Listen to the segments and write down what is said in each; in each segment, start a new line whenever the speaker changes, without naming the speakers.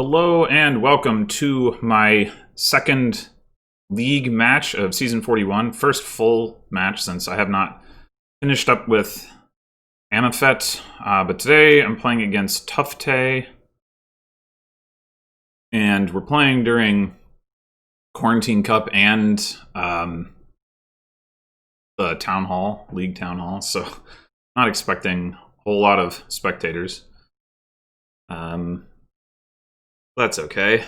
Hello and welcome to my second league match of season 41. First full match since I have not finished up with Amifet. But today I'm playing against tufftaeh. And we're playing during Quarantine Cup and the Town Hall, League Town Hall. So not expecting a whole lot of spectators. That's okay.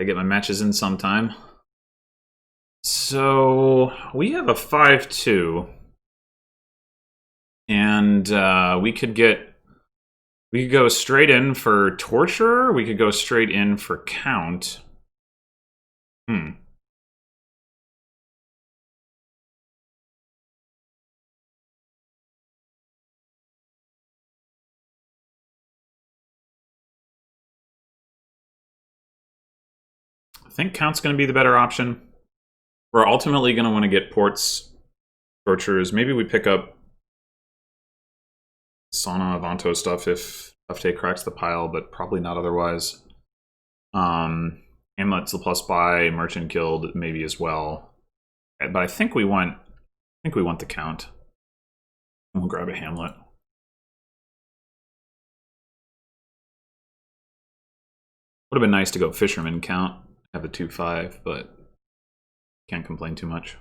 I get my matches in sometime. So we have a 5-2, and we could go straight in for Torturer. We could go straight in for Count. I think Count's going to be the better option. We're ultimately going to want to get ports, Torturers. Maybe we pick up Sauna Avanto stuff if tufftaeh cracks the pile, but probably not otherwise. Hamlet's the plus buy, Merchant Guild maybe as well. But I think we want the Count. We'll grab a Hamlet. Would have been nice to go Fisherman Count, have a 2-5, but can't complain too much.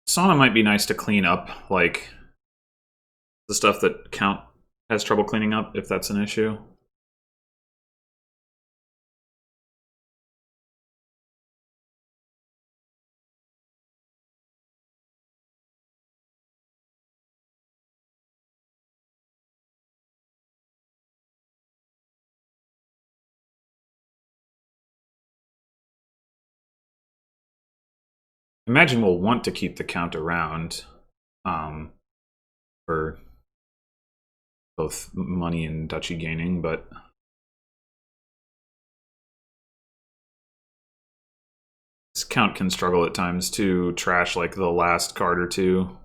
Sauna might be nice to clean up, like the stuff that Count has trouble cleaning up, if that's an issue. Imagine we'll want to keep the Count around for both money and duchy gaining, but this Count can struggle at times to trash like the last card or two.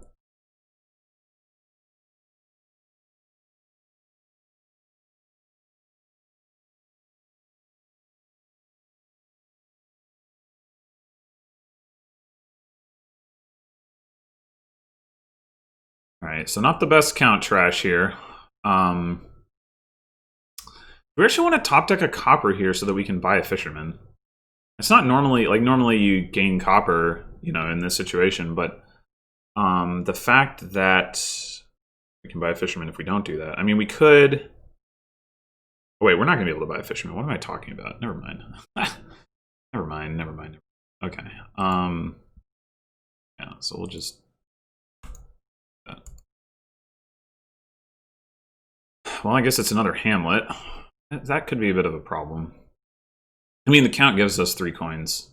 Alright, so not the best Count trash here. We actually want to top deck a copper here so that we can buy a Fisherman. It's not normally, like normally you gain copper, you know, in this situation, but the fact that we can buy a Fisherman if we don't do that. I mean, we could... Oh, wait, we're not going to be able to buy a Fisherman. What am I talking about? Never mind. Never mind. Okay. Yeah, so we'll just... Well, I guess it's another Hamlet. That could be a bit of a problem. I mean, the Count gives us 3 coins,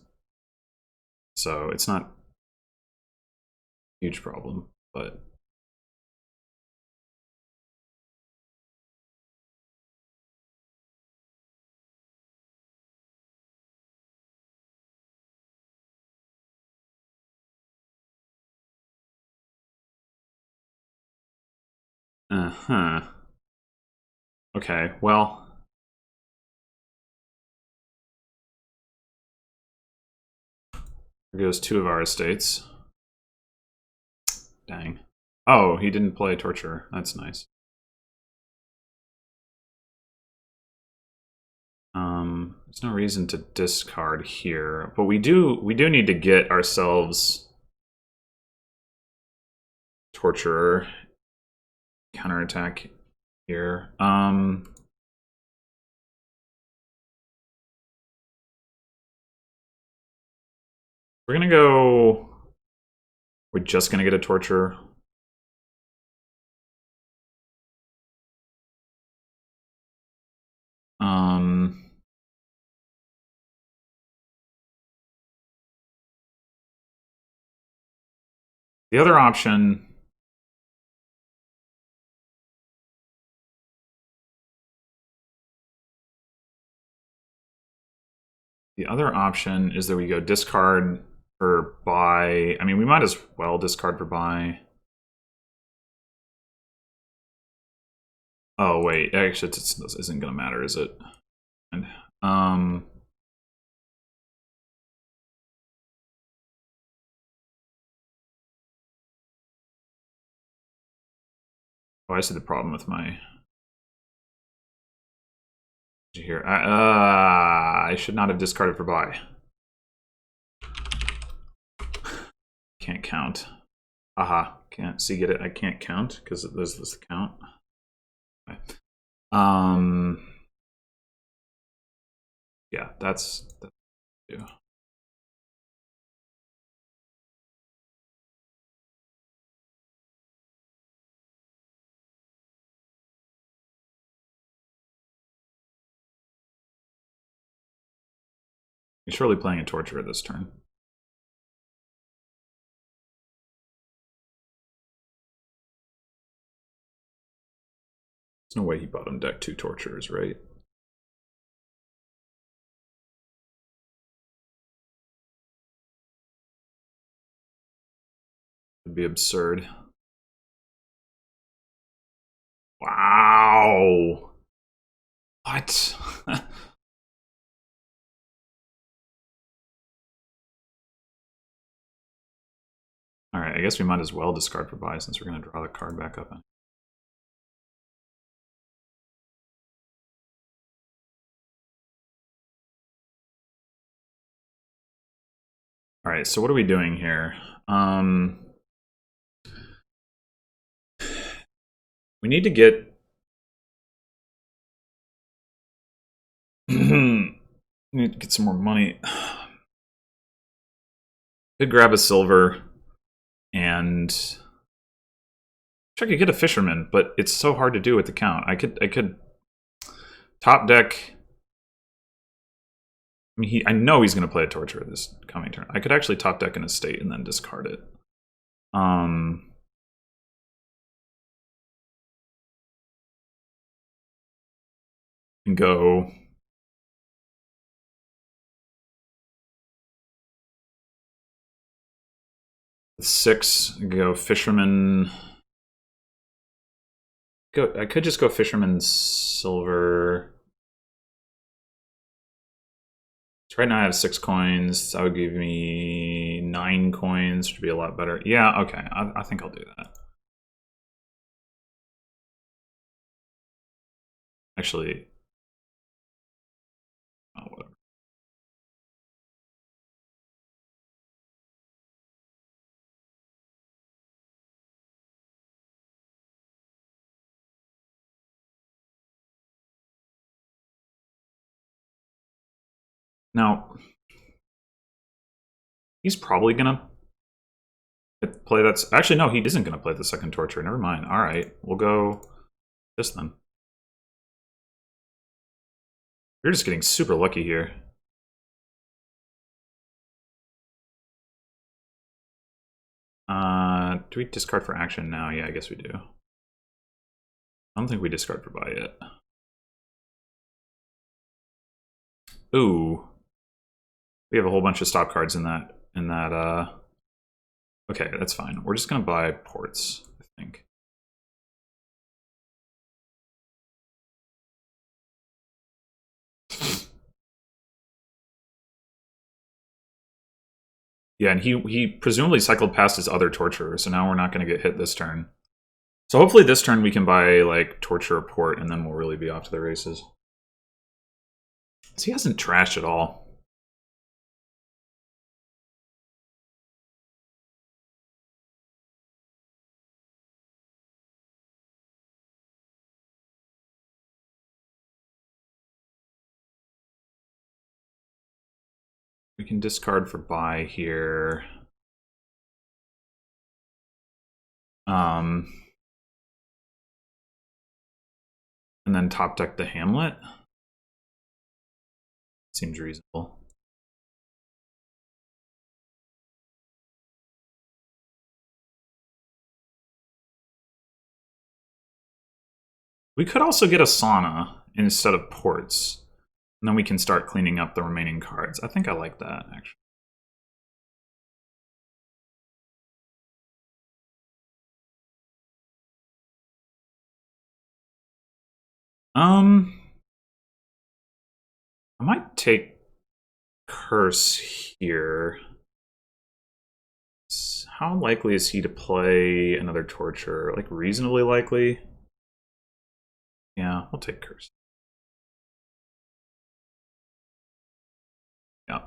so it's not a huge problem, but... Okay, well... There goes 2 of our estates. Dang. Oh, he didn't play Torturer. That's nice. There's no reason to discard here, but we do need to get ourselves Torturer counterattack here. We're gonna go... We're just gonna get a Torturer. The other option... The other option is that we go discard for buy. I mean, we might as well discard for buy. Oh wait, actually, this isn't gonna matter, is it? And oh, I see the problem with my here. I should not have discarded for buy. Can't count. Aha, can't see, get it? I can't count because there's this count. Okay. Yeah, that's yeah. He's surely playing a torturer this turn. There's no way he bottom decked 2 torturers, right? It'd be absurd. Wow. What? Alright, I guess we might as well discard for buy since we're going to draw the card back up. Alright, so what are we doing here? We need to get... we need to get some more money. Could grab a silver and... I could get a fisherman, but it's so hard to do with the count. I could top deck. I mean, I know he's going to play a torturer this coming turn. I could actually top deck an estate and then discard it. And go 6. Go fisherman. I could just go fisherman silver. So right now I have 6 coins. That would give me 9 coins, which would be a lot better. Yeah, okay. I think I'll do that. Actually, oh, whatever. Now, he's probably gonna play that. Actually, no, he isn't gonna play the second torture. Never mind. All right, we'll go this then. You're just getting super lucky here. Do we discard for action now? Yeah, I guess we do. I don't think we discard for buy yet. Ooh. We have a whole bunch of stop cards in that okay, that's fine. We're just gonna buy ports, I think. Yeah, and he presumably cycled past his other torturer, so now we're not gonna get hit this turn. So hopefully this turn we can buy like torturer port and then we'll really be off to the races. So he hasn't trashed at all. We can discard for buy here. And then top deck the Hamlet. Seems reasonable. We could also get a sauna instead of ports. And then we can start cleaning up the remaining cards. I think I like that, actually. I might take Curse here. How likely is he to play another Torture? Like, reasonably likely? Yeah, I'll take Curse. Yeah.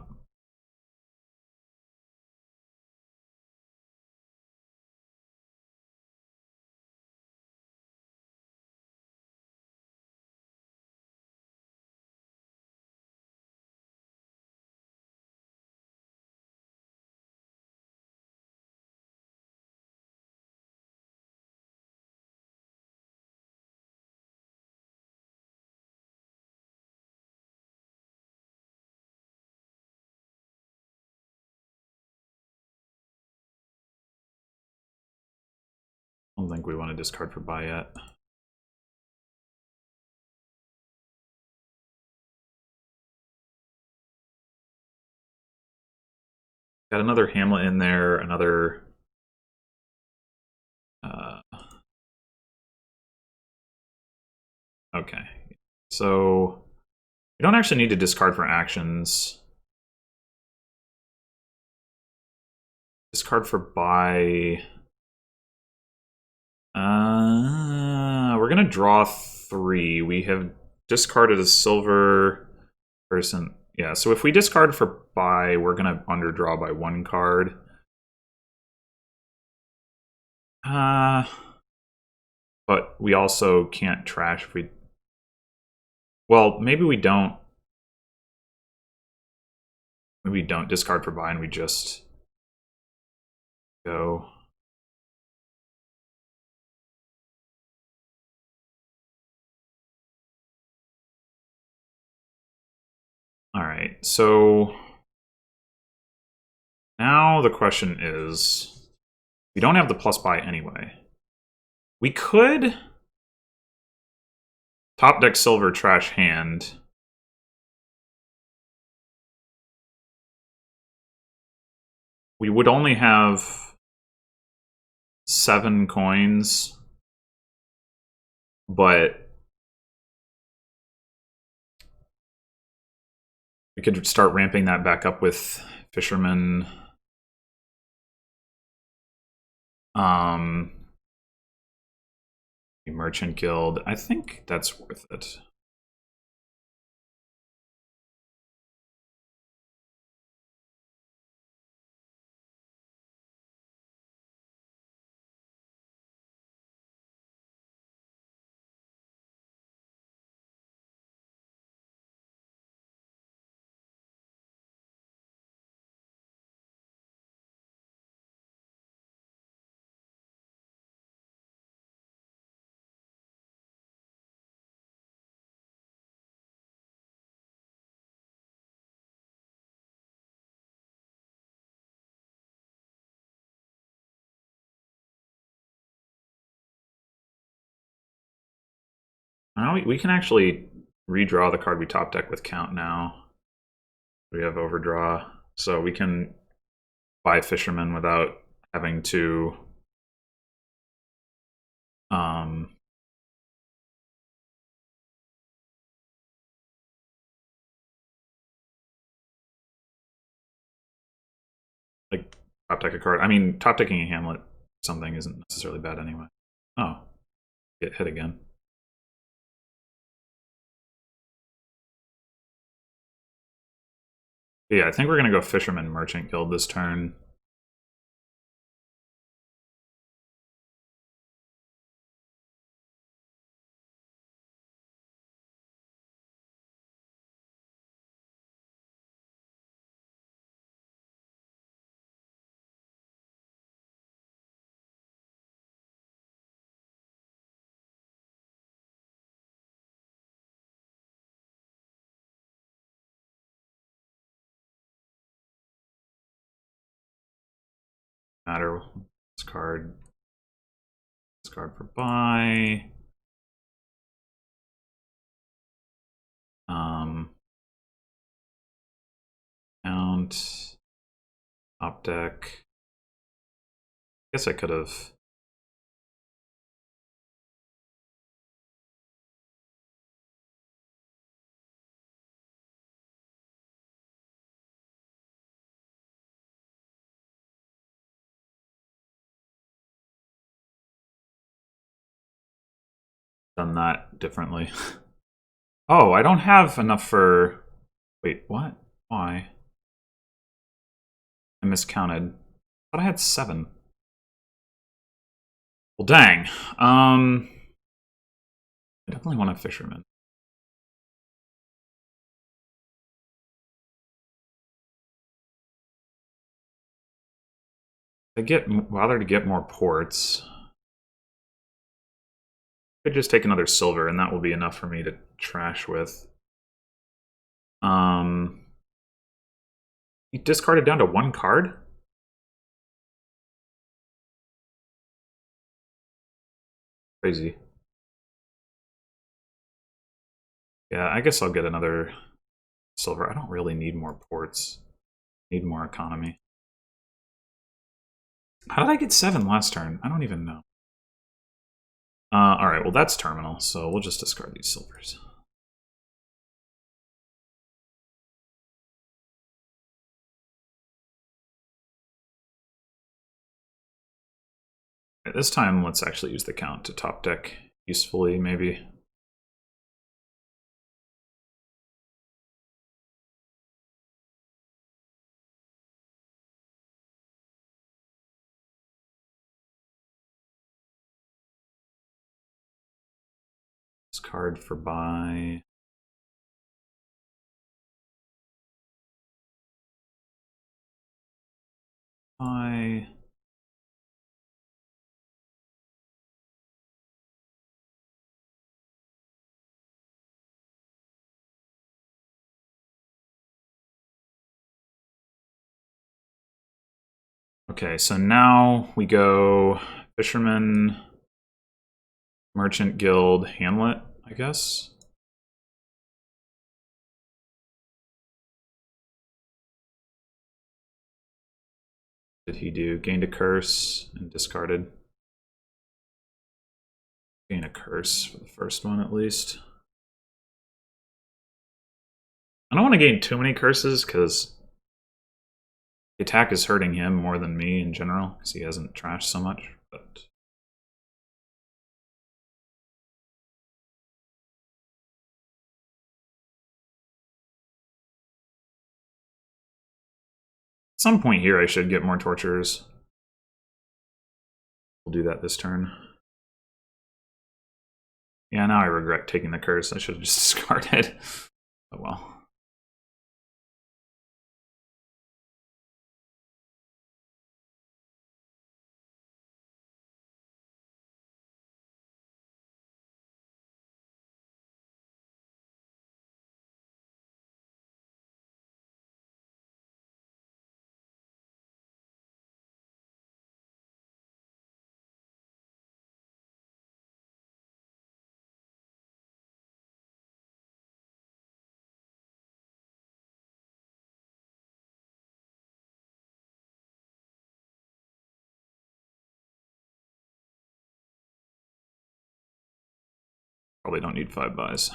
I don't think we want to discard for buy yet. Got another Hamlet in there, another... okay. So, we don't actually need to discard for actions. Discard for buy... we're gonna draw 3. We have discarded a silver person. Yeah, so if we discard for buy, we're gonna underdraw by 1 card. But we also can't trash if we... well, maybe we don't. Maybe we don't discard for buy and we just go. All right, so now the question is, we don't have the plus buy anyway. We could top deck silver, trash hand. We would only have 7 coins, but we could start ramping that back up with Fisherman. The Merchant Guild. I think that's worth it. We can actually redraw the card we top deck with count now. We have overdraw, so we can buy Fisherman without having to like top deck a card. I mean, top decking a Hamlet something isn't necessarily bad anyway. Oh, get hit again. Yeah, I think we're gonna go Fisherman Merchant Guild this turn. Matter this card. This card for buy. Count. Top deck. Guess I could have. done that differently. Oh, I don't have enough for... Wait, what? Why? I miscounted. I thought I had 7. Well, dang. I definitely want a fisherman. I bother to get more ports. Could just take another silver, and that will be enough for me to trash with. He discarded down to 1 card? Crazy. Yeah, I guess I'll get another silver. I don't really need more ports. I need more economy. How did I get 7 last turn? I don't even know. Alright, well that's terminal, so we'll just discard these silvers. Right, this time, let's actually use the count to top deck usefully, maybe. Discard for buy. Buy. Okay, so now we go Fisherman, Merchant Guild, Hamlet, I guess. Did he do? Gained a curse and discarded. Gain a curse for the first one at least. I don't want to gain too many curses because the attack is hurting him more than me in general because he hasn't trashed so much. But at some point here I should get more torturers. We'll do that this turn. Yeah, now I regret taking the curse. I should have just discarded. Oh well. Probably don't need 5 buys.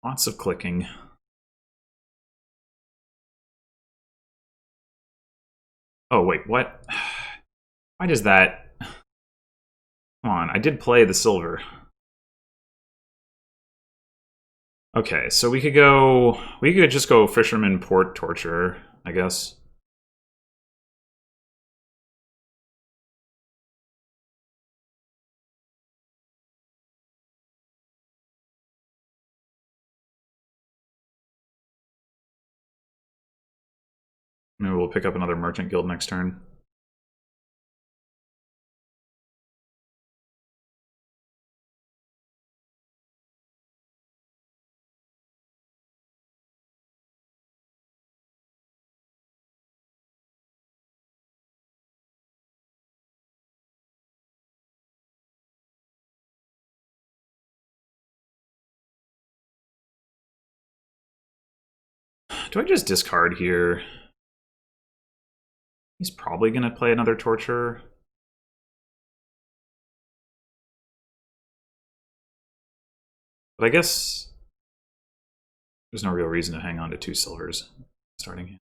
Lots of clicking. Oh, wait, what? Why does that... Come on, I did play the silver. Okay, so we could go... We could just go Fisherman, Port, Torturer, I guess. Maybe we'll pick up another Merchant Guild next turn. Do I just discard here? He's probably going to play another Torturer. But I guess... There's no real reason to hang on to 2 silvers starting here.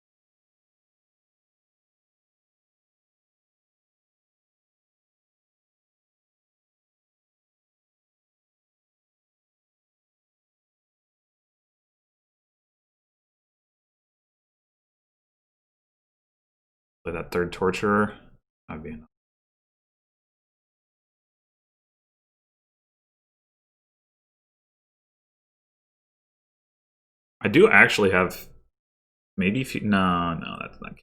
Play that 3rd torturer. That'd be enough. I do actually have maybe no, that's not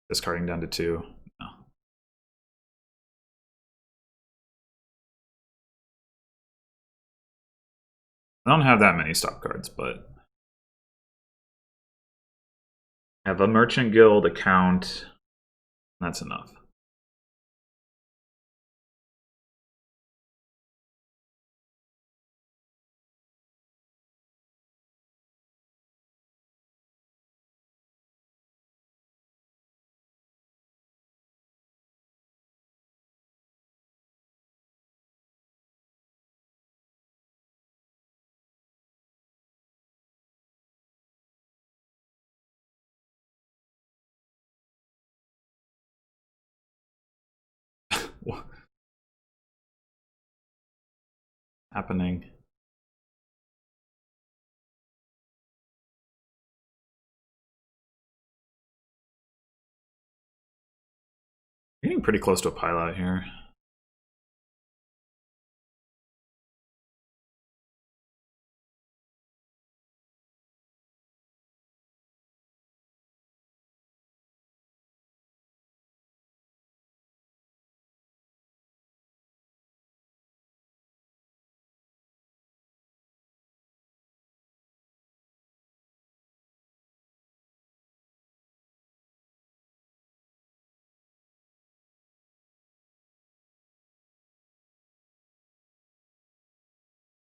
discarding down to 2. No. I don't have that many stop cards, but I have a merchant guild account. That's enough. Happening. Getting pretty close to a pile out here.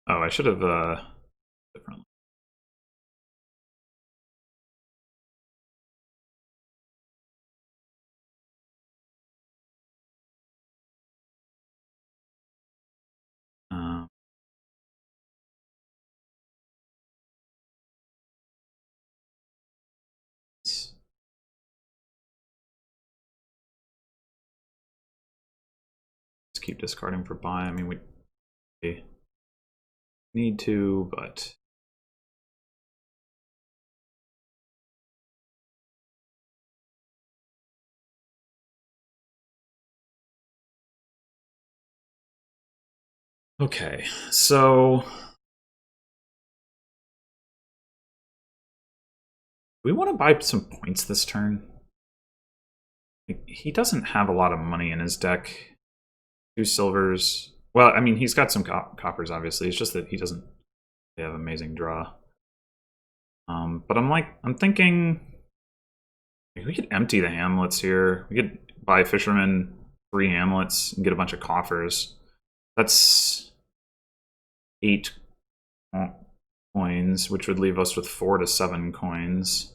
Oh, I should have differently. Uh, let's keep discarding for buy. I mean, we need to, but okay. So we want to buy some points this turn. He doesn't have a lot of money in his deck. 2 silvers. Well, I mean, he's got some coppers, obviously. It's just that he doesn't have amazing draw. But I'm thinking we could empty the hamlets here. We could buy fisherman 3 hamlets and get a bunch of coffers. That's 8 coins, which would leave us with 4 to 7 coins.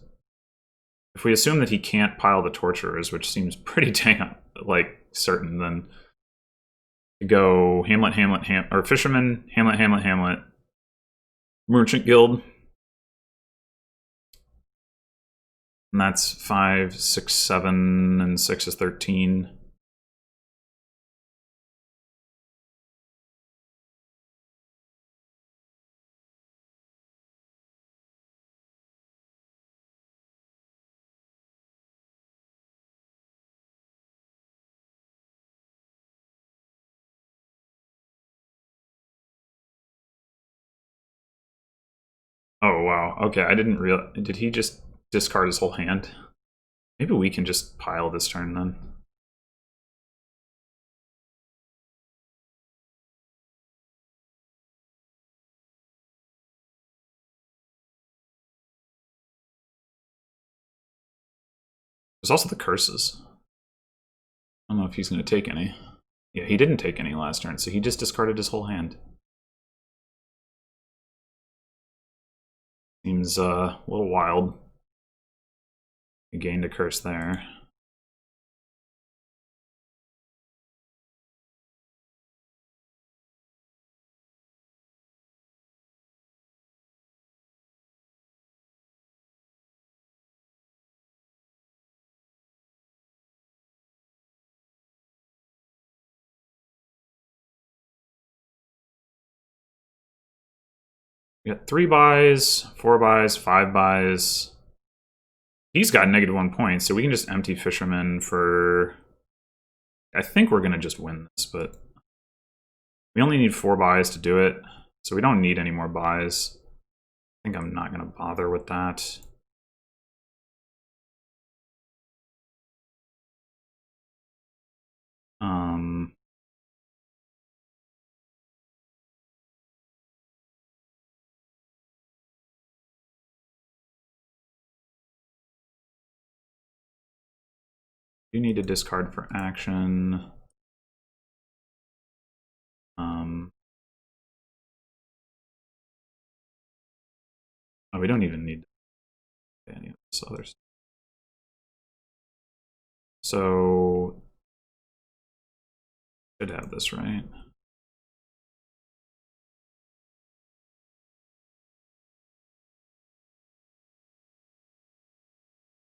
If we assume that he can't pile the torturers, which seems pretty dang certain, then to go Hamlet, or Fisherman, Hamlet, Hamlet, Hamlet, Merchant Guild. And that's 5, 6, 7, and 6 is 13. Oh, wow. Okay, I didn't realize. Did he just discard his whole hand? Maybe we can just pile this turn then. There's also the curses. I don't know if he's going to take any. Yeah, he didn't take any last turn, so he just discarded his whole hand. Seems a little wild. He gained a curse there. We got 3 buys, 4 buys, 5 buys. He's got -1 point, so we can just empty Fisherman for... I think we're going to just win this, but... We only need 4 buys to do it, so we don't need any more buys. I think I'm not going to bother with that. You need to discard for action. Oh, we don't even need any of this other stuff. So, should have this, right?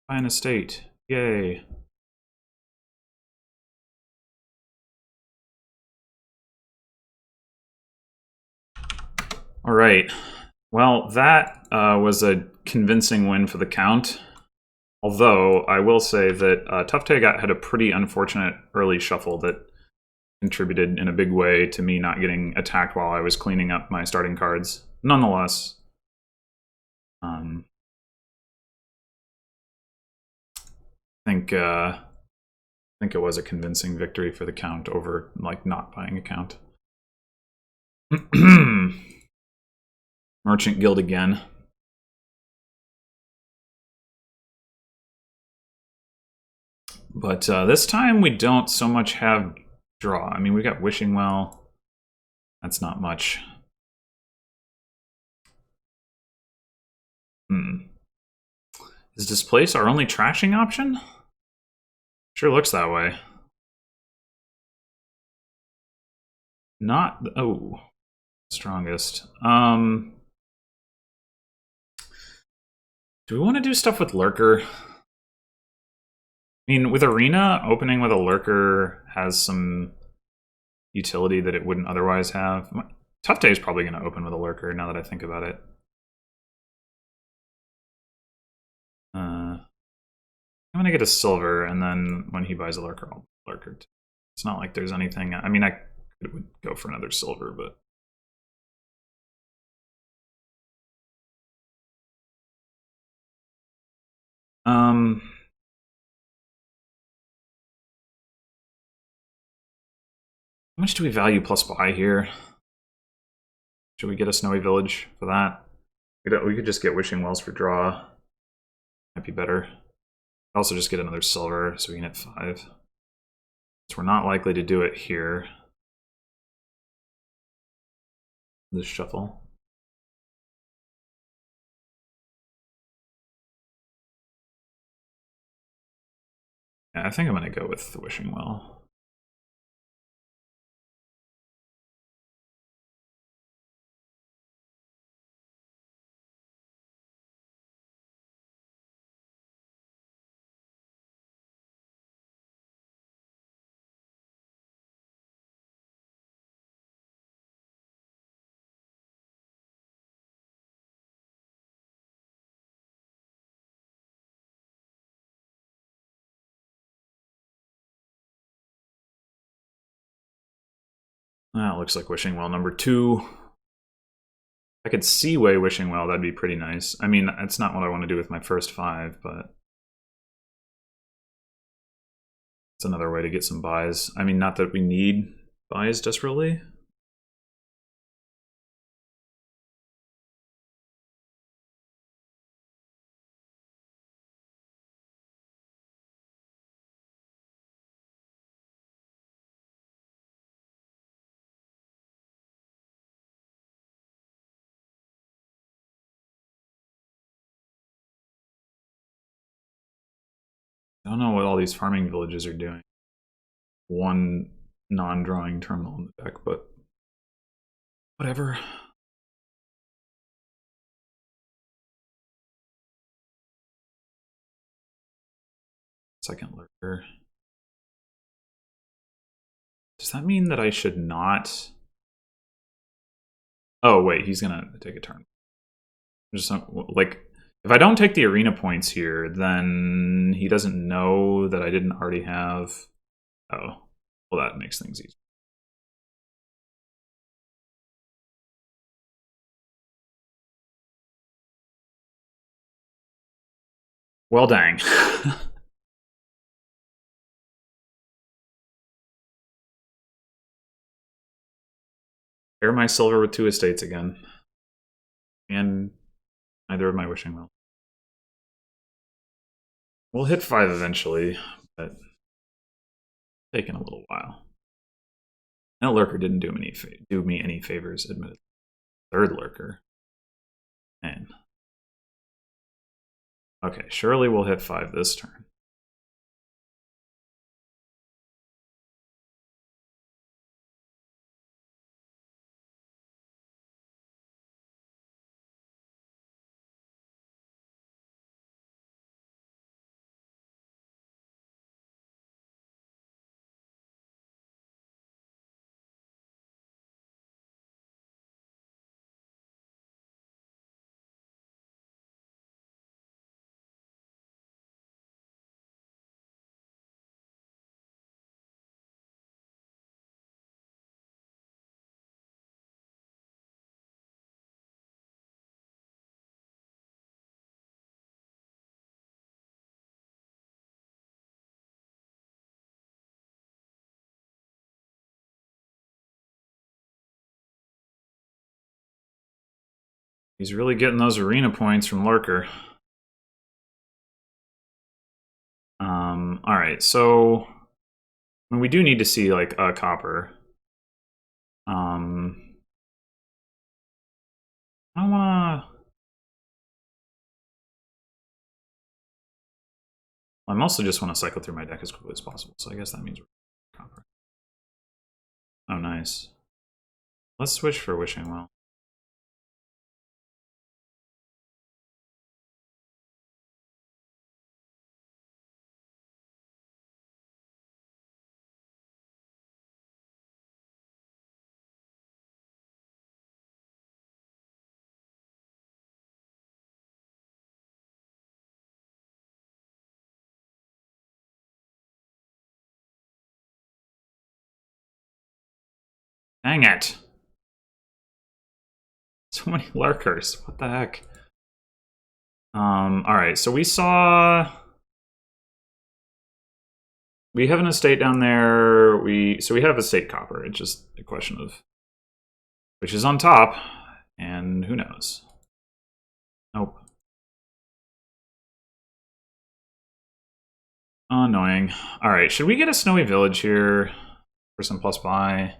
Buy an estate. Yay. All right. Well, that was a convincing win for the Count. Although, I will say that tufftaeh had a pretty unfortunate early shuffle that contributed in a big way to me not getting attacked while I was cleaning up my starting cards. Nonetheless, I think it was a convincing victory for the Count over like not buying a Count. Merchant Guild again. But this time we don't so much have draw. I mean, we got Wishing Well. That's not much. Is Displace our only trashing option? Sure looks that way. Not... Oh. Strongest. Do we want to do stuff with Lurker? I mean, with Arena, opening with a Lurker has some utility that it wouldn't otherwise have. tufftaeh is probably going to open with a Lurker, now that I think about it. I'm going to get a silver, and then when he buys a Lurker, I'll Lurker too. It's not like there's anything... I mean, I could go for another silver, but... How much do we value plus buy here? Should we get a Snowy Village for that? We could just get Wishing Wells for draw. Might be better. Also just get another silver so we can hit 5. So we're not likely to do it here. This shuffle. Yeah, I think I'm going to go with the Wishing Well. That looks like Wishing Well number 2. I could Seaway Wishing Well, that'd be pretty nice. I mean, that's not what I want to do with my first 5, but... it's another way to get some buys. I mean, not that we need buys desperately. I don't know what all these farming villages are doing. One non-drawing terminal in the deck, but whatever. Second Lurker. Does that mean that I should not... Oh, wait, he's gonna take a turn. Just like, if I don't take the arena points here, then he doesn't know that I didn't already have. Oh, well, that makes things easy. Well, dang. Pair my silver with 2 estates again. And neither of my wishing well. We'll hit 5 eventually, but taking a little while. That lurker didn't do me any favors, admittedly. Third lurker. Man. Okay, surely we'll hit 5 this turn. He's really getting those arena points from lurker. Alright, so I mean, we do need to see like a copper. I don't wanna. I mostly just want to cycle through my deck as quickly as possible, so I guess that means we're copper. Oh, nice. Let's switch for wishing well. Dang it! So many lurkers. What the heck? Alright, so we saw. We have an estate down there. So we have estate copper. It's just a question of which is on top, and who knows. Nope. Annoying. Alright, should we get a snowy village here for some plus buy?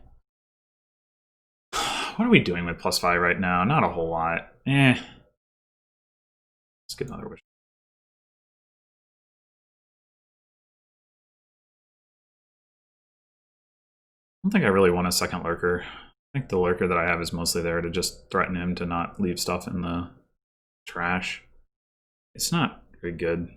What are we doing with plus 5 right now? Not a whole lot. Let's get another wish. I don't think I really want a second lurker. I think the lurker that I have is mostly there to just threaten him to not leave stuff in the trash. It's not very good.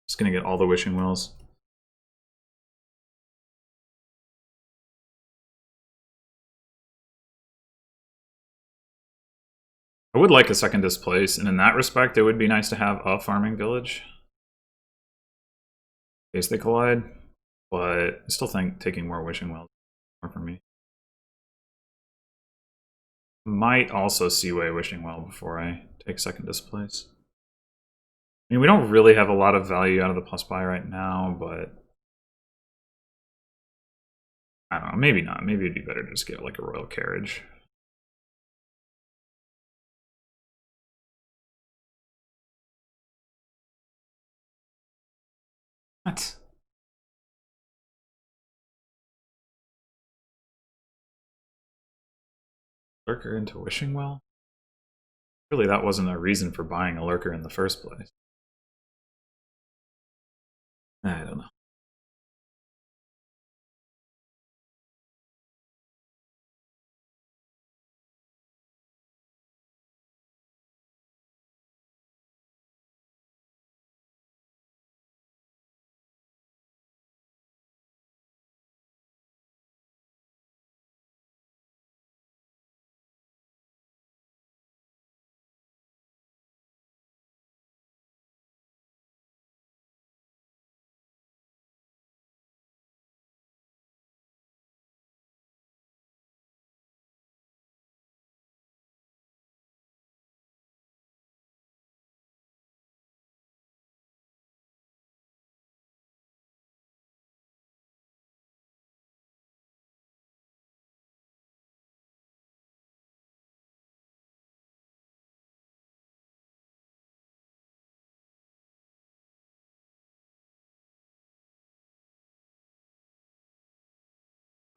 Just gonna get all the wishing wells. I would like a second displace, and in that respect, it would be nice to have a farming village in case they collide. But I still think taking more wishing wells is more for me. Might also Seaway wishing well before I take second displace. I mean, we don't really have a lot of value out of the plus buy right now, but I don't know, maybe not. Maybe it'd be better to just get like a royal carriage. What? Lurker into wishing well? Really, that wasn't a reason for buying a lurker in the first place. I don't know.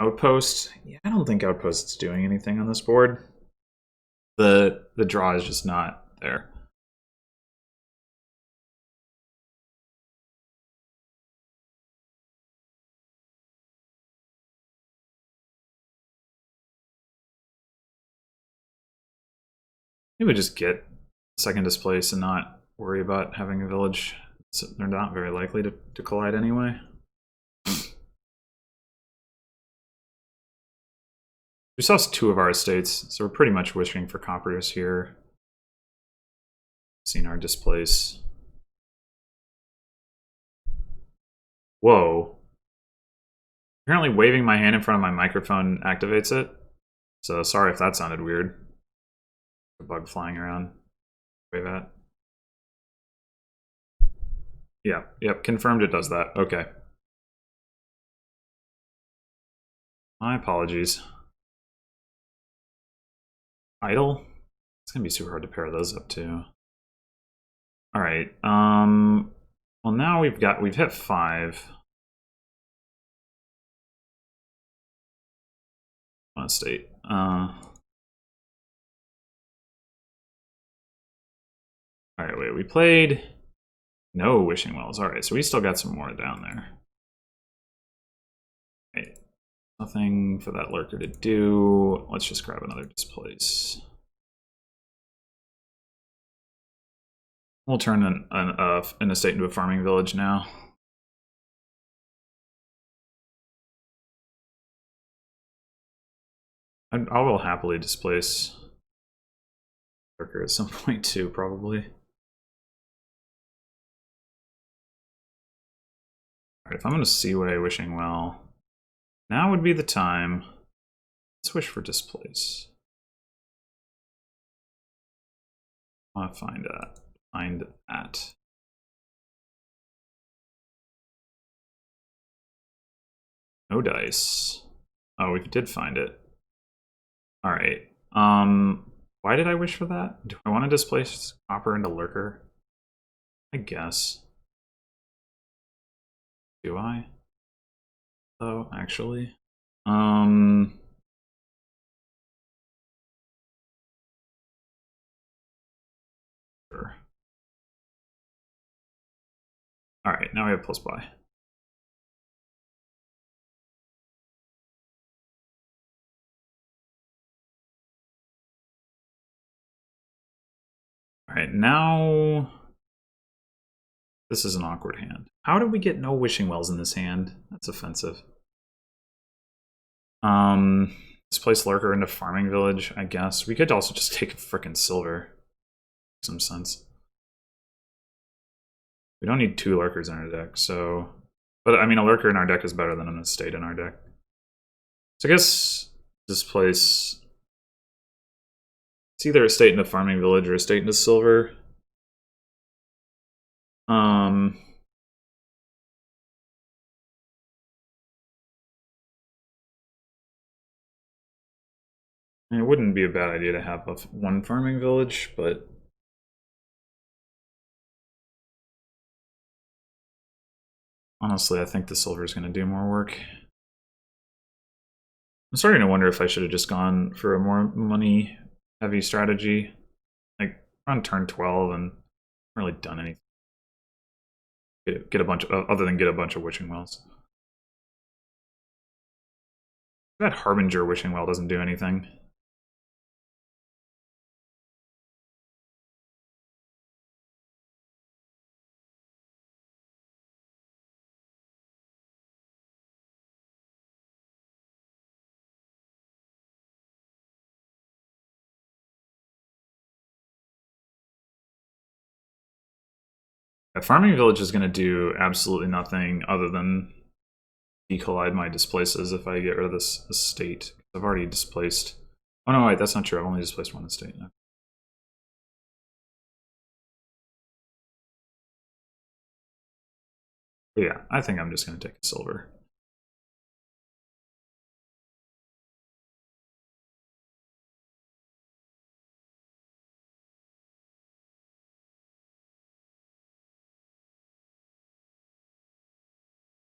Outpost. Yeah, I don't think Outpost's doing anything on this board. The draw is just not there. Maybe we just get second displace and not worry about having a village. So they're not very likely to collide anyway. We still have 2 of our estates, so we're pretty much wishing for coppers here. Seen our displace. Whoa. Apparently waving my hand in front of my microphone activates it. So sorry if that sounded weird. A bug flying around. Wave at. Yeah, yep, confirmed it does that. Okay. My apologies. Idle? It's gonna be super hard to pair those up too. Alright, well now we've hit 5. On state. Alright, wait, we played no wishing wells. Alright, so we still got some more down there. Right. Nothing for that lurker to do. Let's just grab another displace. We'll turn an estate into a farming village now. I will happily displace lurker at some point too, probably. Alright, if I'm going to Seaway wishing well, now would be the time. Let's wish for displace. I want to find that. Find that. No dice. Oh, we did find it. Alright. Why did I wish for that? Do I want to displace copper into lurker? I guess. Do I? Though, actually. Sure. Alright, now we have plus buy. Alright, now this is an awkward hand. How did we get no wishing wells in this hand? That's offensive. Displace lurker into farming village, I guess. We could also just take a frickin' silver. Some sense. We don't need 2 lurkers in our deck, so... But, I mean, a lurker in our deck is better than an estate in our deck. So I guess displace... It's either estate into farming village or estate into silver. It wouldn't be a bad idea to have one farming village, but... Honestly, I think the silver is going to do more work. I'm starting to wonder if I should have just gone for a more money-heavy strategy. Like, on turn 12 and not really done anything. Get a bunch of, other than get a bunch of wishing wells. That Harbinger wishing well doesn't do anything. A farming village is going to do absolutely nothing other than decollide my displaces if I get rid of this estate. I've already displaced... Oh no, wait, that's not true. I've only displaced one estate now. But yeah, I think I'm just going to take a silver.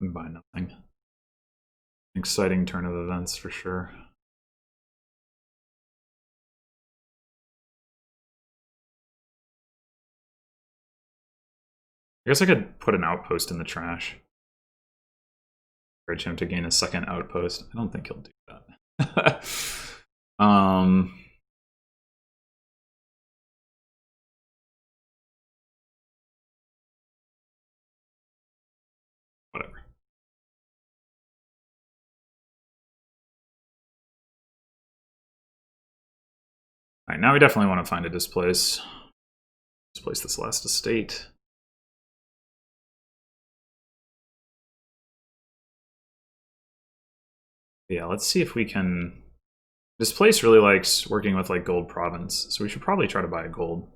And buy nothing. I Exciting turn of events for sure. I guess I could put an outpost in the trash. Encourage him to gain a second outpost. I don't think he'll do that. Whatever. Alright, now we definitely want to find a displace. Displace this last estate. Yeah, let's see if we can... This place really likes working with like gold province, so we should probably try to buy a gold.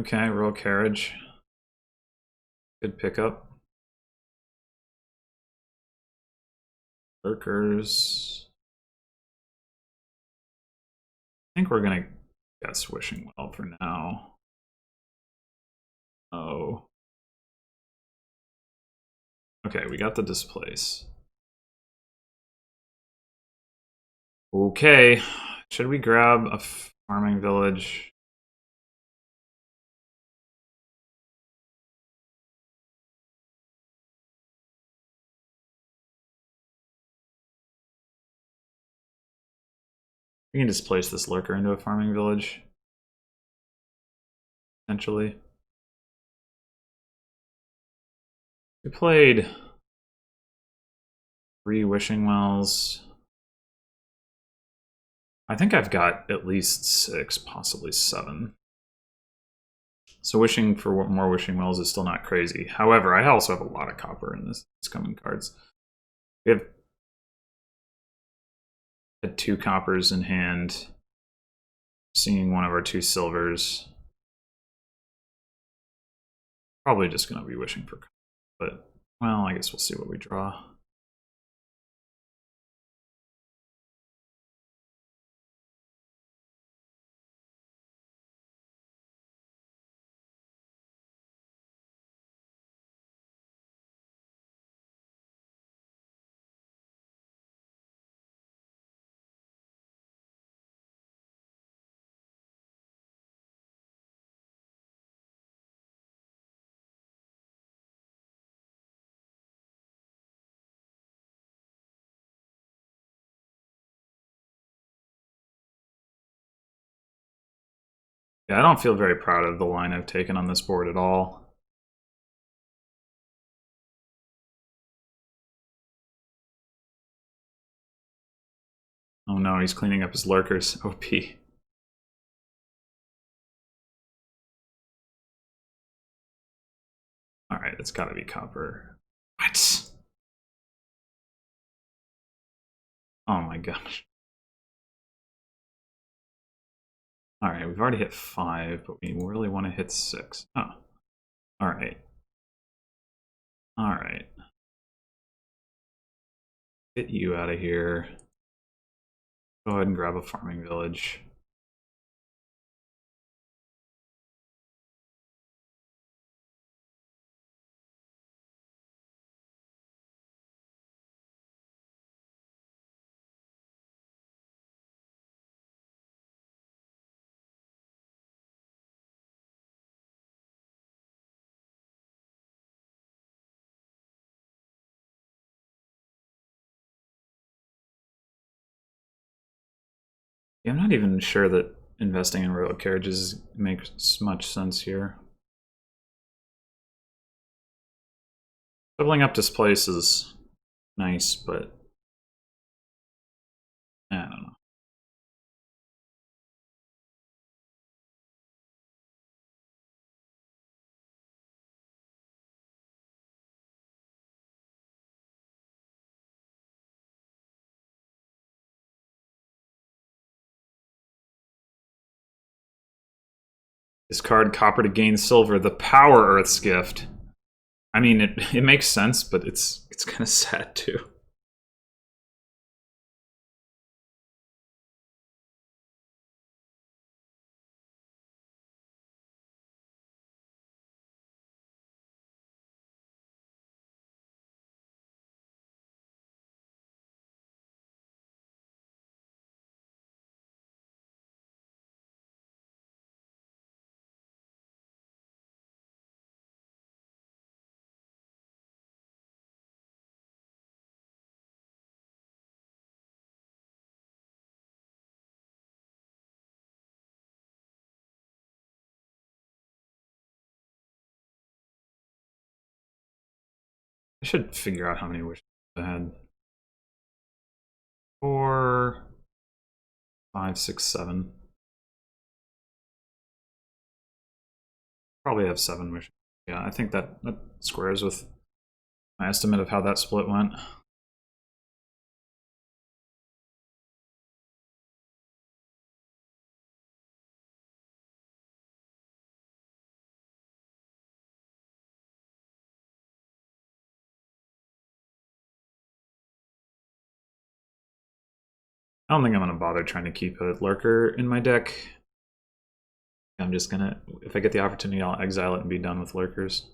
Okay, royal carriage. Good pickup. Lurkers. I think we're gonna guess wishing well for now. Oh. Okay, we got the displace. Okay, should we grab a farming village? We can displace this lurker into a farming village. Potentially. We played 3 wishing wells. I think I've got at least 6, possibly 7. So wishing for more wishing wells is still not crazy. However, I also have a lot of copper in these coming cards. We have had 2 coppers in hand, seeing one of our 2 silvers. Probably just going to be wishing for copper, but, well, I guess we'll see what we draw. Yeah, I don't feel very proud of the line I've taken on this board at all. Oh no, he's cleaning up his lurkers. OP. Alright, it's gotta be copper. What? Oh my gosh. Alright, we've already hit 5, but we really want to hit 6. Oh. Alright. Alright. Get you out of here. Go ahead and grab a farming village. Yeah, I'm not even sure that investing in royal carriages makes much sense here. Doubling up displace is nice, but I don't know. Discard copper to gain silver. The Power Earth's Gift. I mean, it makes sense, but it's kind of sad too. I should figure out how many wishes I had. 4, 5, 6, 7. Probably have 7 wishes. Yeah, I think that squares with my estimate of how that split went. I don't think I'm going to bother trying to keep a lurker in my deck. I'm just going to, if I get the opportunity, I'll exile it and be done with lurkers.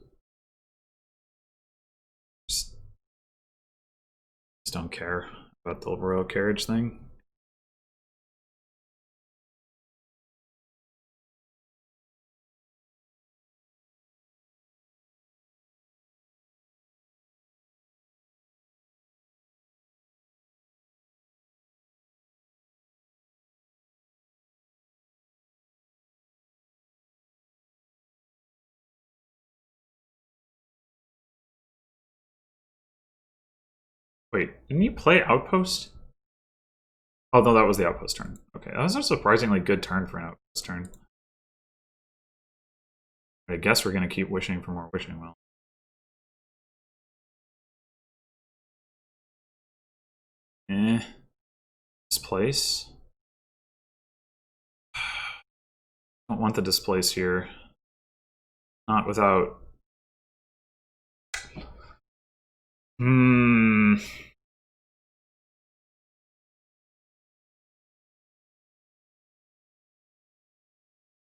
Just don't care about the royal carriage thing. Wait, didn't you play Outpost? Oh, no, that was the Outpost turn. Okay, that was a surprisingly good turn for an Outpost turn. I guess we're going to keep wishing for more Wishing Well. Displace? Don't want the displace here. Not without...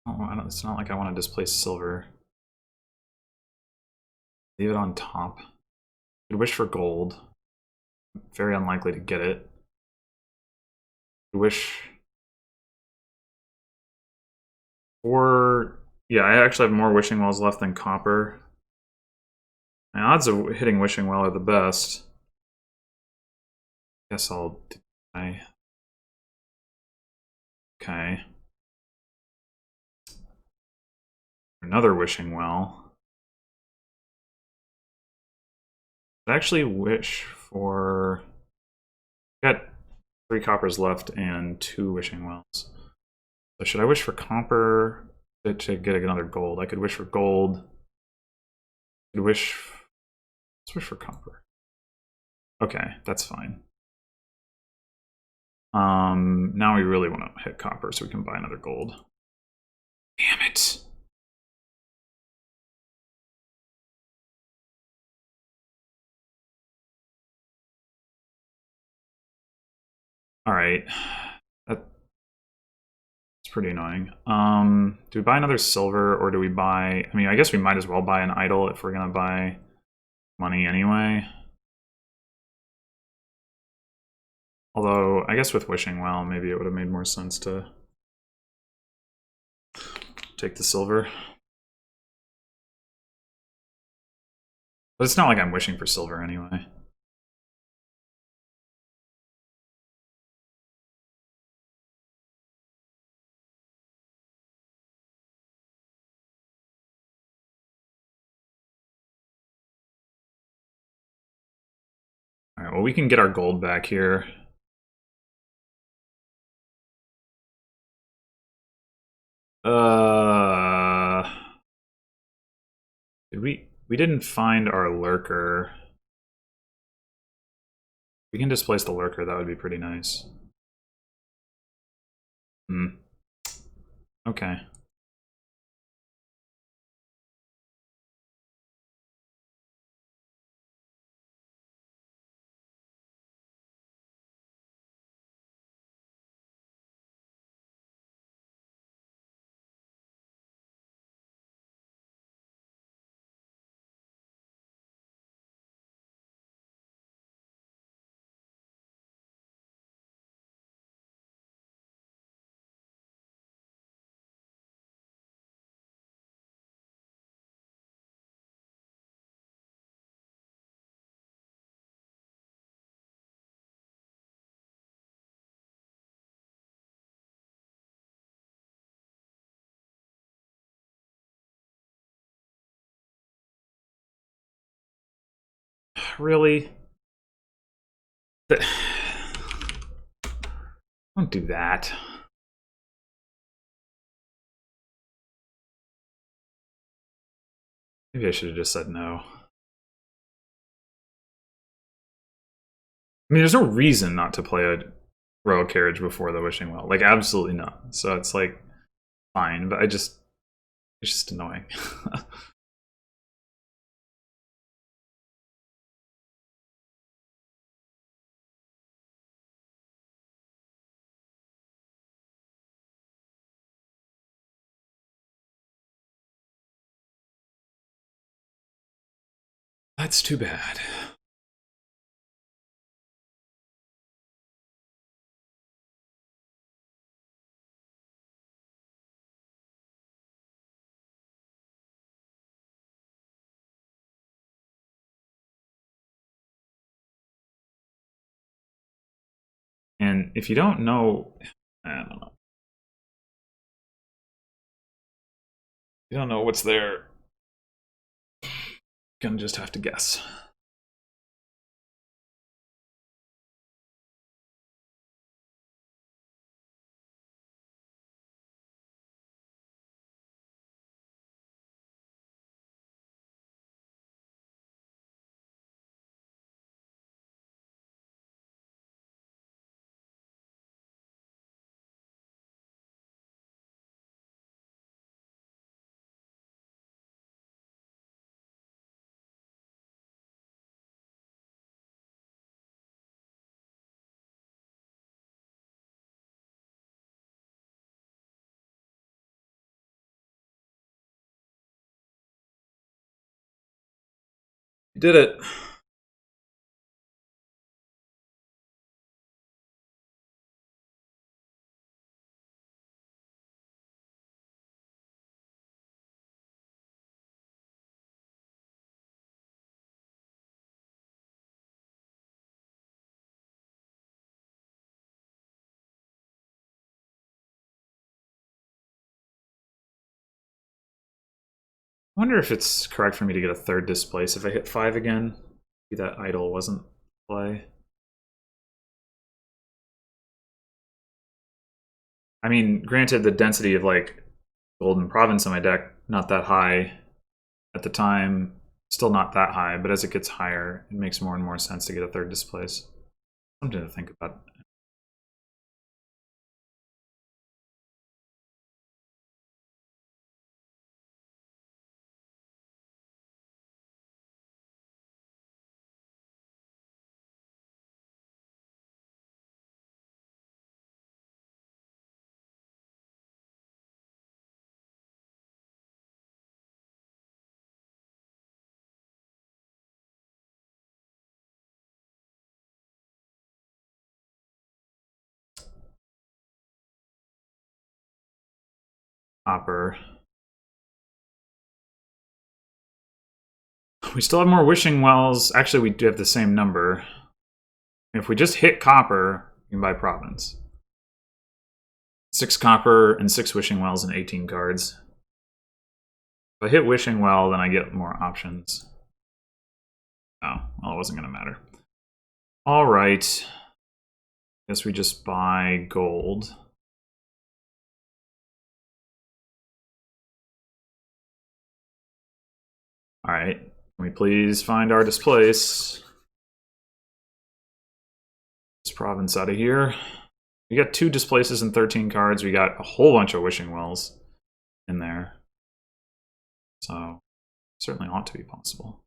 Oh, it's not like I want to displace silver. Leave it on top. Could wish for gold. Very unlikely to get it. Could wish for... Yeah, I actually have more Wishing Wells left than copper. My odds of hitting Wishing Well are the best. Guess I'll deny. Okay. Another Wishing Well. I'd actually wish for... Got 3 coppers left and 2 Wishing Wells. So should I wish for copper to get another gold? I could wish for gold. I could wish... Let's wish for copper. Okay, that's fine. Now we really want to hit copper so we can buy another gold. Damn it! Alright. That's pretty annoying. Do we buy another silver or do we buy... I mean, I guess we might as well buy an idol if we're gonna buy money anyway. Although, I guess with Wishing Well, maybe it would have made more sense to take the silver. But it's not like I'm wishing for silver anyway. well, we can get our gold back here. We didn't find our lurker. We can displace the lurker, that would be pretty nice. Okay. Really? Don't do that. Maybe I should have just said no. I mean, there's no reason not to play a royal carriage before the wishing well. Like, absolutely not. So it's like, fine, but it's just annoying. That's too bad. And if you don't know, I don't know. You don't know what's there. You're gonna just have to guess. You did it. I wonder if it's correct for me to get a third displace if I hit 5 again. Maybe that idol wasn't play. I mean, granted, the density of like Golden Province in my deck not that high at the time, still not that high, but as it gets higher, it makes more and more sense to get a third displace. Something to think about. Hopper. We still have more wishing wells. Actually, we do have the same number. If we just hit copper, you can buy province. 6 copper and 6 wishing wells and 18 cards. If I hit wishing well, then I get more options. Oh, well, it wasn't going to matter. All right. Guess we just buy gold. All right. Can we please find our displace? This province out of here. We got 2 displaces and 13 cards. We got a whole bunch of wishing wells in there. So certainly ought to be possible.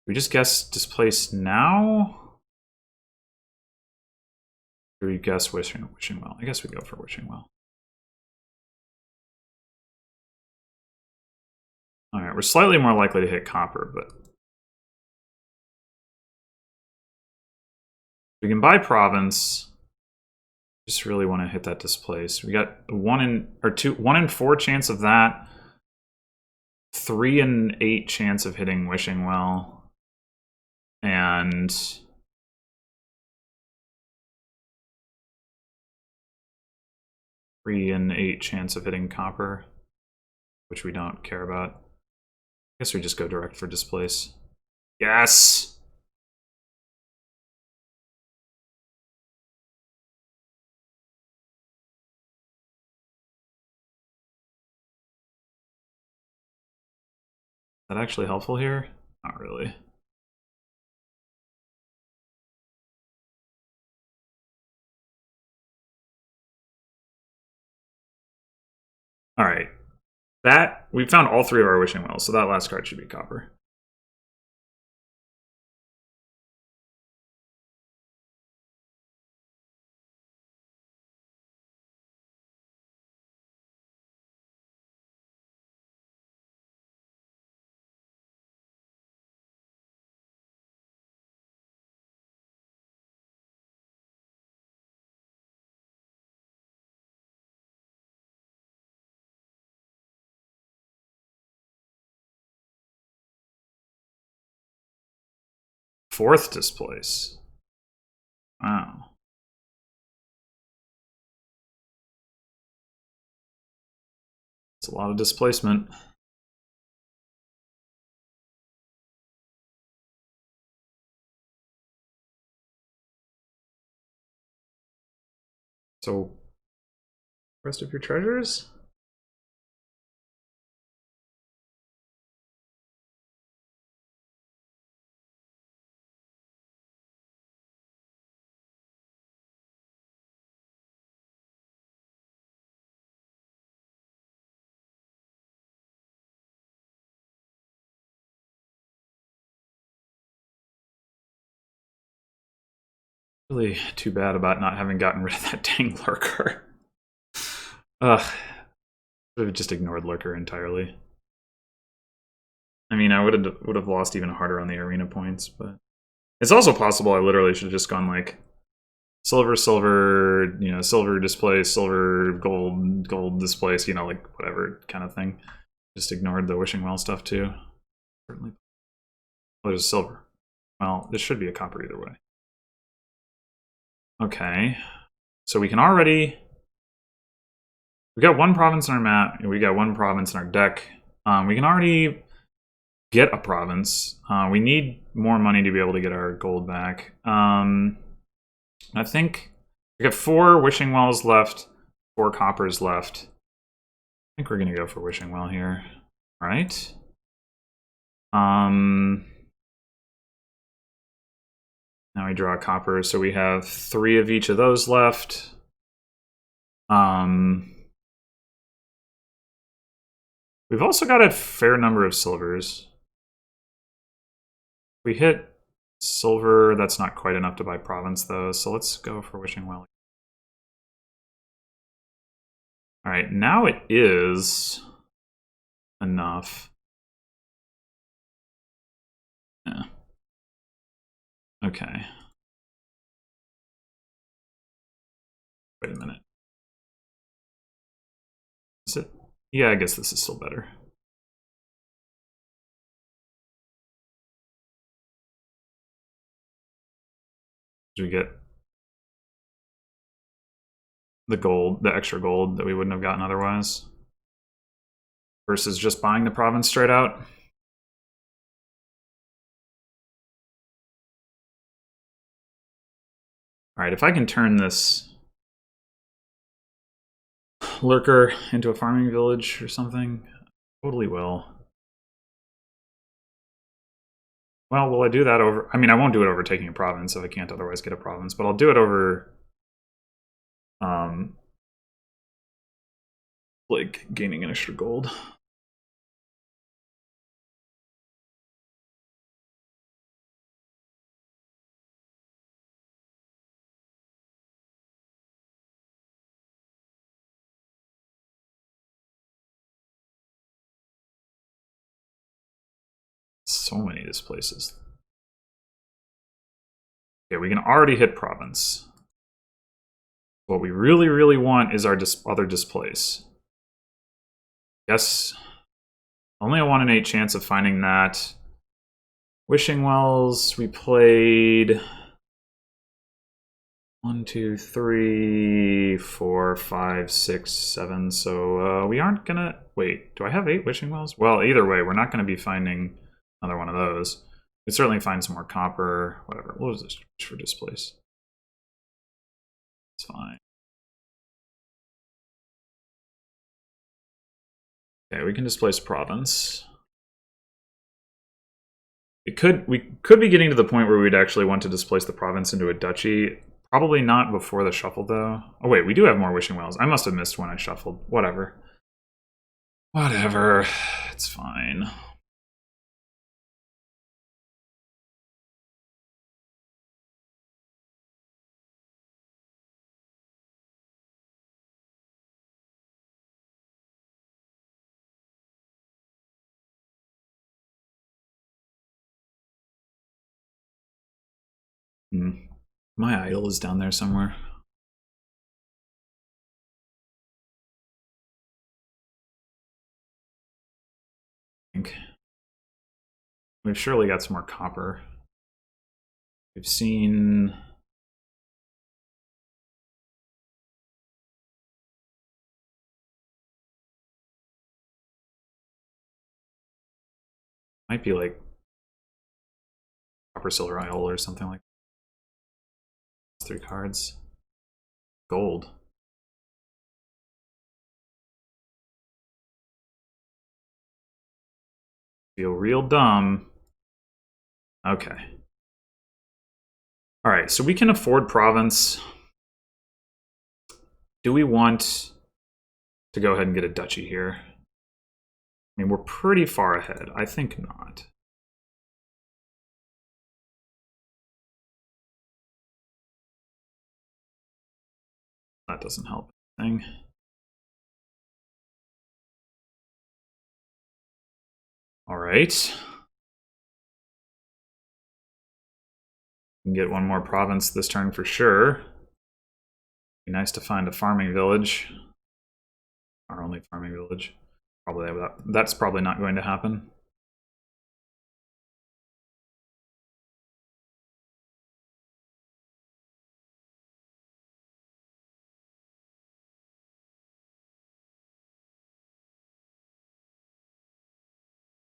We just guess displace now? Or we guess wishing well? I guess we go for wishing well. All right, we're slightly more likely to hit copper, but we can buy province. Just really want to hit that displace. We got 1 in 4 chance of that. 3 in 8 chance of hitting wishing well. And 3 in 8 chance of hitting copper, which we don't care about. I guess we just go direct for displace. Yes! Is that actually helpful here? Not really. All right. That, we found all 3 of our wishing wells, so that last card should be copper. Fourth displace. Wow. It's a lot of displacement. So, rest of your treasures? Really too bad about not having gotten rid of that dang lurker. Ugh. Should have just ignored lurker entirely. I mean, I would have lost even harder on the arena points, but it's also possible I literally should have just gone like silver, silver, you know, silver displace, silver, gold, gold displace, you know, like whatever kind of thing. Just ignored the wishing well stuff too. Certainly. Oh, there's silver. Well, this should be a copper either way. Okay. So we can already... We got 1 province in our map, and we got 1 province in our deck. We can already get a province. We need more money to be able to get our gold back. I think we got 4 wishing wells left, 4 coppers left. I think we're gonna go for wishing well here. All right. Now we draw a copper, so we have 3 of each of those left. We've also got a fair number of silvers. We hit silver, that's not quite enough to buy province though, so let's go for wishing well. All right, now it is enough. Yeah. Okay. Wait a minute. Is it? Yeah, I guess this is still better. We get the gold, the extra gold that we wouldn't have gotten otherwise, versus just buying the province straight out. All right, if I can turn this lurker into a farming village or something, totally will. Well, will I do that over... I mean, I won't do it over taking a province if I can't otherwise get a province, but I'll do it over... like, gaining an extra gold. So many displaces. Okay, we can already hit province. What we really, really want is our other displace. Yes. Only a 1 in 8 chance of finding that. Wishing Wells, we played 1, 2, 3, 4, 5, 6, 7. So we aren't gonna... Wait, do I have 8 Wishing Wells? Well, either way, we're not gonna be finding another one of those. We'd certainly find some more copper, whatever. What was this for displace? It's fine. Okay, we can displace province. We could be getting to the point where we'd actually want to displace the province into a duchy. Probably not before the shuffle, though. Oh wait, we do have more Wishing Wells. I must have missed when I shuffled. Whatever. Whatever. It's fine. My idol is down there somewhere. I think we've surely got some more copper. We've seen... Might be like copper, silver, idol or something like that. 3 cards. Gold. Feel real dumb. Okay. All right, so we can afford province. Do we want to go ahead and get a duchy here? I mean, we're pretty far ahead. I think not. That doesn't help anything. All right. We can get one more province this turn for sure. Be nice to find a farming village. Our only farming village. Probably that's probably not going to happen.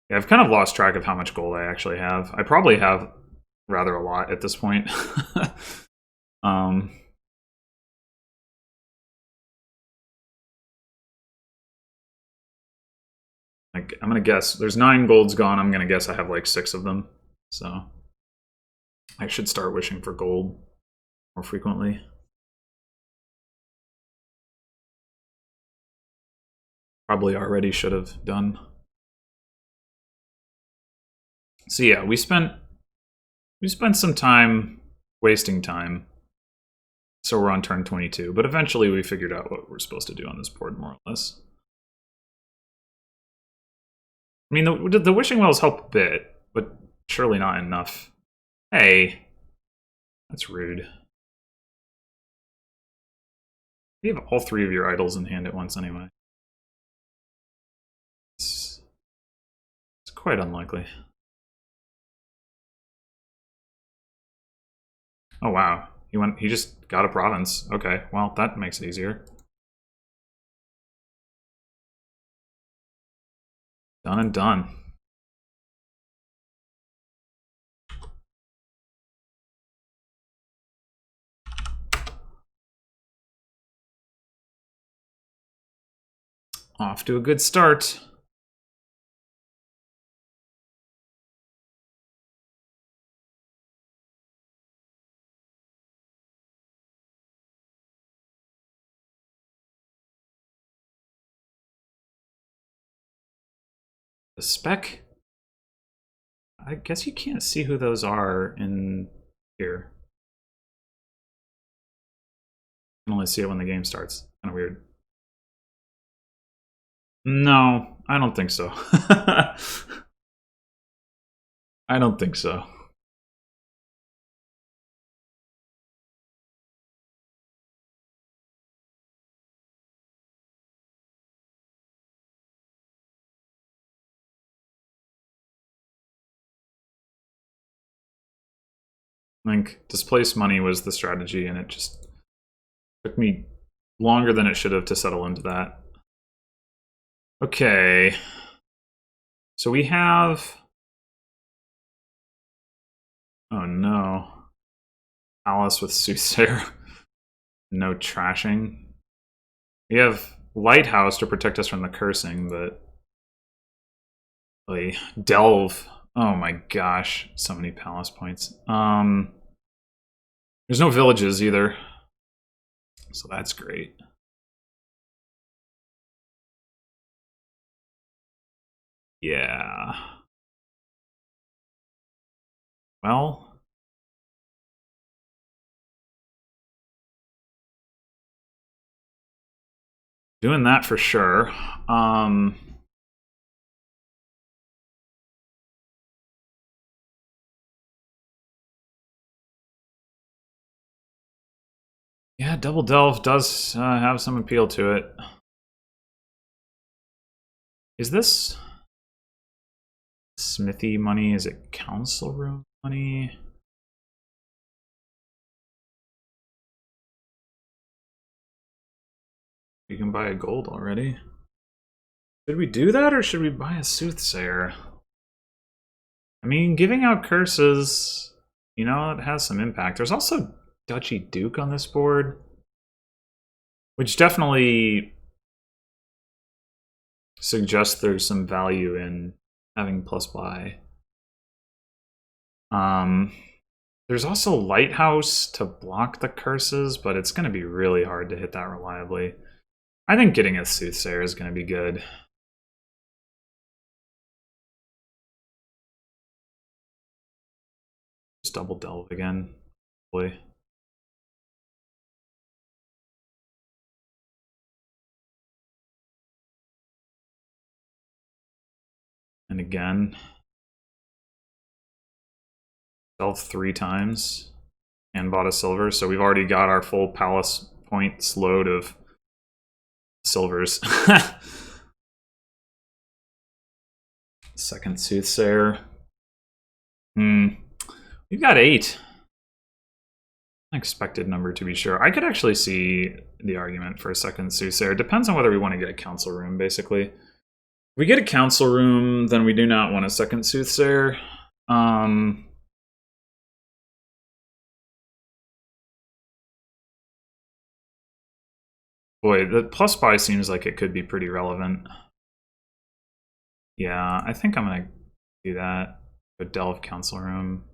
Yeah, I've kind of lost track of how much gold I actually have. I probably have rather a lot at this point. Like, I'm gonna guess there's 9 golds gone. I'm gonna guess I have like 6 of them. So I should start wishing for gold more frequently. Probably already should have done. So yeah, we spent some time wasting time. So we're on turn 22, but eventually we figured out what we're supposed to do on this board, more or less. I mean, the Wishing Wells help a bit, but surely not enough. Hey, that's rude. You have all 3 of your idols in hand at once anyway. It's quite unlikely. Oh wow, He just got a province. Okay, well, that makes it easier. Done and done. Off to a good start. The spec? I guess you can't see who those are in here. You can only see it when the game starts. Kind of weird. No, I don't think so. I don't think so. Like, displace money was the strategy, and it just took me longer than it should have to settle into that. Okay. So we have... Oh no. Alice with Soothsayer. No trashing. We have Lighthouse to protect us from the cursing, but... Like, Delve. Oh my gosh. So many palace points. There's no villages either. So that's great. Yeah. Well... Doing that for sure. Yeah, Double Delve does have some appeal to it. Is this smithy money? Is it council room money? You can buy a gold already. Should we do that, or should we buy a soothsayer? I mean, giving out curses, you know, it has some impact. There's also Duchy Duke on this board, which definitely suggests there's some value in having plus buy. There's also Lighthouse to block the curses, but it's going to be really hard to hit that reliably. I think getting a Soothsayer is going to be good. Just double delve again, boy. And again. Delve 3 times and bought a silver, so we've already got our full palace points load of silvers. Second Soothsayer. We've got 8. Unexpected number, to be sure. I could actually see the argument for a second Soothsayer. Depends on whether we want to get a council room, basically. If we get a council room, then we do not want a second Soothsayer. Boy, the plus buy seems like it could be pretty relevant. Yeah, I think I'm going to do that. Go delve council room.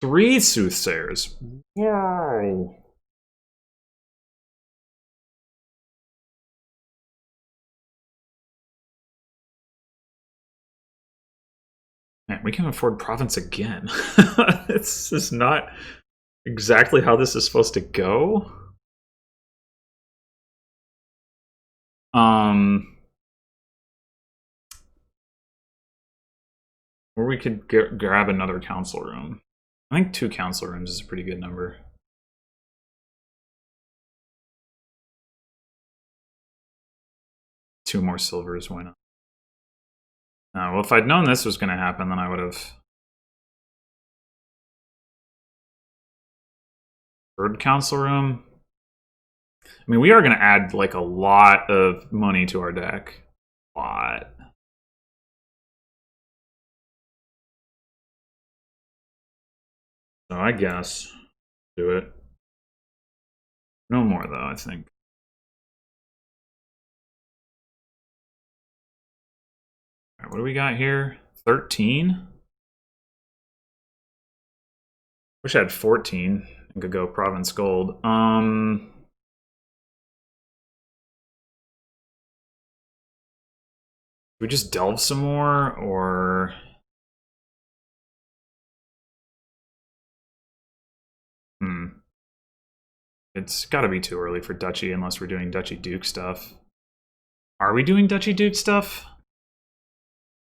Three Soothsayers. Whoa. Man, we can afford province again. This is not exactly how this is supposed to go. Were we could grab another council room. I think 2 council rooms is a pretty good number. Two more silvers, why not? Well, if I'd known this was going to happen, then I would have... Third council room? I mean, we are going to add, like, a lot of money to our deck. A lot. So I guess do it. No more, though, I think. All right, what do we got here? 13? Wish I had 14 and could go province gold. We just delve some more, or... It's gotta be too early for Duchy unless we're doing Duchy Duke stuff. Are we doing Duchy Duke stuff?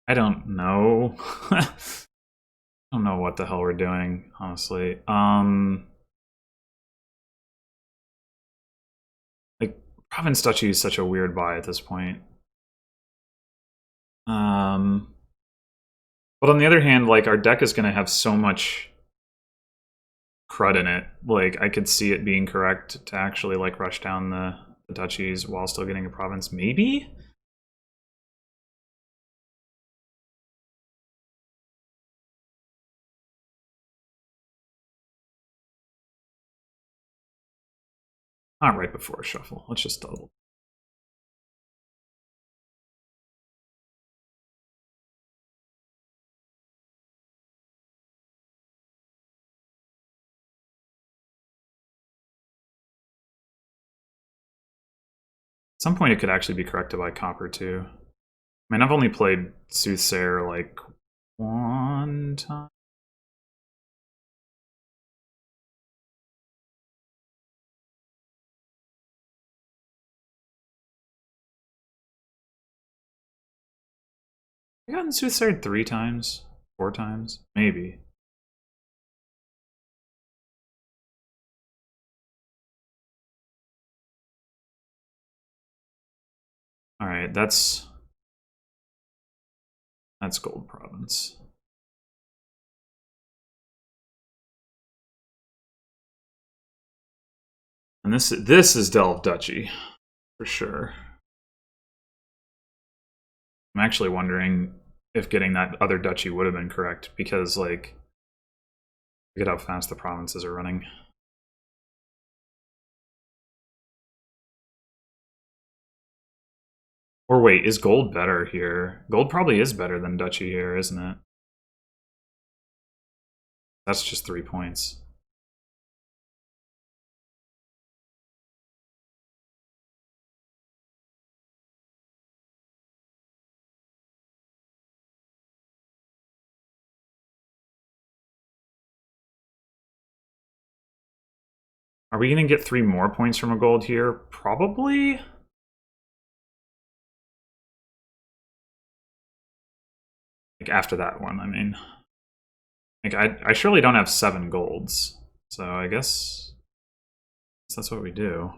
I don't know. I don't know what the hell we're doing, honestly. Like, Province Duchy is such a weird buy at this point. But on the other hand, like, our deck is gonna have so much crud in it. Like, I could see it being correct to actually, like, rush down the duchies while still getting a province. Maybe? Not right before a shuffle. Let's just double. At some point, it could actually be corrected by copper, too. I mean, I've only played Soothsayer, like, 1 time. I gotten Soothsayer 3 times? 4 times? Maybe. Alright, that's Gold Province. And this is Delve Duchy, for sure. I'm actually wondering if getting that other duchy would have been correct, because, like, look at how fast the provinces are running. Or wait, is gold better here? Gold probably is better than duchy here, isn't it? That's just 3 points. Are we going to get 3 more points from a gold here? Probably? Like, after that one, I mean. Like, I surely don't have 7 golds. So I guess that's what we do.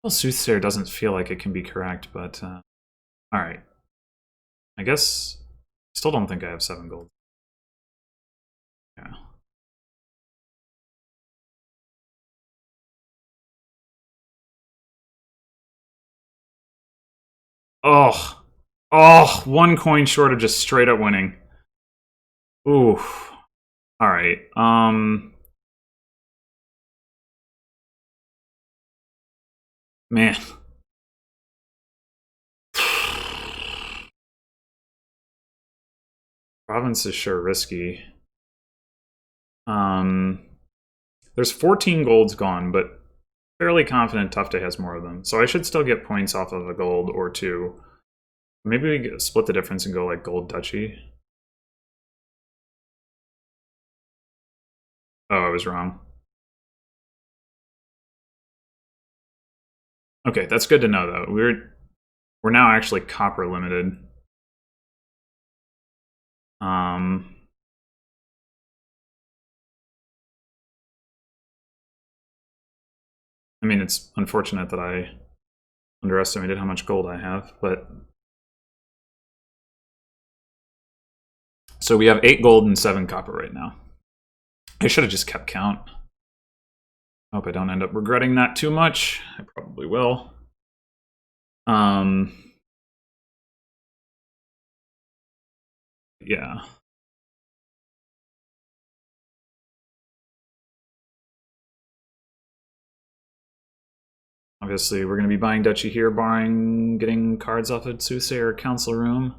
Well, Soothsayer doesn't feel like it can be correct, but alright. I guess still don't think I have 7 gold. Yeah. Oh. Oh, 1 coin short of just straight up winning. Oof. Alright. Man. Province is sure risky. There's 14 golds gone, but fairly confident tufftaeh has more of them. So I should still get points off of a gold or 2. Maybe we split the difference and go like gold duchy. Oh, I was wrong. Okay, that's good to know though. We're now actually copper limited. I mean, it's unfortunate that I underestimated how much gold I have, but so we have 8 gold and 7 copper right now. I should have just kept count. I hope I don't end up regretting that too much. I probably will. Yeah. Obviously, we're going to be buying Duchy here, barring getting cards off of Soothsayer Council Room.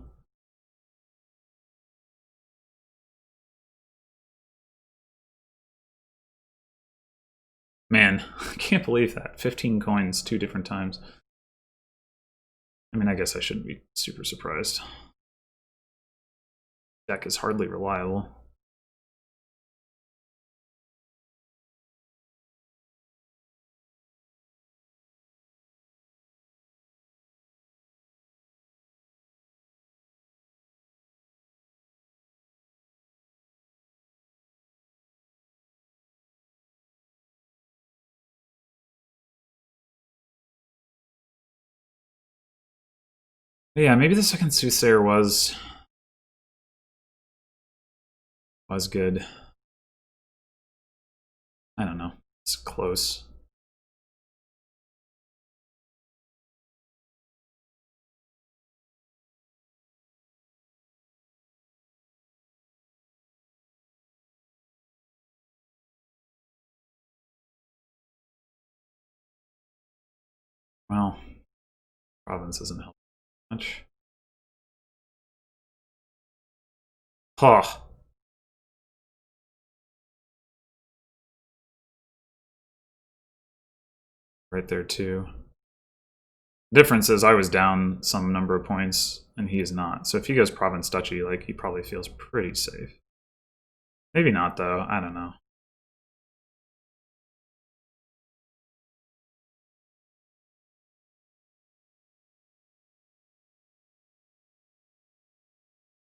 Man, I can't believe that. 15 coins 2 different times. I mean, I guess I shouldn't be super surprised. Deck is hardly reliable. But yeah, maybe the second Soothsayer was good. I don't know. It's close. Well, province isn't helping much. Huh. Right there too. Difference is I was down some number of points and he is not. So if he goes province duchy, like he probably feels pretty safe. Maybe not though. I don't know.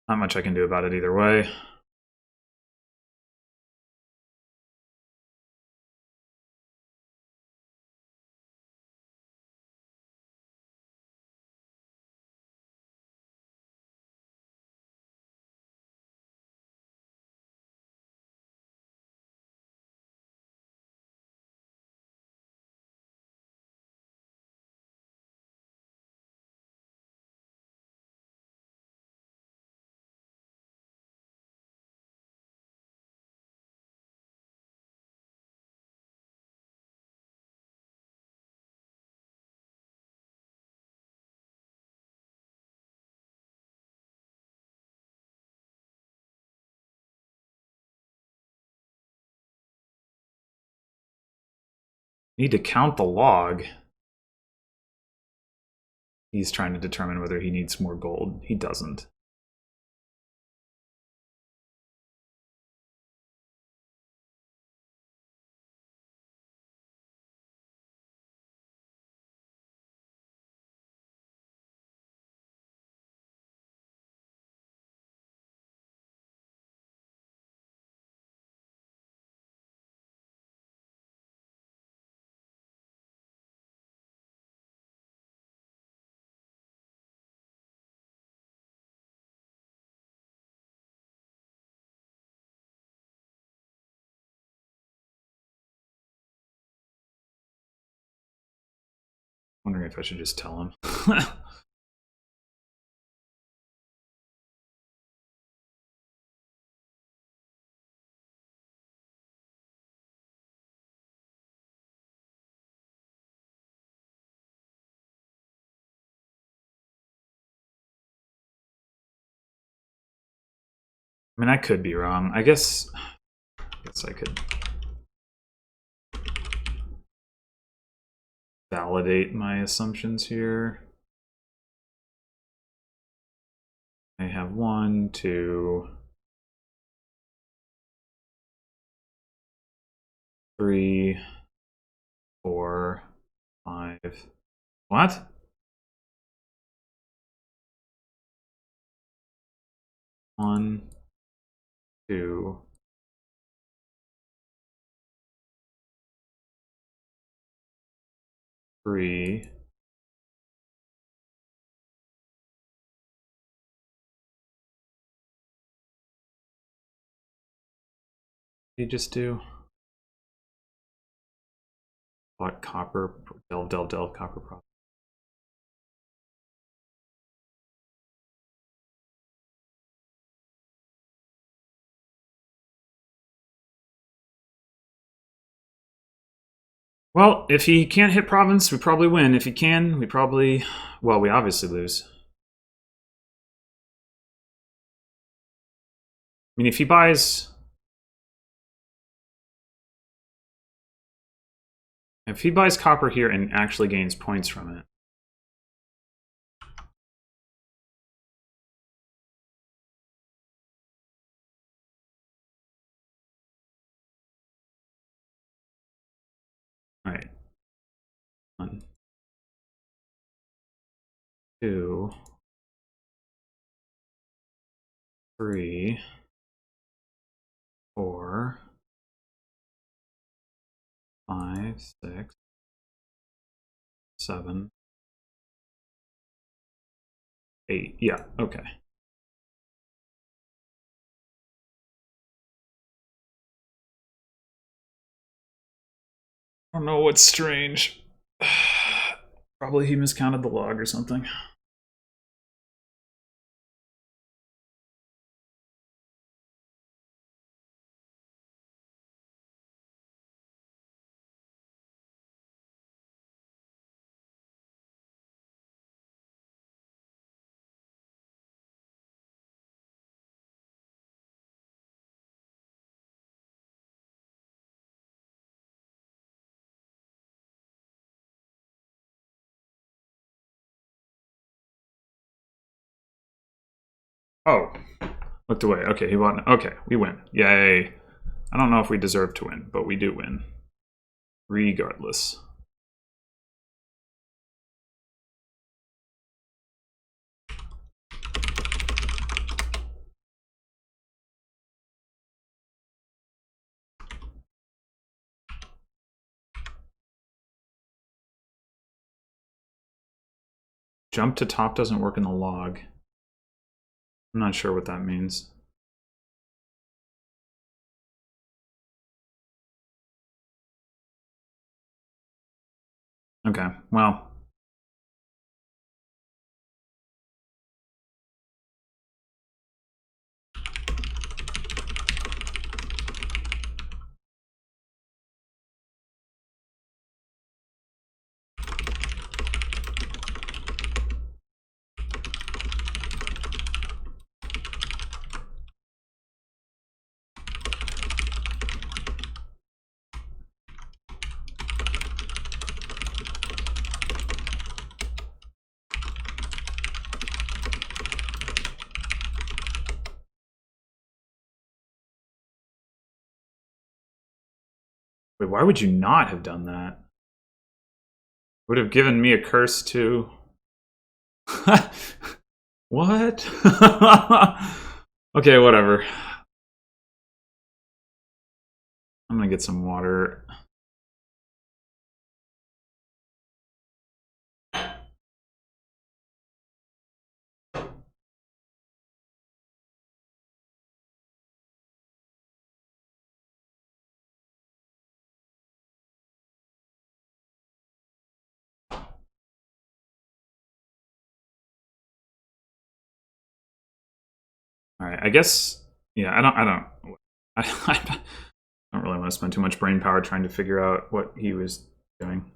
Not much I can do about it either way. Need to count the log. He's trying to determine whether he needs more gold. He doesn't. Wondering if I should just tell him. I mean, I could be wrong. I guess I could validate my assumptions here. I have 1, 2, 3, 4, 5, What? One, two. Three. What did you just do? What copper? Delve, copper prop. Well, if he can't hit province, we probably win. If he can, we probably... Well, we obviously lose. I mean, if he buys... If he buys copper here and actually gains points from it... Alright. 1, 2, 3, 4, 5, 6, 7, 8. Yeah, okay. I don't know what's strange. Probably he miscounted the log or something. Oh, looked away. Okay, he won. Okay, we win. Yay. I don't know if we deserve to win, but we do win. Regardless. Jump to top doesn't work in the log. I'm not sure what that means. Okay, well. Wait, why would you not have done that? Would have given me a curse too. What? Okay, whatever. I'm gonna get some water. All right, I guess. Yeah, I don't really want to spend too much brain power trying to figure out what he was doing.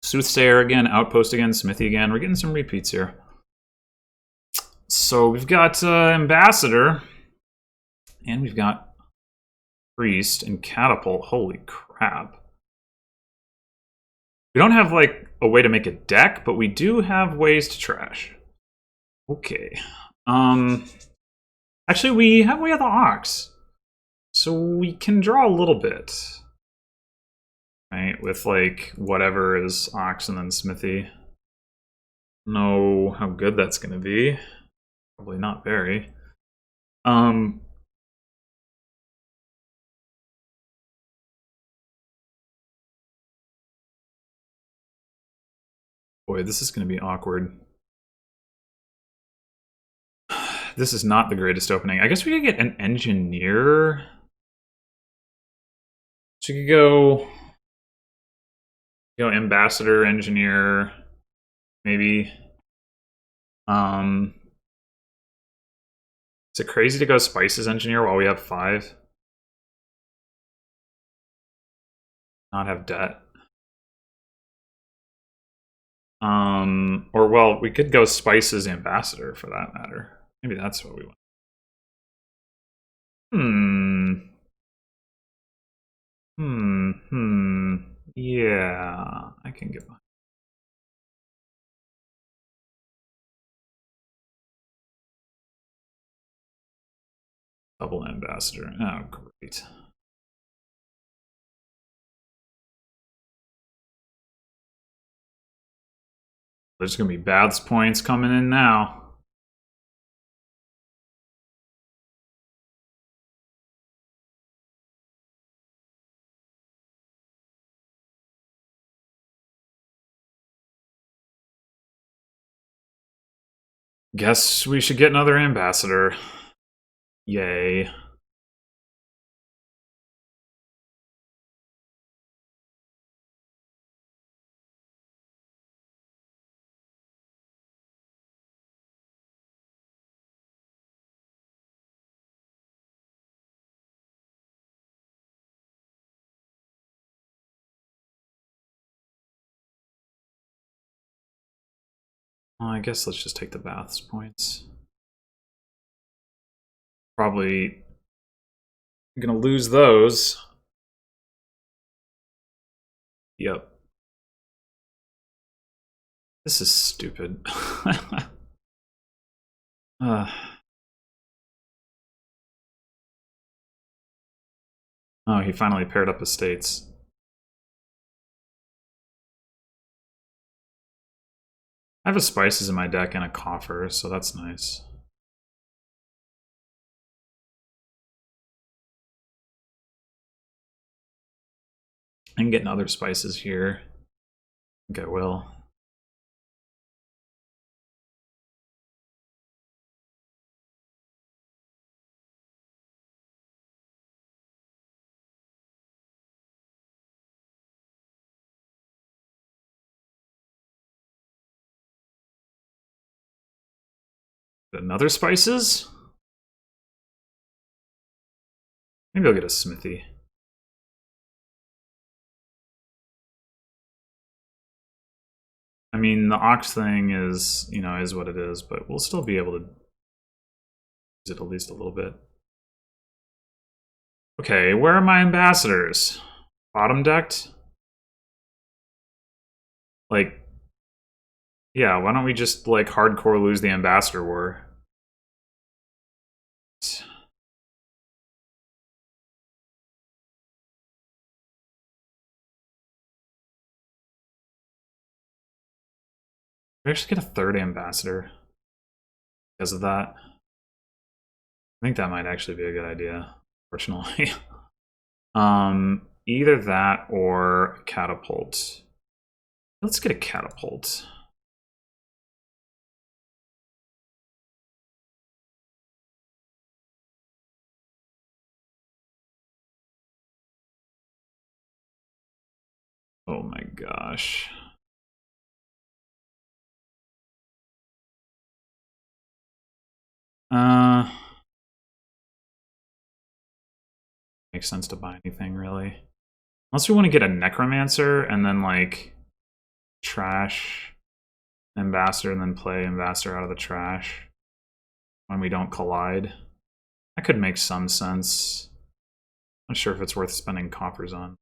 Soothsayer again, Outpost again, Smithy again. We're getting some repeats here. So we've got Ambassador, and we've got Priest and Catapult. Holy crap. We don't have like a way to make a deck, but we do have ways to trash. Okay. Actually, we have the Ox. So we can draw a little bit. right? With like whatever is ox and then smithy. Know how good that's going to be. Probably not very. Boy, this is going to be awkward. This is not the greatest opening. I guess we could get an engineer. So you could go ambassador, engineer, maybe. Is it crazy to go spices engineer while we have 5? Not have debt. Or well, we could go spices ambassador for that matter. Maybe that's what we want. Yeah, I can get behind. Double ambassador. Oh, great. There's gonna be baths points coming in now. Guess we should get another ambassador. Yay. Well, I guess let's just take the baths points. Probably gonna lose those. Yep. This is stupid. Oh, he finally paired up estates. I have a spices in my deck and a coffer, so that's nice. I can get other spices here. I think I will. Another spices? Maybe I'll get a smithy. I mean, the ox thing is, you know, is what it is, but we'll still be able to use it at least a little bit. Okay, where are my ambassadors? Bottom decked? Like, yeah, why don't we just, like, hardcore lose the ambassador war? We actually get a 3rd ambassador because of that. I think that might actually be a good idea, fortunately. Either that or catapult. Let's get a catapult. Oh my gosh. Makes sense to buy anything, really. Unless we want to get a necromancer and then, like, trash ambassador and then play ambassador out of the trash when we don't collide. That could make some sense. Not sure if it's worth spending coffers on.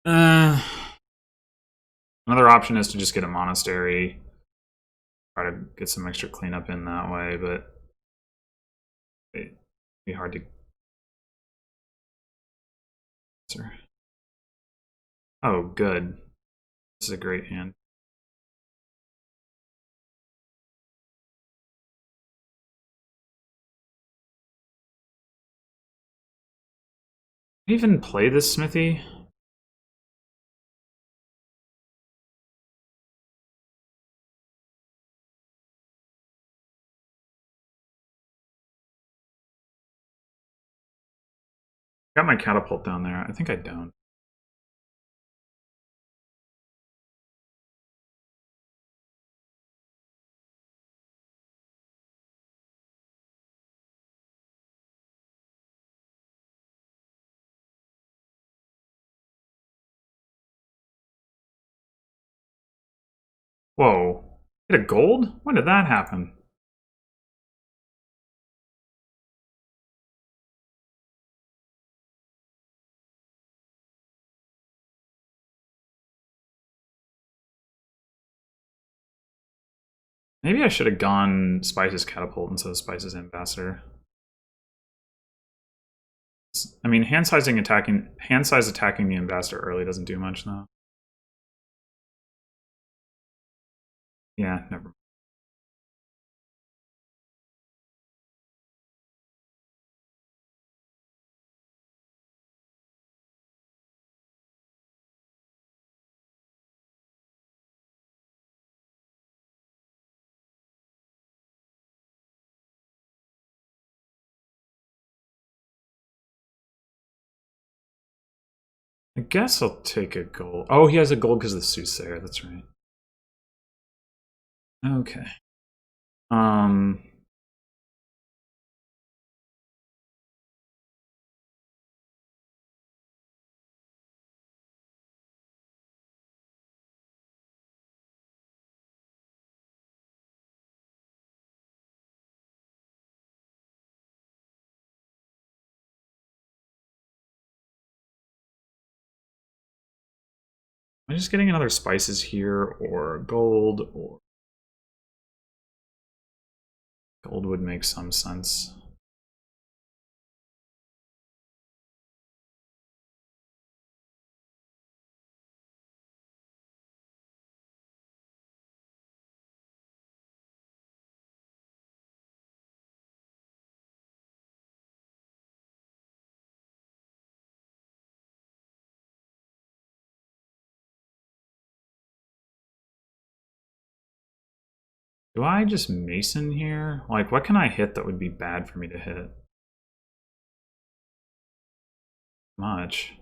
Another option is to just get a monastery. Try to get some extra cleanup in that way, but it'd be hard to answer. Oh, good. This is a great hand. Can I even play this smithy? Got my catapult down there. I think I don't. Whoa. Get a gold? When did that happen? Maybe I should have gone Spice's catapult instead of Spice's ambassador. I mean, hand size attacking the ambassador early doesn't do much though. Yeah, never mind. I guess I'll take a gold. Oh, he has a gold because of the soothsayer. That's right. Okay. Um. Am I just getting another spices here, or gold, or gold would make some sense. Do I just mason here? Like, what can I hit that would be bad for me to hit? Much.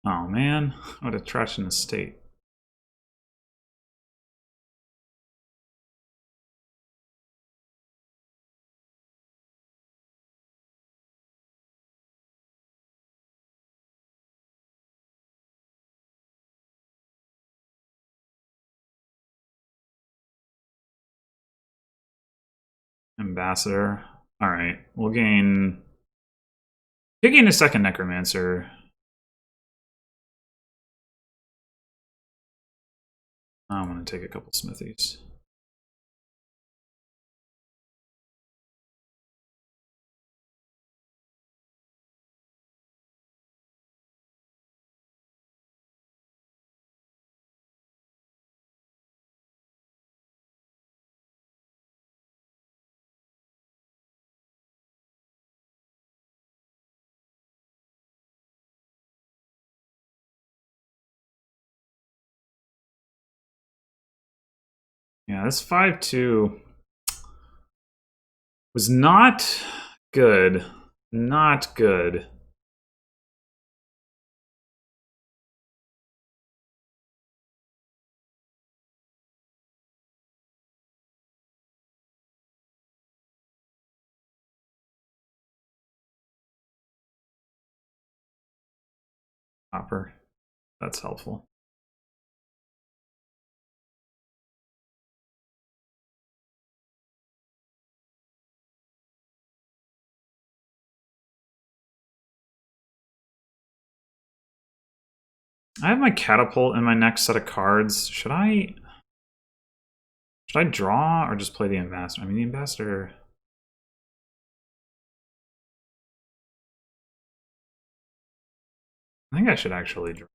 Oh man, what a trash in the state. Ambassador. Alright, we'll gain... Could gain a second Necromancer. I'm gonna take a couple smithies. Yeah, this 5-2 was not good. Not good. copper. That's helpful. I have my catapult in my next set of cards. Should I draw or just play the ambassador? I mean, the ambassador. I think I should actually draw.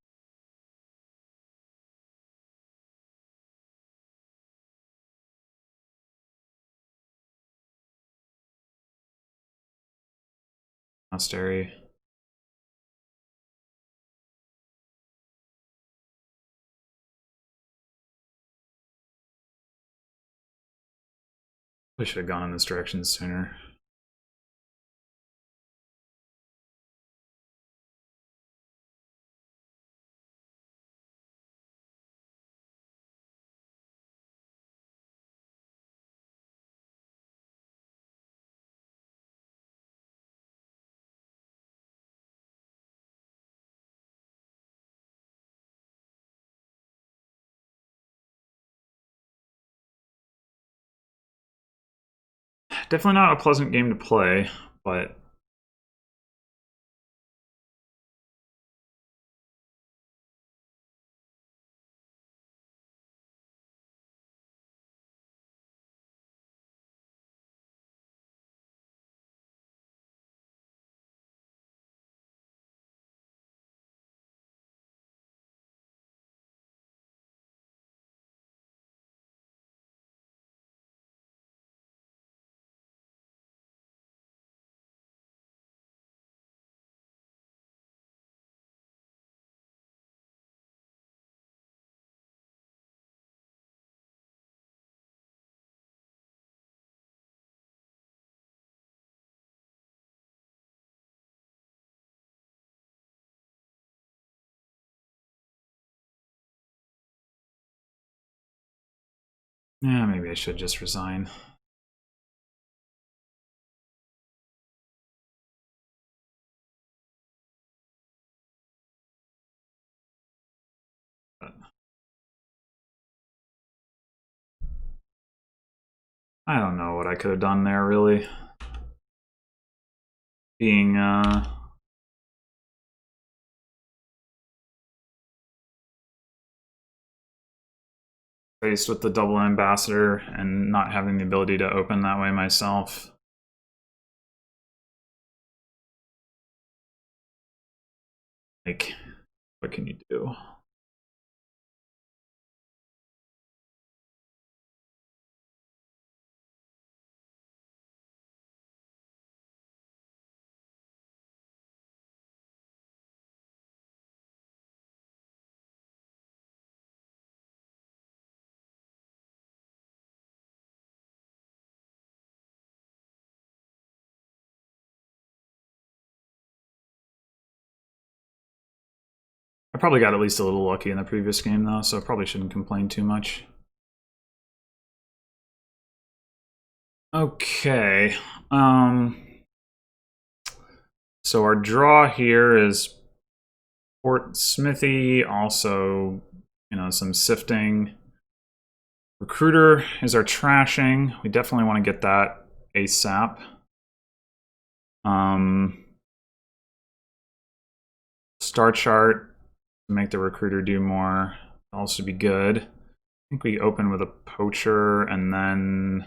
Monastery. We should have gone in this direction sooner. Definitely not a pleasant game to play, but yeah, maybe I should just resign. But I don't know what I could have done there, really. Being, faced with the double ambassador and not having the ability to open that way myself. Like, what can you do? I probably got at least a little lucky in the previous game, though, so I probably shouldn't complain too much. Okay. So our draw here is Port Smithy, also, you know, some sifting. Recruiter is our trashing. We definitely want to get that ASAP. Star chart to make the recruiter do more. Also be good. I think we open with a poacher and then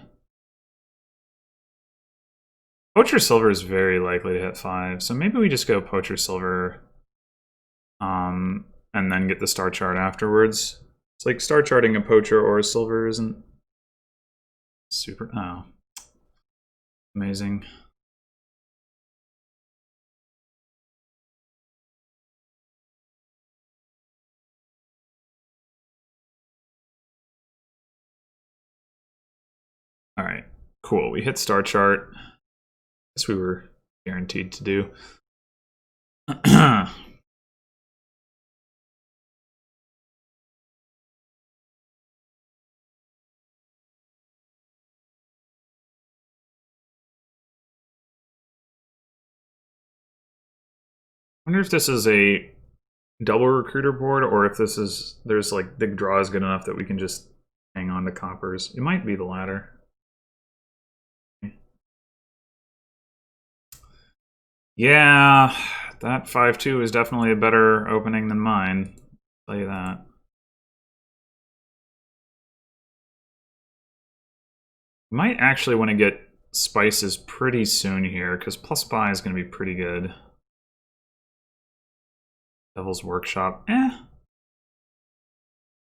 poacher silver is very likely to hit 5, so maybe we just go poacher silver and then get the star chart afterwards. It's like star charting a poacher or a silver isn't super, oh, amazing. All right, cool. We hit star chart. Guess we were guaranteed to do. I wonder if this is a double recruiter board, or if this is there's like the draw is good enough that we can just hang on to coppers. It might be the latter. Yeah, that 5-2 is definitely a better opening than mine. I'll tell you that. Might actually want to get spices pretty soon here, because plus buy is going to be pretty good. Devil's Workshop,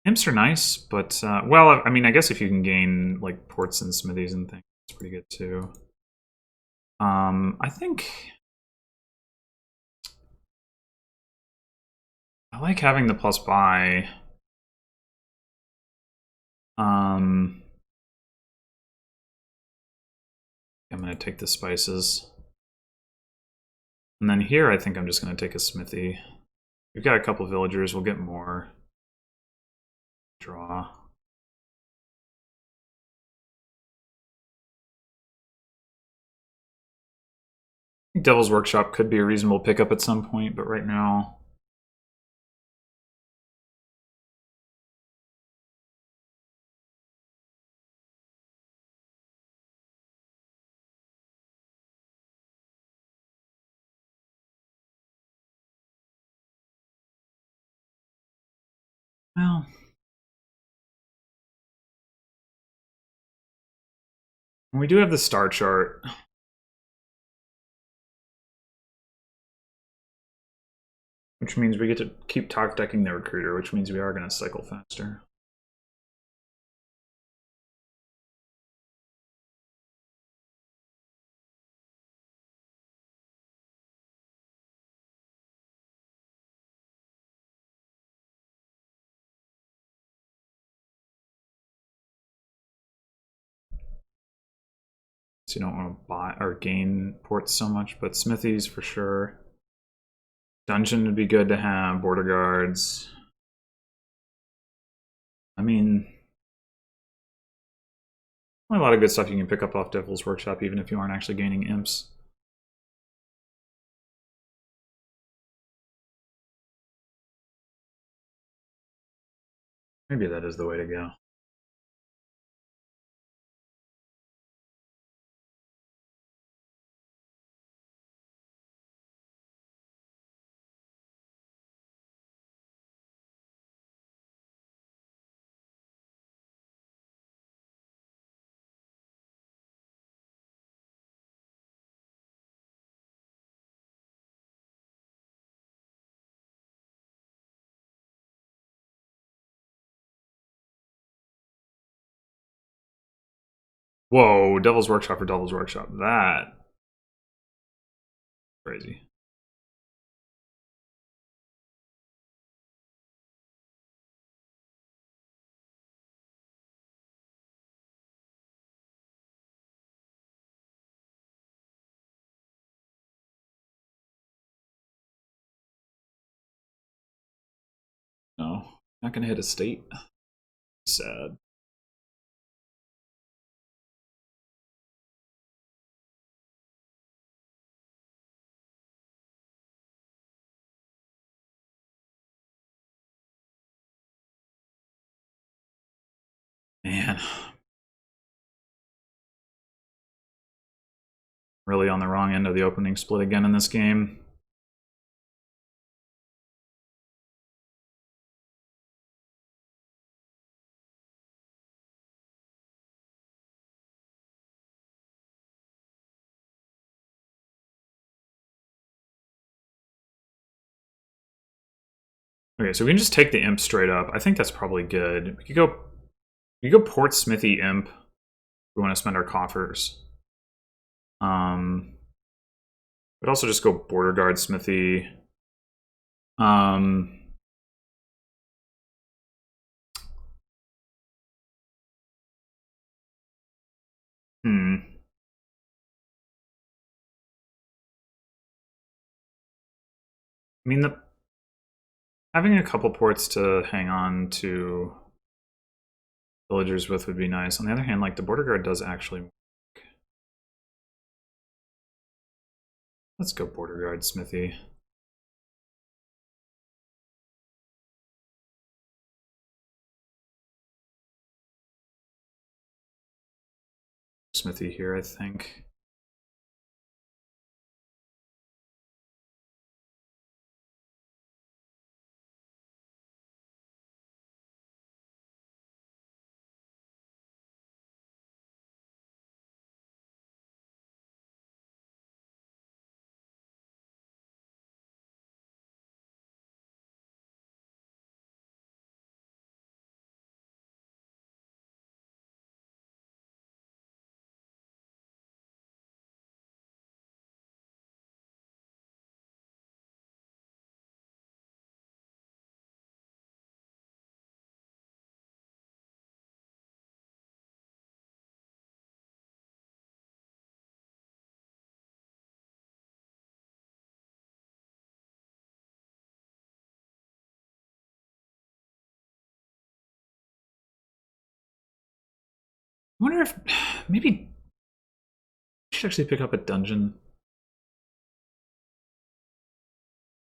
Imps are nice, but, well, I mean, I guess if you can gain, like, ports and smithies and things, it's pretty good, too. I think... I like having the plus buy. I'm going to take the spices. And then here, I think I'm just going to take a smithy. We've got a couple villagers, we'll get more. Draw. I think Devil's Workshop could be a reasonable pickup at some point, but right now... Well... We do have the star chart. Which means we get to keep top decking the recruiter, which means we are going to cycle faster. So you don't want to buy or gain ports so much, but smithies for sure. Dungeon would be good to have, border guards. I mean, a lot of good stuff you can pick up off Devil's Workshop, even if you aren't actually gaining imps. Maybe that is the way to go. Whoa, Devil's Workshop for Devil's Workshop. That crazy. No, not gonna hit a state. Sad. Man. Really on the wrong end of the opening split again in this game. Okay, so we can just take the imp straight up. I think that's probably good. We could go port smithy imp. We want to spend our coffers. But also just go border guard smithy. I mean, having a couple ports to hang on to villagers with would be nice. On the other hand, like the border guard does actually work. Let's go border guard smithy. smithy here, I think. I wonder if maybe I should actually pick up a dungeon.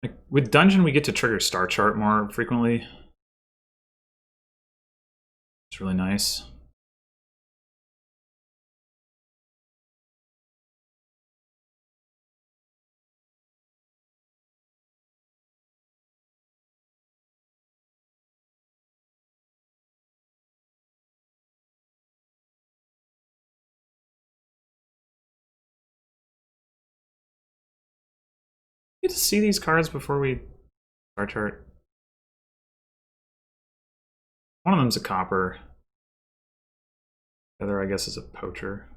Like with dungeon, we get to trigger star chart more frequently. It's really nice. Get to see these cards before we star chart. One of them's a copper. The other, I guess, is a poacher.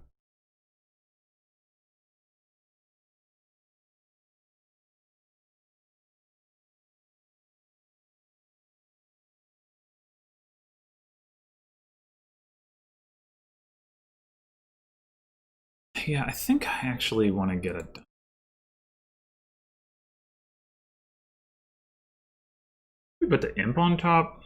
Yeah, I think I actually want to get a... We put the imp on top.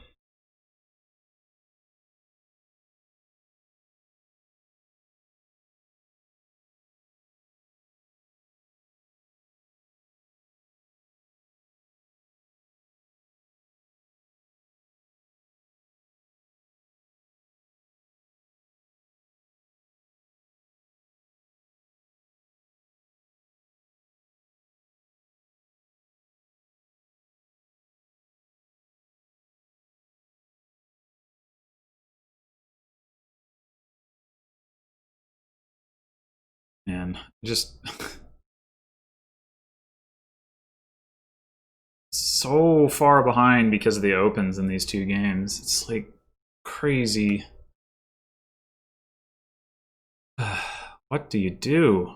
Man, just so far behind because of the opens in these two games. It's like crazy. What do you do?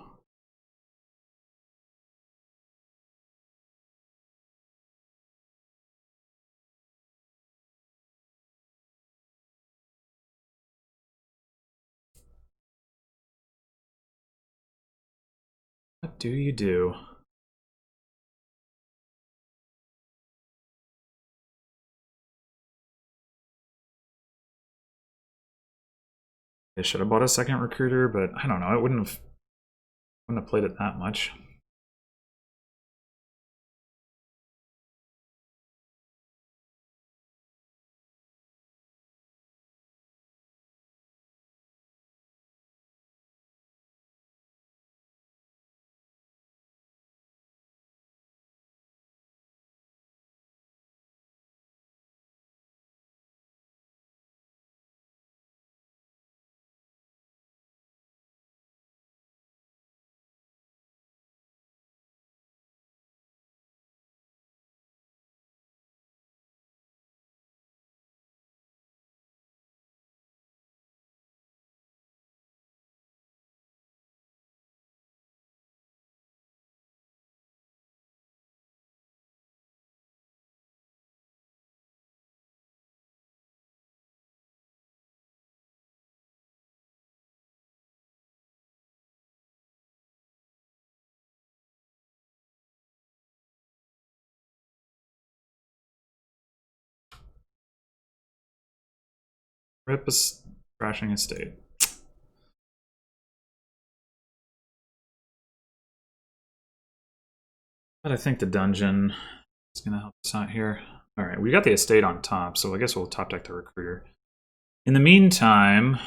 What do you do? I should have bought a second recruiter, but I don't know. It wouldn't have played it that much. Rip is crashing estate. But I think the dungeon is going to help us out here. All right, we got the estate on top, so I guess we'll top deck the recruiter. In the meantime,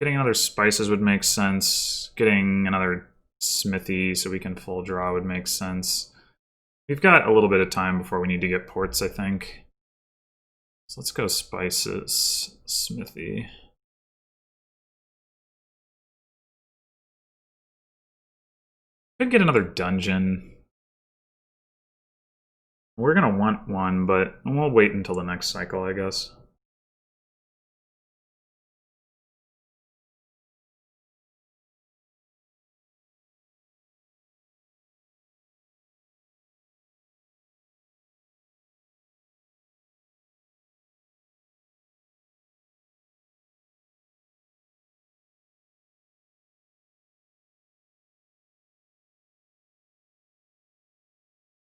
Getting another spices would make sense. Getting another smithy so we can full draw would make sense. We've got a little bit of time before we need to get ports, I think. So let's go spices, smithy. Could get another dungeon. We're gonna want one, but we'll wait until the next cycle, I guess.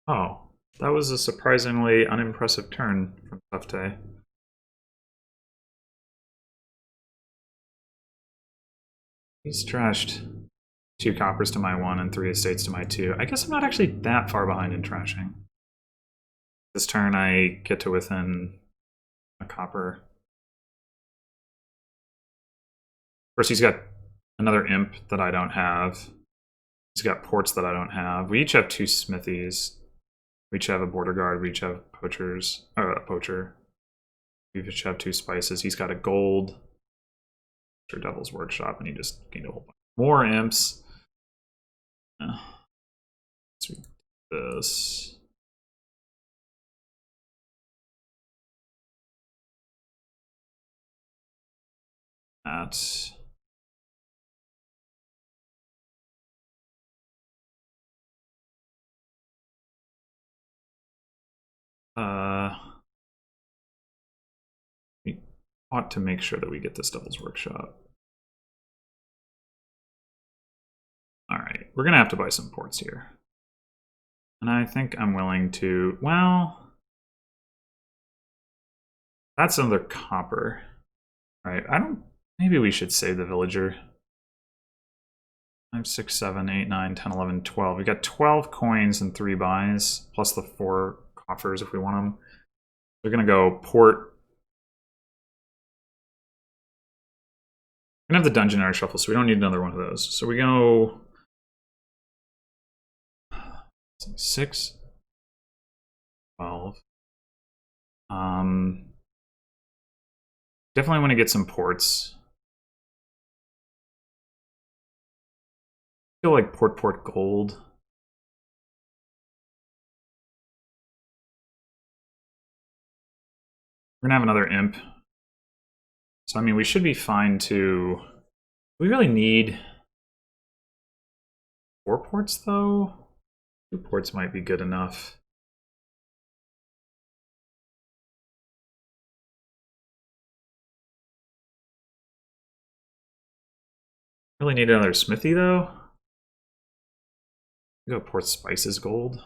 Oh, that was a surprisingly unimpressive turn from tufftaeh. He's trashed 2 coppers to my 1 and 3 estates to my 2. I guess I'm not actually that far behind in trashing. This turn I get to within a copper. Of course, he's got another imp that I don't have. He's got ports that I don't have. We each have 2 smithies. We each have a border guard. We each have poachers. Or a poacher. We each have 2 spices. He's got a gold. Or Devil's Workshop, and he just gained a whole bunch more imps. Let's read this. That. We ought to make sure that we get this Devil's Workshop. Alright, we're gonna have to buy some ports here. And I think I'm willing to, well, that's another copper. Alright, maybe we should save the villager. 5, 6, 7, 8, 9, 10, 11, 12. We got 12 coins and 3 buys, plus the 4 coffers if we want them. We're gonna go port. We're gonna have the dungeon in our shuffle, so we don't need another one of those. So we go 6, 12. Definitely want to get some ports. I feel like port gold. We're gonna have another imp. So I mean we should be fine to. We really need 4 ports though. 2 ports might be good enough. Really need another smithy though. Go port spices gold.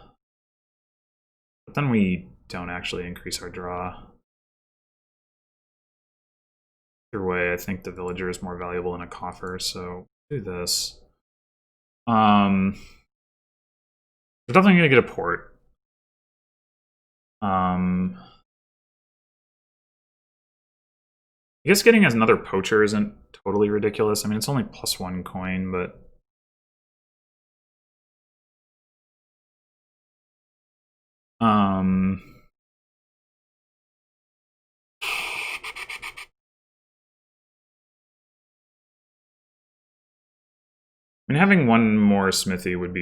But then we don't actually increase our draw. Either way, I think the villager is more valuable than a coffer, so do this. We're definitely gonna get a port. I guess getting another poacher isn't totally ridiculous. I mean, it's only +1 coin, but I mean, having one more smithy would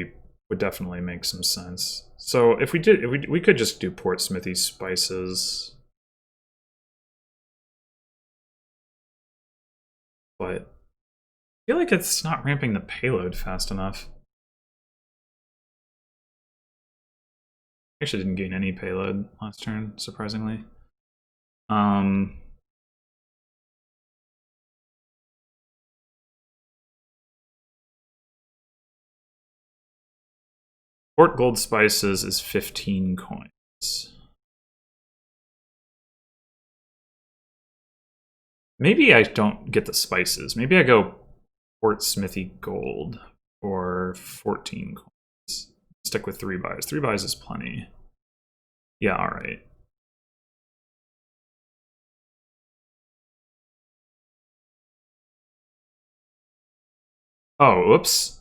definitely make some sense. So if we could just do port smithy spices, but I feel like it's not ramping the payload fast enough. Actually, didn't gain any payload last turn, surprisingly. Port gold spices is 15 coins. Maybe I don't get the spices. Maybe I go port smithy gold for 14 coins. Stick with 3 buys. 3 buys is plenty. Yeah, alright. Oh, oops.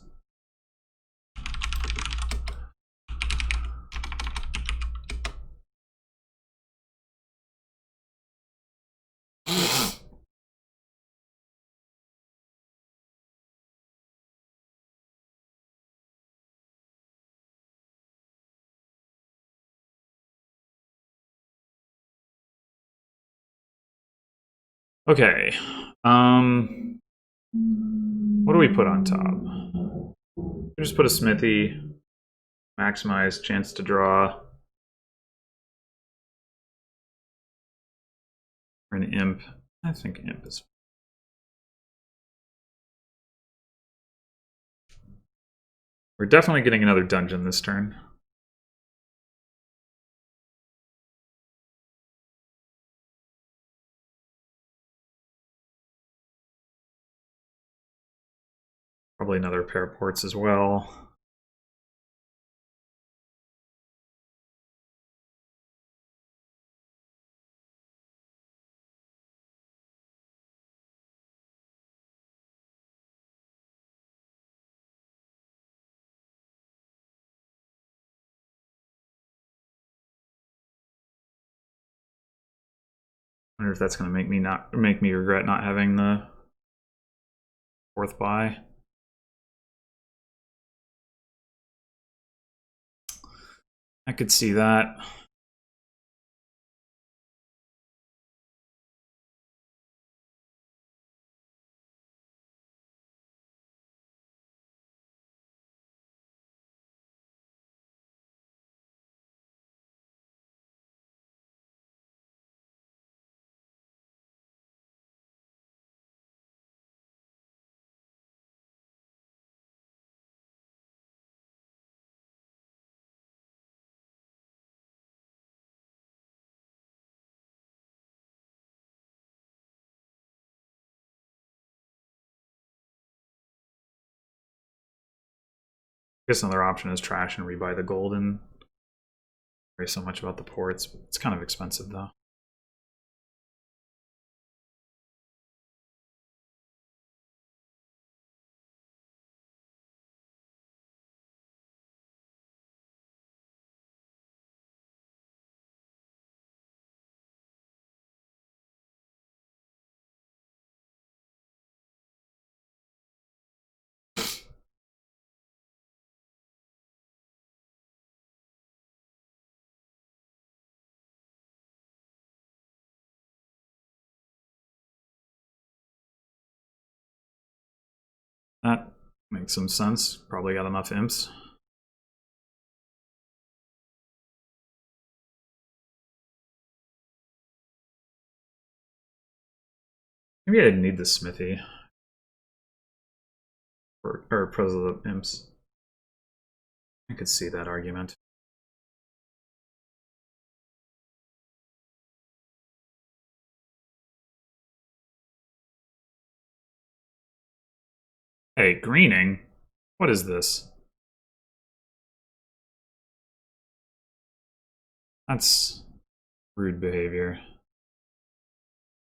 Okay. What do we put on top? We just put a smithy. Maximize chance to draw. Or an imp. I think imp is. We're definitely getting another dungeon this turn. Probably another pair of ports as well. I wonder if that's going to make me regret not having the fourth buy. I could see that. I guess another option is trash and rebuy the gold and worry so much about the ports. It's kind of expensive though. That makes some sense. Probably got enough imps. Maybe I didn't need the smithy. Or pros of the imps. I could see that argument. Hey, greening? What is this? That's rude behavior.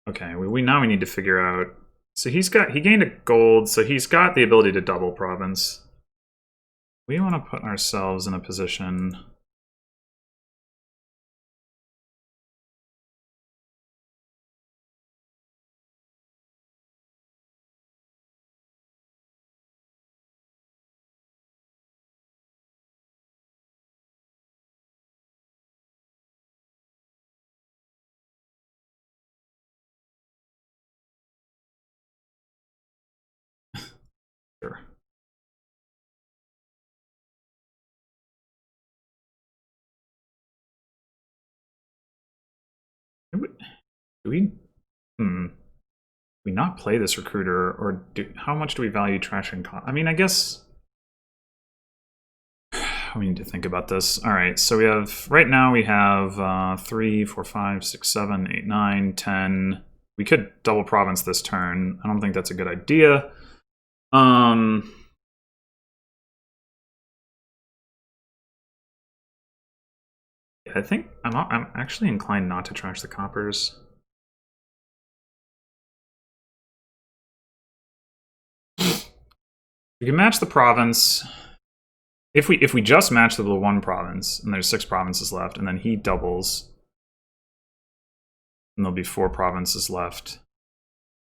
Okay, we now we need to figure out. So he gained a gold, so he's got the ability to double province. We want to put ourselves in a position. Sure. Do we we not play this recruiter, or how much do we value trash and I mean, I guess we need to think about this. All right, so we have right now we have 3, 4, 5, 6, 7, 8, 9, 10. We could double province this turn. I don't think that's a good idea. I think I'm actually inclined not to trash the coppers. We can match the province. If we just match the one province, and there's 6 provinces left, and then he doubles, and there'll be 4 provinces left,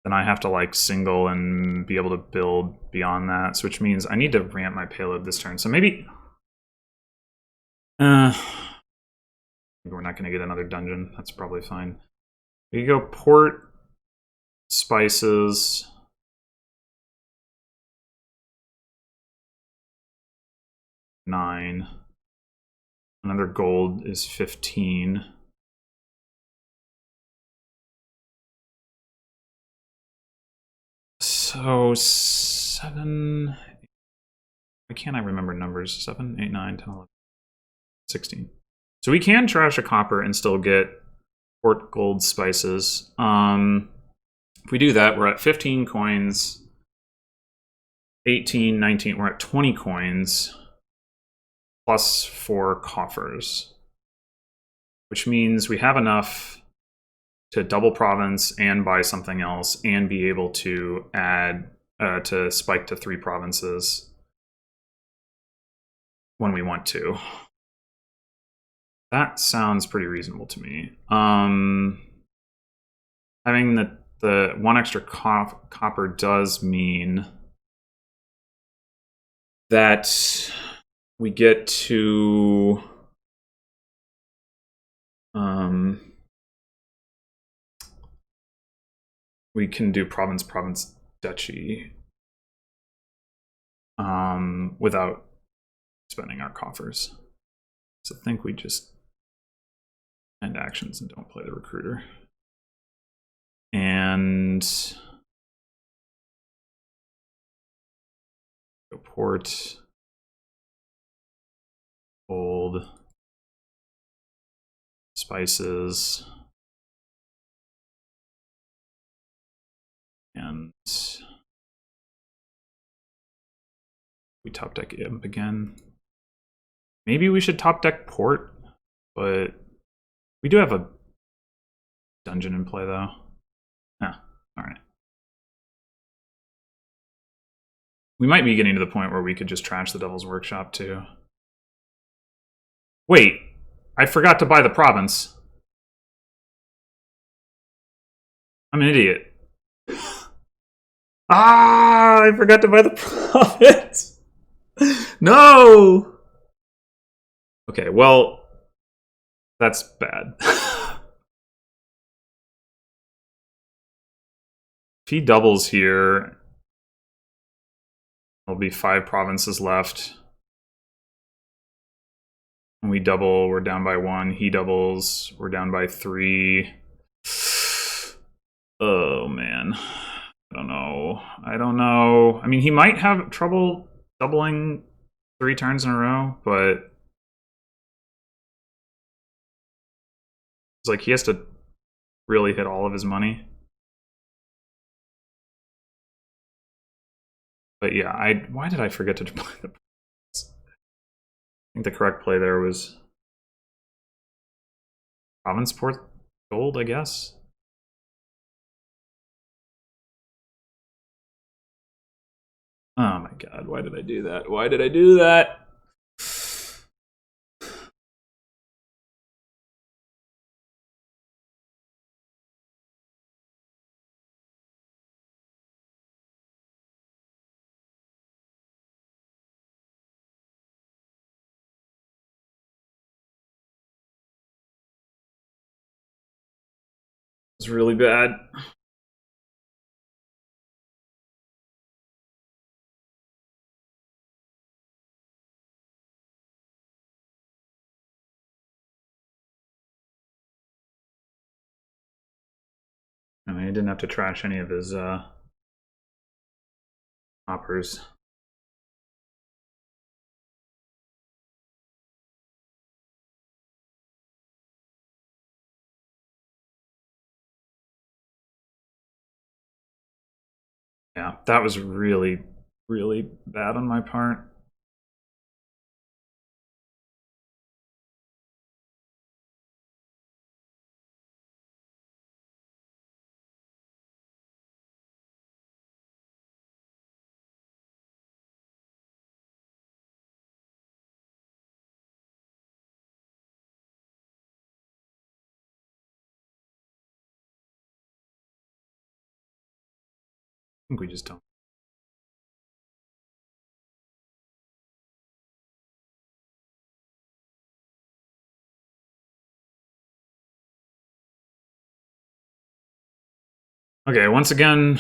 then I have to like single and be able to build beyond that, so which means I need to ramp my payload this turn. So maybe we're not going to get another dungeon. That's probably fine. We go port, spices, $9. Another gold is 15. So 7. Why can't I remember numbers? 7, 8, 9, 10, 11, 16. So we can trash a copper and still get port, gold, spices. If we do that, we're at 15 coins, 18, 19. We're at 20 coins plus 4 coffers, which means we have enough to double province and buy something else and be able to add to spike to 3 provinces when we want to. That sounds pretty reasonable to me. Having the 1 extra copper does mean that we get to we can do province duchy without spending our coffers. So I think we just end actions and don't play the recruiter. And go port, gold, spices, and we top deck imp again. Maybe we should top deck port, but we do have a dungeon in play though. Yeah, all right. We might be getting to the point where we could just trash the Devil's Workshop too. Wait, I forgot to buy the province. I'm an idiot. Ah, I forgot to buy the province. No! Okay, well, that's bad. If he doubles here, there'll be 5 provinces left. And we double, we're down by 1. He doubles, we're down by 3. Oh, man. I don't know. I don't know. I mean, he might have trouble doubling 3 turns in a row, but it's like he has to really hit all of his money. But yeah, why did I forget to buy the province? I think the correct play there was province port gold, I guess. Oh my god, why did I do that? Why did I do that? It's really bad. I mean, he didn't have to trash any of his hoppers. Yeah, that was really, really bad on my part. think we just don't. Okay, once again,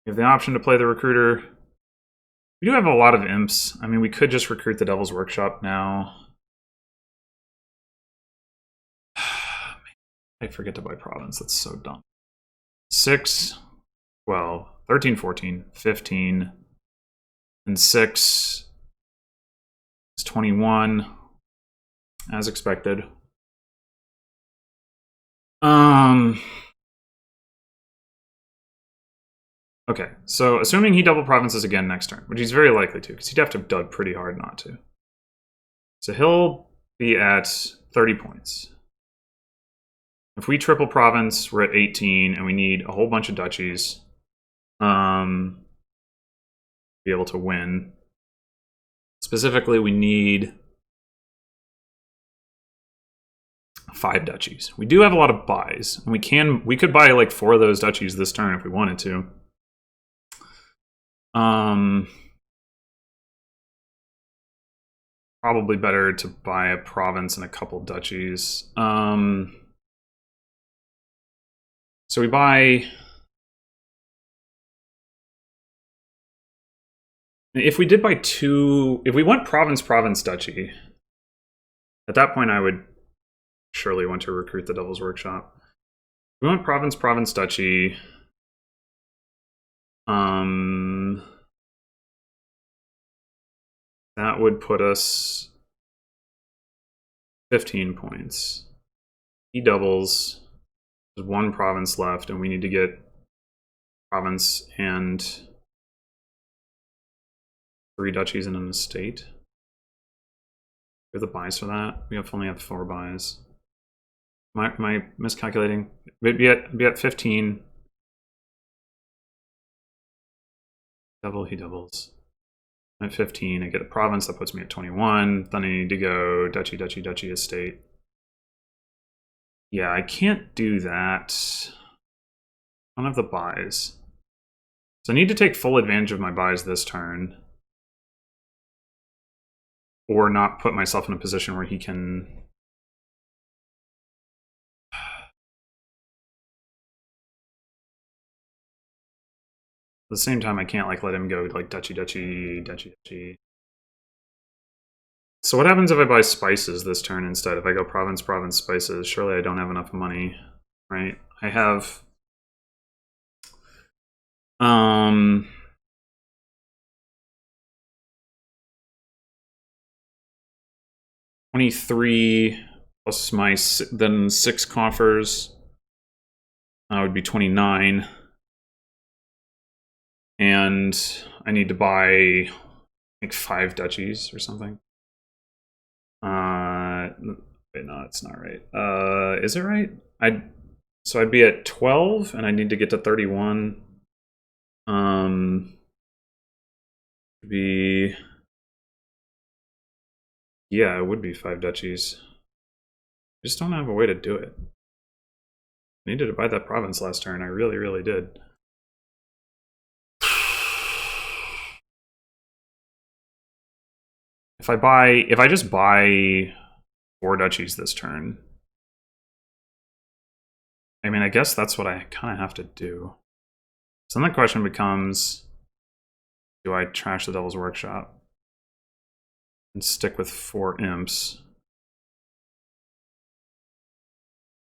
we have the option to play the recruiter. We do have a lot of imps. I mean, we could just recruit the Devil's Workshop now. I forget to buy province. That's so dumb. 6, 12, 13, 14, 15, and 6 is 21, as expected. Okay, so assuming he double provinces again next turn, which he's very likely to, because he'd have to have dug pretty hard not to. So he'll be at 30 points. If we triple province, we're at 18, and we need a whole bunch of duchies to be able to win. Specifically, we need 5 duchies. We do have a lot of buys, and we could buy like 4 of those duchies this turn if we wanted to. Probably better to buy a province and a couple duchies. So we buy. If we did buy 2, if we went province, duchy, at that point I would surely want to recruit the Devil's Workshop. If we went province, duchy. That would put us 15 points. He doubles. There's 1 province left, and we need to get province and 3 duchies and an estate. We have the buys for that. We only have 4 buys. Am I miscalculating? It'd be at 15. Double, he doubles. At 15, I get a province, that puts me at 21. Then I need to go duchy, estate. Yeah, I can't do that. I don't have the buys. So I need to take full advantage of my buys this turn. Or not put myself in a position where he can... At the same time, I can't like let him go like duchy. So what happens if I buy spices this turn instead? If I go province, spices, surely I don't have enough money, right? I have 23 plus my then 6 coffers. That would be 29. And I need to buy like 5 duchies or something. Wait, no, it's not right. Is it right? So I'd be at 12 and I need to get to 31. Yeah, it would be 5 duchies. I just don't have a way to do it. I needed to buy that province last turn. I really, really did. If I just buy 4 duchies this turn, I mean, I guess that's what I kind of have to do. So then the question becomes, do I trash the Devil's Workshop and stick with 4 imps?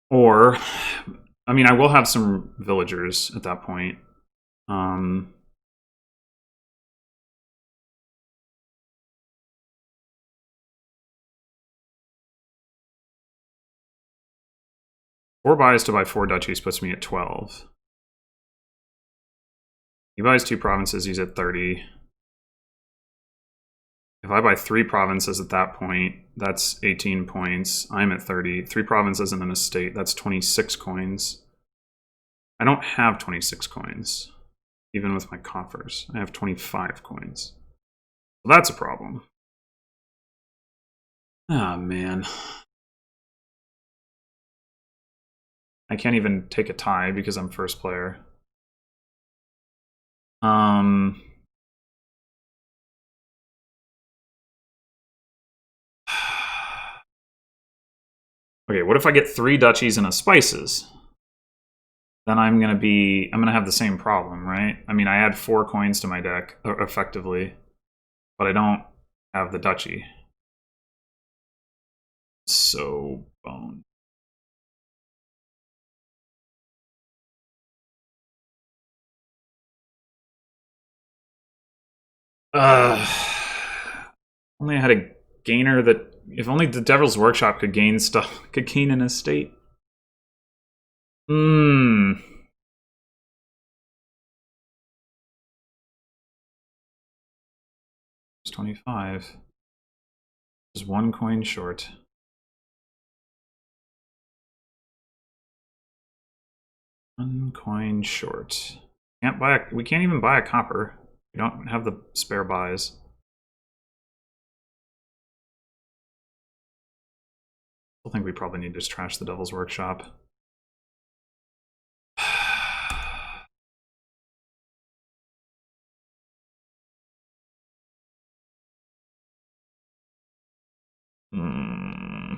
Or, I mean, I will have some villagers at that point. 4 buys to buy 4 duchies puts me at 12. He buys 2 provinces, he's at 30. If I buy 3 provinces at that point, that's 18 points. I'm at 30. 3 provinces and an estate, that's 26 coins. I don't have 26 coins, even with my coffers. I have 25 coins. So that's a problem. Ah, man. I can't even take a tie because I'm first player. Um, okay, what if I get 3 duchies and a spices? Then I'm gonna have the same problem, right? I mean, I add 4 coins to my deck effectively, but I don't have the duchy. So bone. Only I had a gainer that. If only the Devil's Workshop could gain stuff, could gain an estate. Hmm. It's 25. Just 1 coin short. One coin short. Can't buy we can't even buy a copper. We don't have the spare buys. I think we probably need to just trash the Devil's Workshop. Hmm.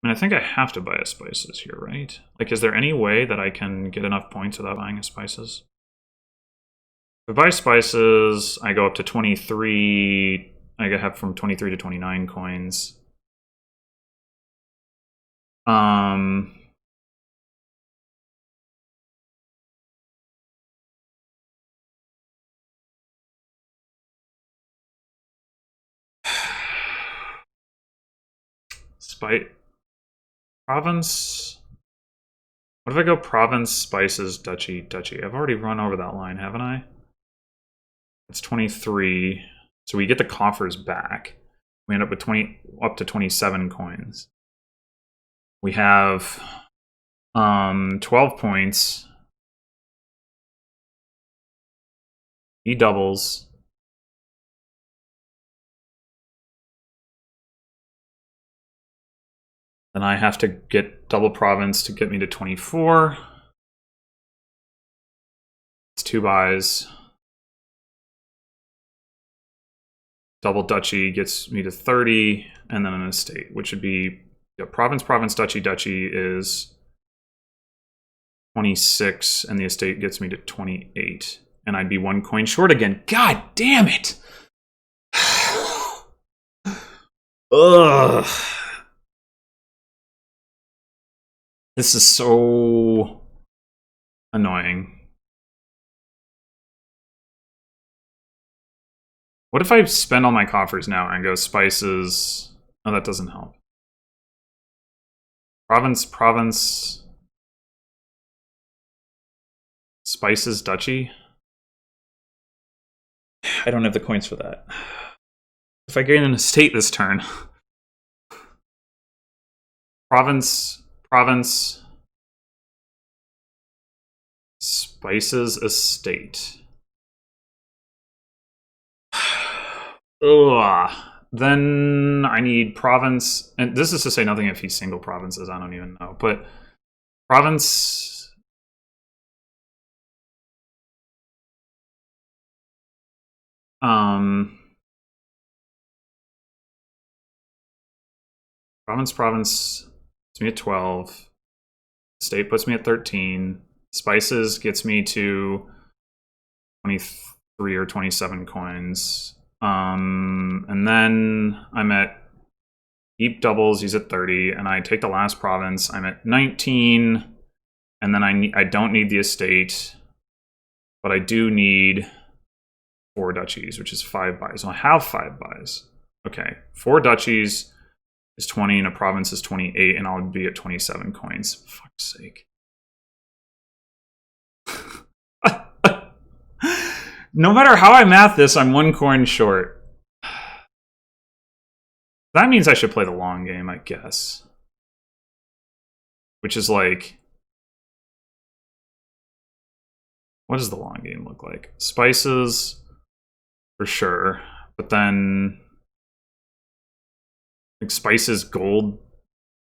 I mean, I think I have to buy a spices here, right? Like, is there any way that I can get enough points without buying a spices? If I buy spices, I go up to 23. I have from 23 to 29 coins. Um, Spite province. What if I go province, spices, duchy, duchy? I've already run over that line, haven't I? It's 23. So we get the coffers back. We end up with up to 27 coins. We have 12 points. He doubles. Then I have to get double province to get me to 24. It's 2 buys. Double duchy gets me to 30, and then an estate, which would be province, province, duchy, duchy is 26, and the estate gets me to 28. And I'd be 1 coin short again. God damn it! Ugh. This is so annoying. What if I spend all my coffers now and go spices? Oh, that doesn't help. Province, province. Spices, duchy. I don't have the coins for that. If I gain an estate this turn. Province, province. Spices, estate. Ugh. Then I need province, and this is to say nothing if he's single provinces, I don't even know. But province, province puts me at 12. State puts me at 13. Spices gets me to 23 or 27 coins. And then I'm at Heap doubles, he's at 30, and I take the last province, I'm at 19, and then I don't need the estate, but I do need 4 duchies, which is 5 buys. So I have 5 buys. Okay, 4 duchies is 20, and a province is 28, and I'll be at 27 coins. For fuck's sake. No matter how I math this, I'm 1 coin short. That means I should play the long game, I guess. Which is like... What does the long game look like? Spices, for sure. But then... Like spices, gold,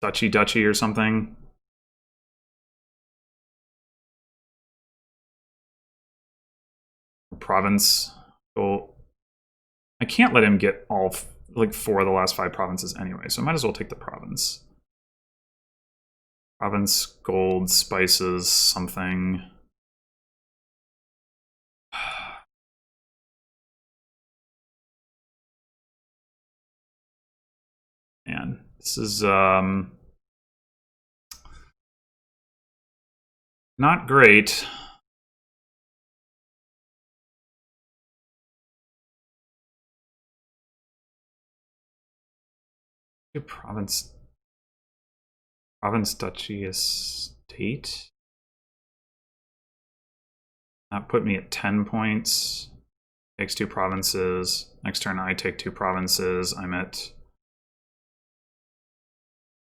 duchy, duchy or something. province goal. I can't let him get all like 4 of the last 5 provinces anyway, so I might as well take the province. Province, gold, spices, something. Man, this is not great. Province, duchy, estate. That put me at 10 points. Takes 2 provinces. Next turn I take 2 provinces. I'm at...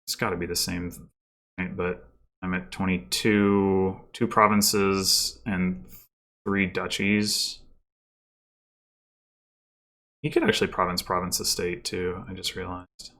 It's got to be the same, right? But I'm at 22, 2 provinces and 3 duchies. He could actually province estate too, I just realized.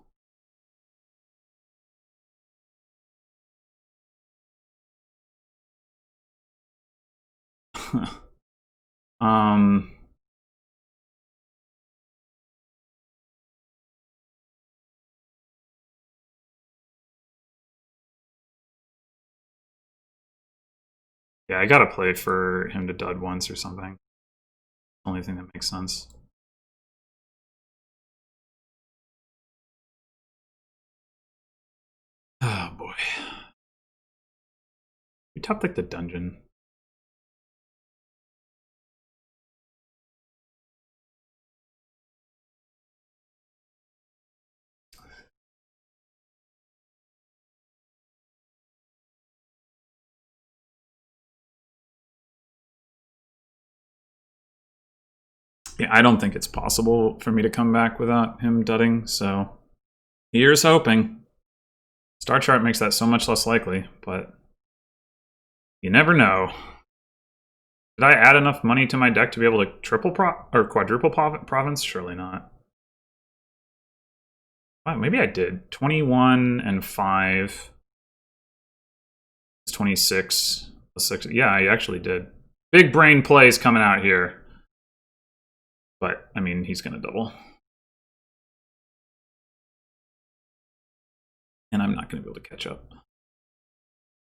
Yeah, I gotta play for him to dud once or something. Only thing that makes sense. Oh boy. We top deck the dungeon. Yeah, I don't think it's possible for me to come back without him dudding, so here's hoping. Star chart makes that so much less likely, but you never know. Did I add enough money to my deck to be able to quadruple province? Surely not. Wow, maybe I did. 21 and 5. It's 26 plus 6. Yeah, I actually did. Big brain plays coming out here. But, I mean, he's going to double. And I'm not going to be able to catch up.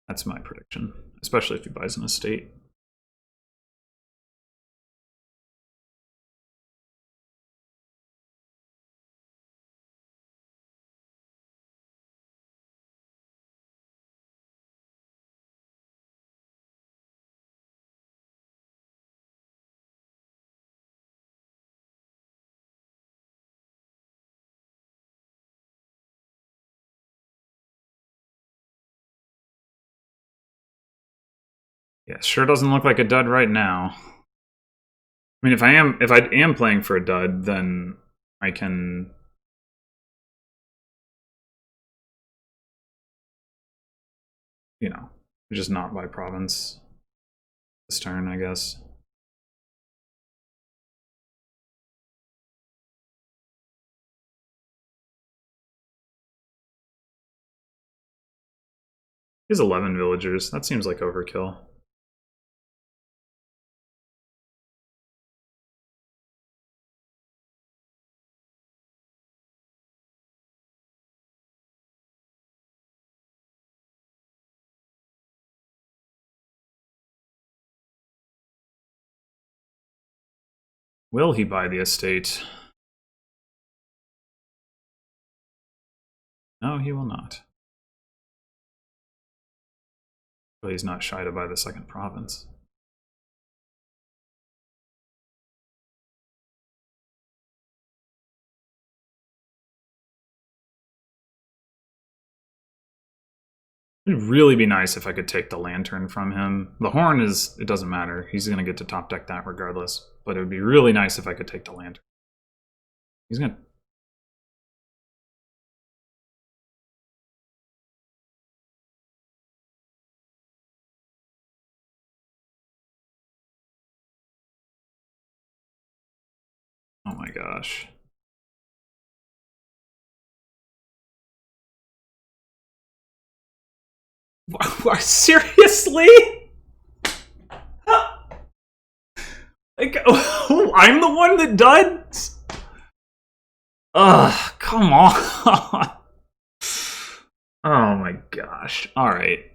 That's my prediction, especially if he buys an estate. Yeah, sure doesn't look like a dud right now. I mean, if I am playing for a dud, then I can just not buy province this turn, I guess. He has 11 villagers. That seems like overkill. Will he buy the estate? No, he will not. But he's not shy to buy the second province. It'd really be nice if I could take the lantern from him. The horn it doesn't matter. He's going to get to top deck that regardless. But it would be really nice if I could take the lantern. He's going to... Oh my gosh. Seriously? Like, I'm the one that duds? Ugh, come on. Oh my gosh. Alright.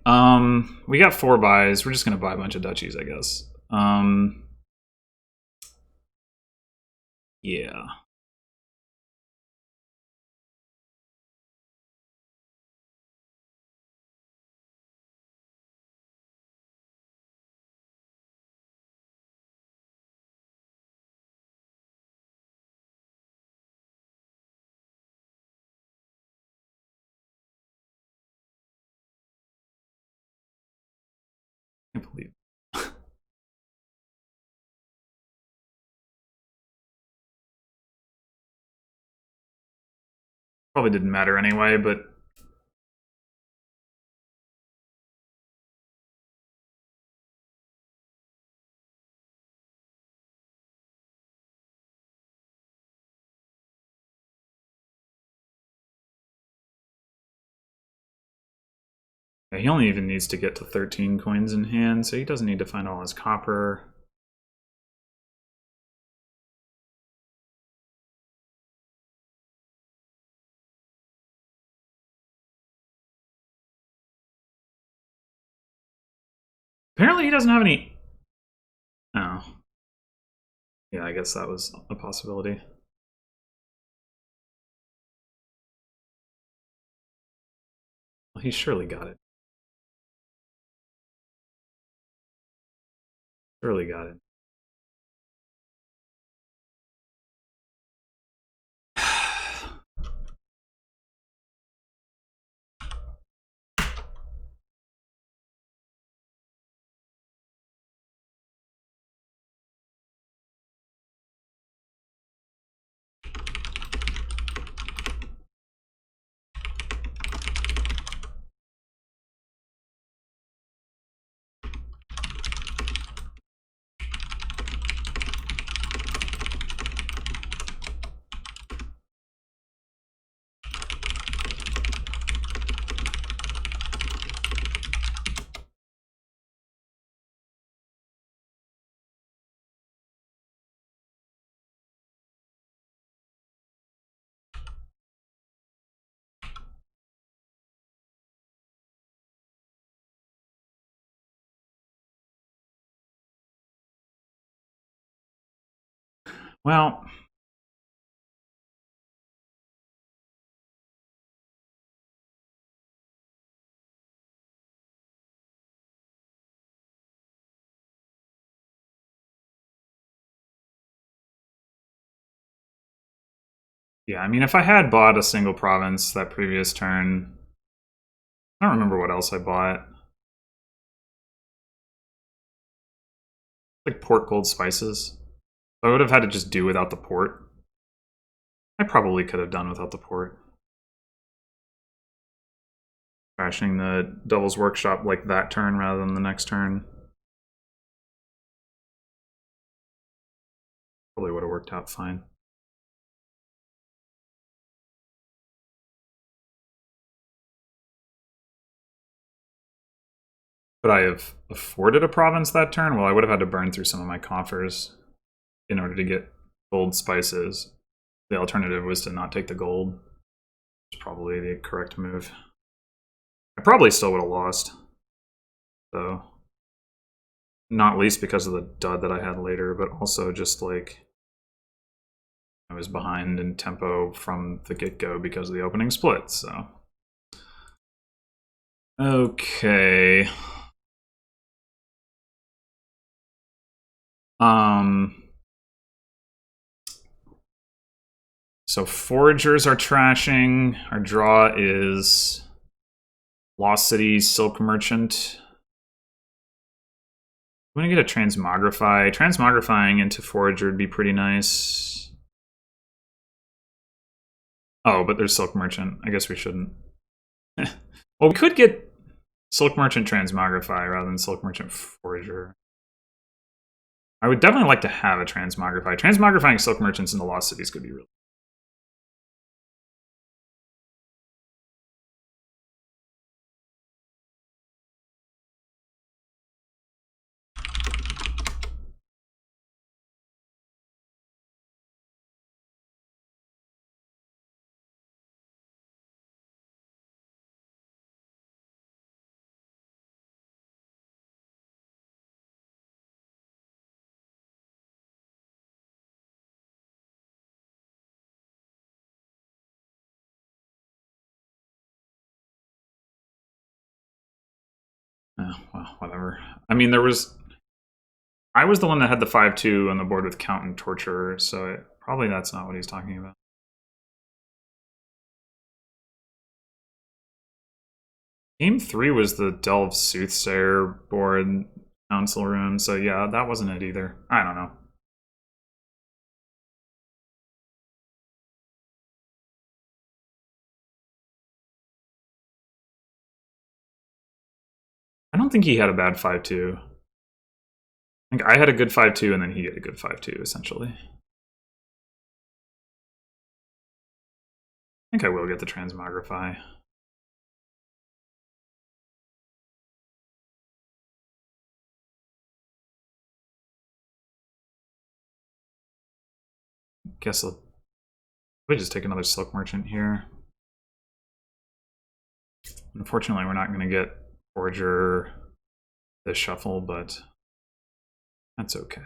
We got 4 buys. We're just gonna buy a bunch of duchies, I guess. Yeah. I can't believe it. Probably didn't matter anyway, but yeah, he only even needs to get to 13 coins in hand, so he doesn't need to find all his copper. Apparently he doesn't have any... Oh. Yeah, I guess that was a possibility. Well, he surely got it. Surely got it. Well, yeah, I mean, if I had bought a single province that previous turn, I don't remember what else I bought. Like port gold spices. I would have had to just do without the port. I probably could have done without the port. Crashing the Devil's Workshop like that turn rather than the next turn. Probably would have worked out fine. Could I have afforded a province that turn? Well, I would have had to burn through some of my coffers in order to get gold spices. The alternative was to not take the gold. It's probably the correct move. I probably still would have lost, though. Not least because of the dud that I had later, but also just like I was behind in tempo from the get-go because of the opening split, so. Okay. So foragers are trashing. Our draw is Lost City, Silk Merchant. I'm gonna get a Transmogrify. Transmogrifying into Forager would be pretty nice. Oh, but there's Silk Merchant. I guess we shouldn't. Well, we could get Silk Merchant Transmogrify rather than Silk Merchant Forager. I would definitely like to have a Transmogrify. Transmogrifying Silk Merchants into Lost Cities could be really Well, whatever. I mean, I was the one that had the 5-2 on the board with Count and Torture, so probably that's not what he's talking about. Game 3 was the Delve Soothsayer board Council Rune, so yeah, that wasn't it either. I don't know. I don't think he had a bad 5-2. I think I had a good 5-2 and then he had a good 5-2, essentially. I think I will get the Transmogrify. Guess I'll just take another Silk Merchant here. Unfortunately, we're not going to get Forger this shuffle, but that's okay.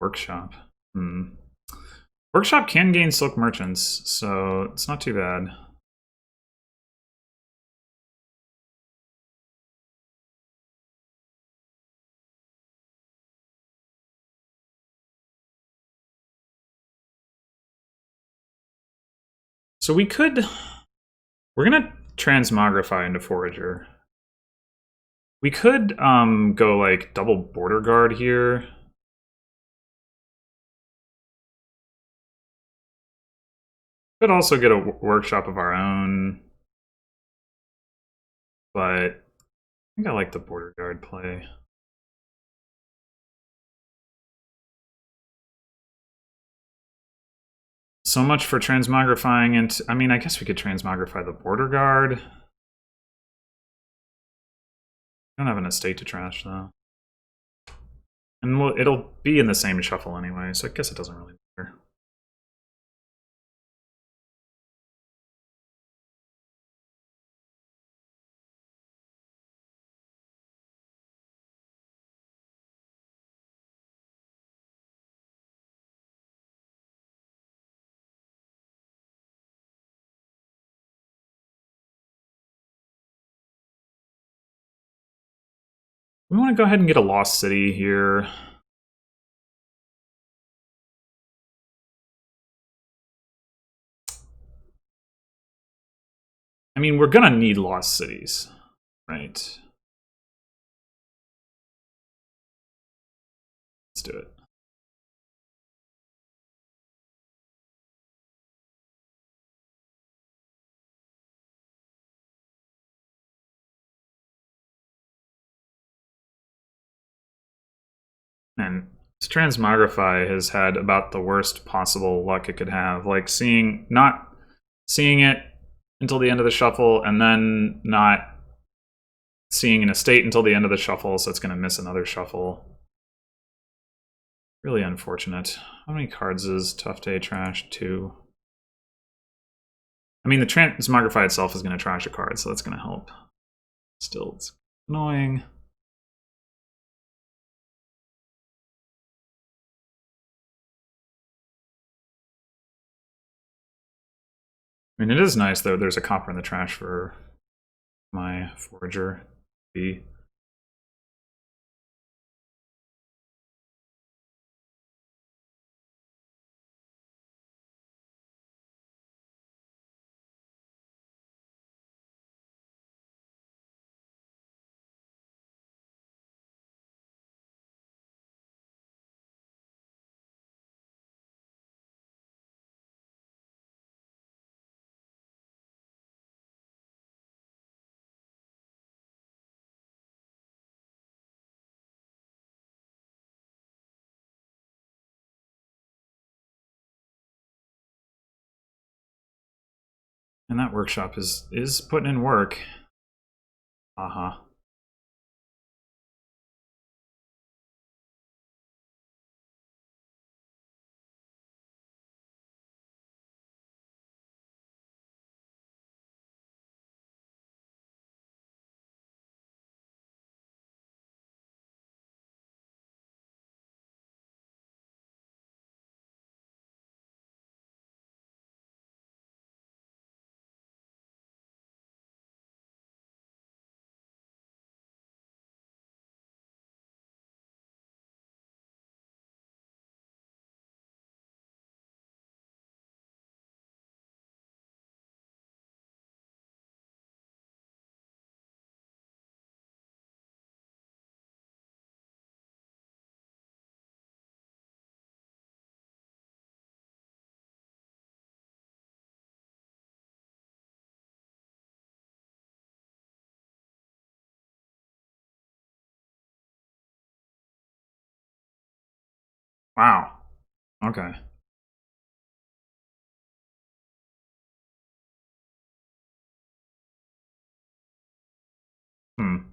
Workshop. Workshop can gain Silk Merchants, so it's not too bad. So we're gonna Transmogrify into Forager. We could go like double Border Guard here. Could also get a Workshop of our own. But I think I like the Border Guard play. So much for Transmogrifying into... I mean, I guess we could Transmogrify the Border Guard. I don't have an estate to trash, though. And it'll be in the same shuffle anyway, so I guess it doesn't really matter. We want to go ahead and get a Lost City here. I mean, we're gonna need Lost Cities, right? Let's do it. And Transmogrify has had about the worst possible luck it could have. Like not seeing it until the end of the shuffle, and then not seeing an estate until the end of the shuffle, so it's going to miss another shuffle. Really unfortunate. How many cards is tufftaeh trash? 2. I mean, the Transmogrify itself is going to trash a card, so that's going to help. Still, it's annoying. I mean, it is nice, though. There's a copper in the trash for my Forager. B. And that workshop is putting in work. Uh-huh. Wow. Okay.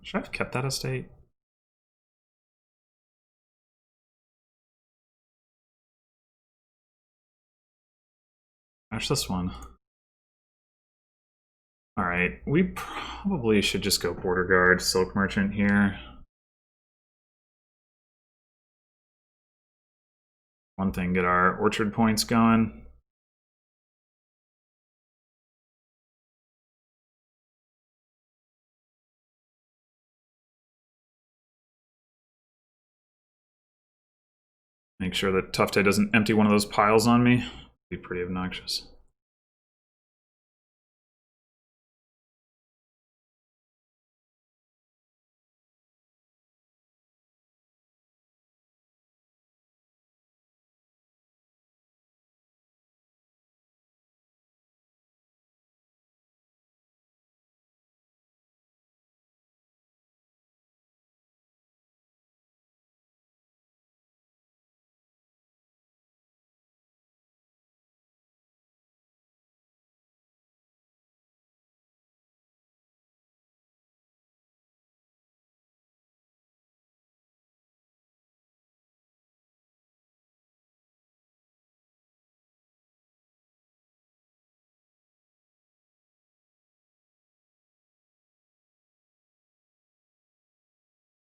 Should I have kept that estate? Trash this one. Alright, we probably should just go Border Guard, Silk Merchant here. One thing, get our orchard points going. Make sure that tufftaeh doesn't empty one of those piles on me. Be pretty obnoxious.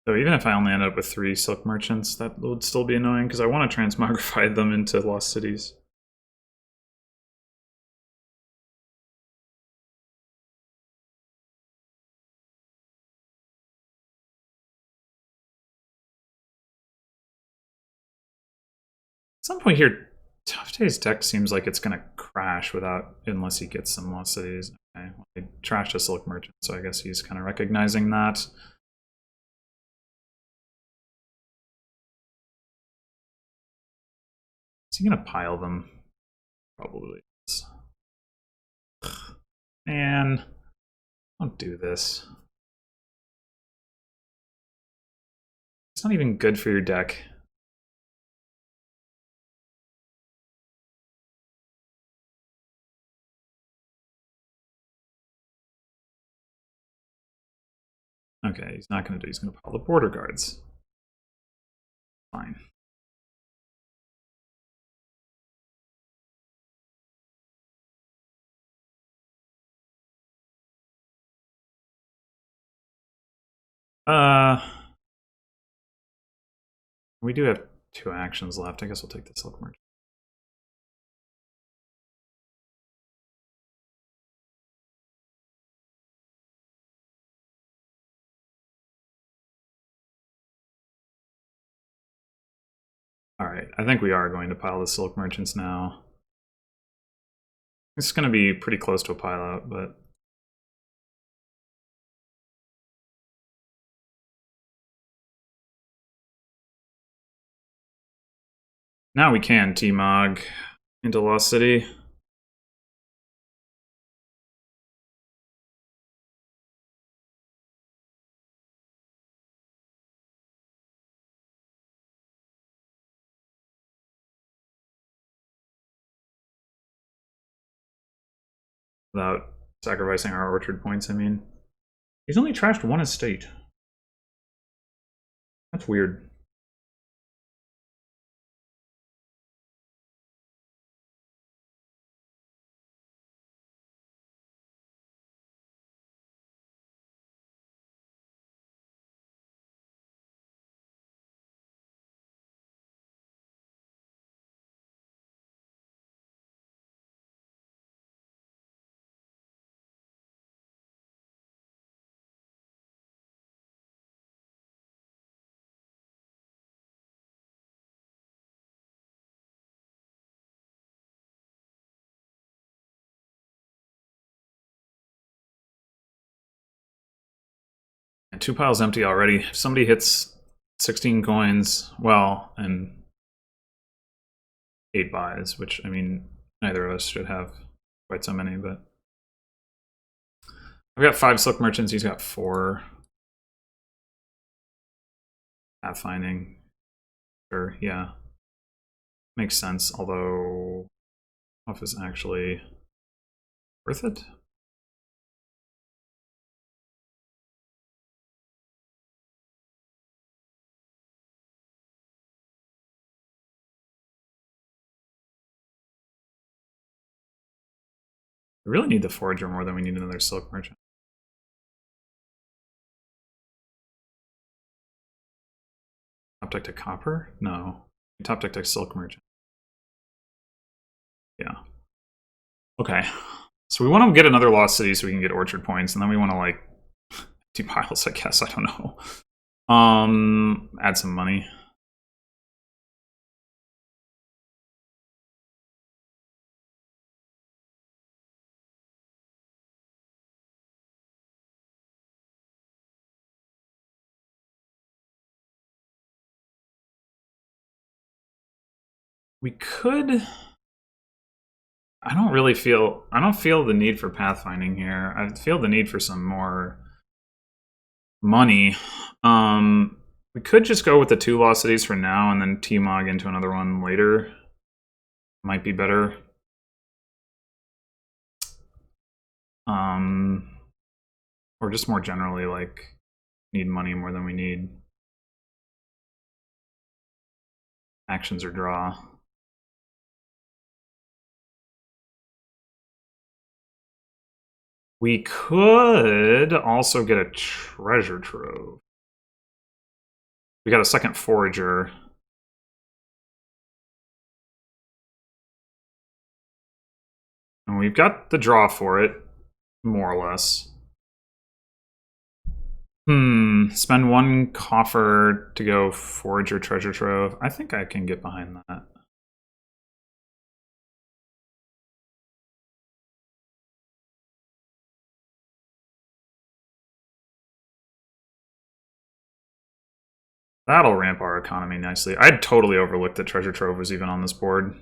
So even if I only end up with 3 Silk Merchants, that would still be annoying because I want to transmogrify them into Lost Cities. At some point here, tufftaeh's deck seems like it's going to crash unless he gets some Lost Cities. Okay, well, he trashed a Silk Merchant, so I guess he's kind of recognizing that. Is he going to pile them? Probably is. Man, don't do this. It's not even good for your deck. Okay, he's not going to do. He's going to pile the Border Guards. Fine. We do have 2 actions left. I guess we'll take the Silk Merchant. Alright, I think we are going to pile the Silk Merchants now. It's going to be pretty close to a pile out, but... Now we can T-Mog into Lost City. Without sacrificing our orchard points, I mean. He's only trashed 1 estate. That's weird. And 2 piles empty already. If somebody hits 16 coins, well, and 8 buys, which, I mean, neither of us should have quite so many, but... I've got 5 Silk Merchants, he's got 4. Pathfinding. Sure, yeah. Makes sense, although off is actually worth it. We really need the forager more than we need another silk merchant. Top deck to copper? No. Top deck to silk merchant. Yeah. Okay. So we want to get another lost city so we can get orchard points, and then we want to like do piles, I guess. I don't know. Add some money. We could. I don't feel the need for pathfinding here. I feel the need for some more money. We could just go with the 2 lost cities for now and then T-Mog into another one later. Might be better. Or just more generally, like, need money more than we need actions or draw. We could also get a treasure trove. We got a second forager. And we've got the draw for it, more or less. Spend 1 coffer to go forager treasure trove. I think I can get behind that. That'll ramp our economy nicely. I'd totally overlooked that treasure trove was even on this board.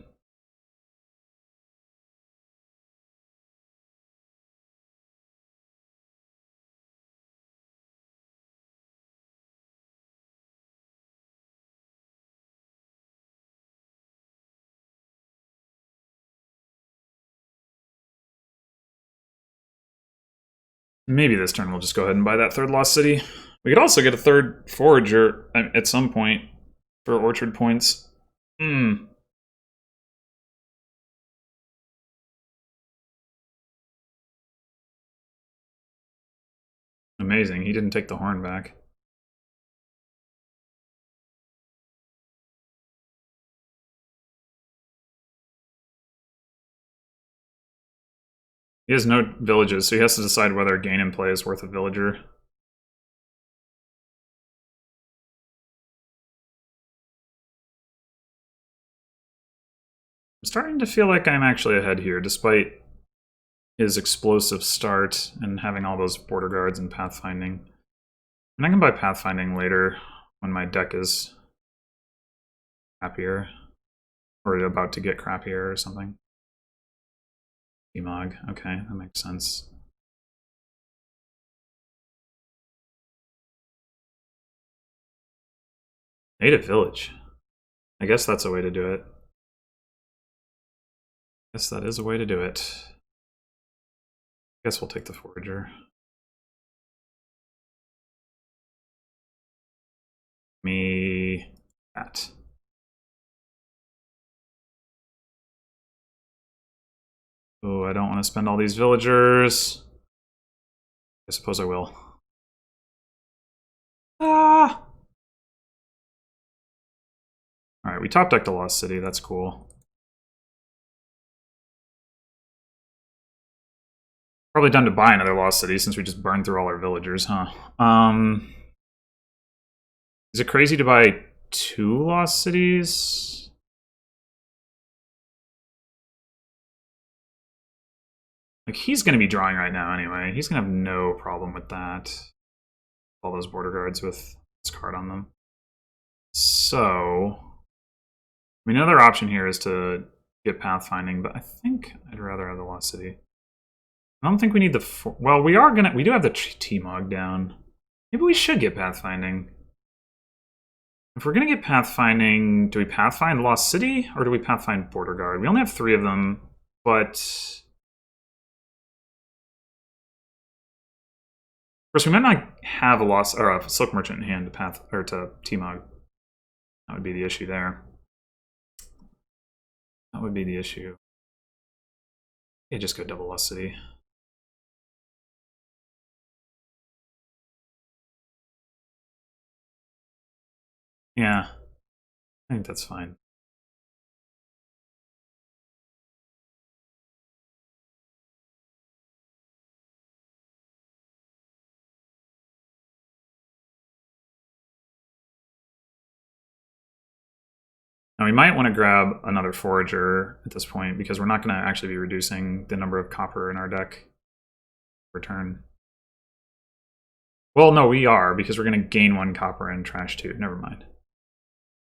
Maybe this turn we'll just go ahead and buy that 3rd lost city. We could also get a 3rd forager at some point for orchard points. Amazing, he didn't take the horn back. He has no villages, so he has to decide whether gain in play is worth a villager. I'm starting to feel like I'm actually ahead here, despite his explosive start and having all those border guards and pathfinding. And I can buy pathfinding later when my deck is crappier, or about to get crappier or something. T-Mog, okay, that makes sense. Native village. I guess that's a way to do it. I guess that is a way to do it. I guess we'll take the forager. Me that. Oh, I don't want to spend all these villagers. I suppose I will. Ah! Alright, we top decked a lost city, that's cool. Probably time to buy another lost city since we just burned through all our villagers, huh? Is it crazy to buy 2 lost cities? Like, he's going to be drawing right now anyway. He's going to have no problem with that. All those border guards with this card on them. So, I mean, another option here is to get pathfinding, but I think I'd rather have the lost city. I don't think we need the... Well, we do have the T-Mog down. Maybe we should get pathfinding. If we're gonna get pathfinding, do we pathfind Lost City or do we pathfind Border Guard? We only have 3 of them, but of course we might not have a lost or a Silk Merchant in hand to path or to T-Mog. That would be the issue there. That would be the issue. Yeah, just go double Lost City. Yeah, I think that's fine. Now we might want to grab another Forager at this point because we're not going to actually be reducing the number of copper in our deck per turn. Well, no, we are because we're going to gain 1 copper and trash 2. Never mind.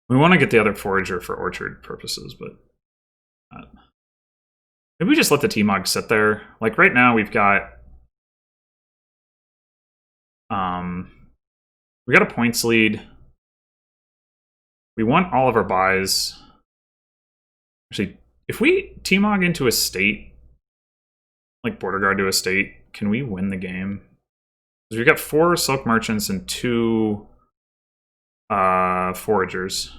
We want to get the other Forager for orchard purposes, but maybe we just let the T-Mog sit there. Like right now we've got we got a points lead. We want all of our buys. Actually, if we T-Mog into a state, like Border Guard to a state, can we win the game? Because we've got 4 Silk Merchants and 2 Foragers.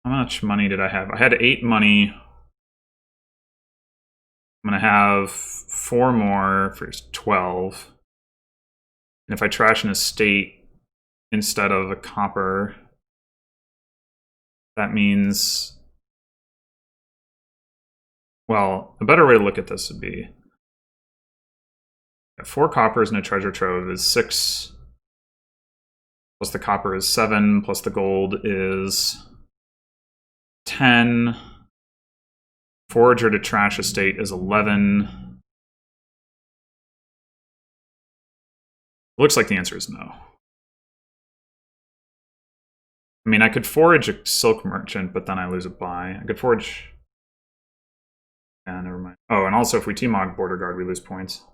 How much money did I have? I had 8 money. I'm going to have 4 more for 12. And if I trash an estate instead of a copper, that means... Well, a better way to look at this would be 4 coppers and a treasure trove is 6, plus the copper is 7, plus the gold is 10. Forager to trash estate is 11. Looks like the answer is no. I mean, I could forage a Silk Merchant, but then I lose a buy. I could forage... Yeah, never mind. Oh, and also if we T-Mog Border Guard, we lose points.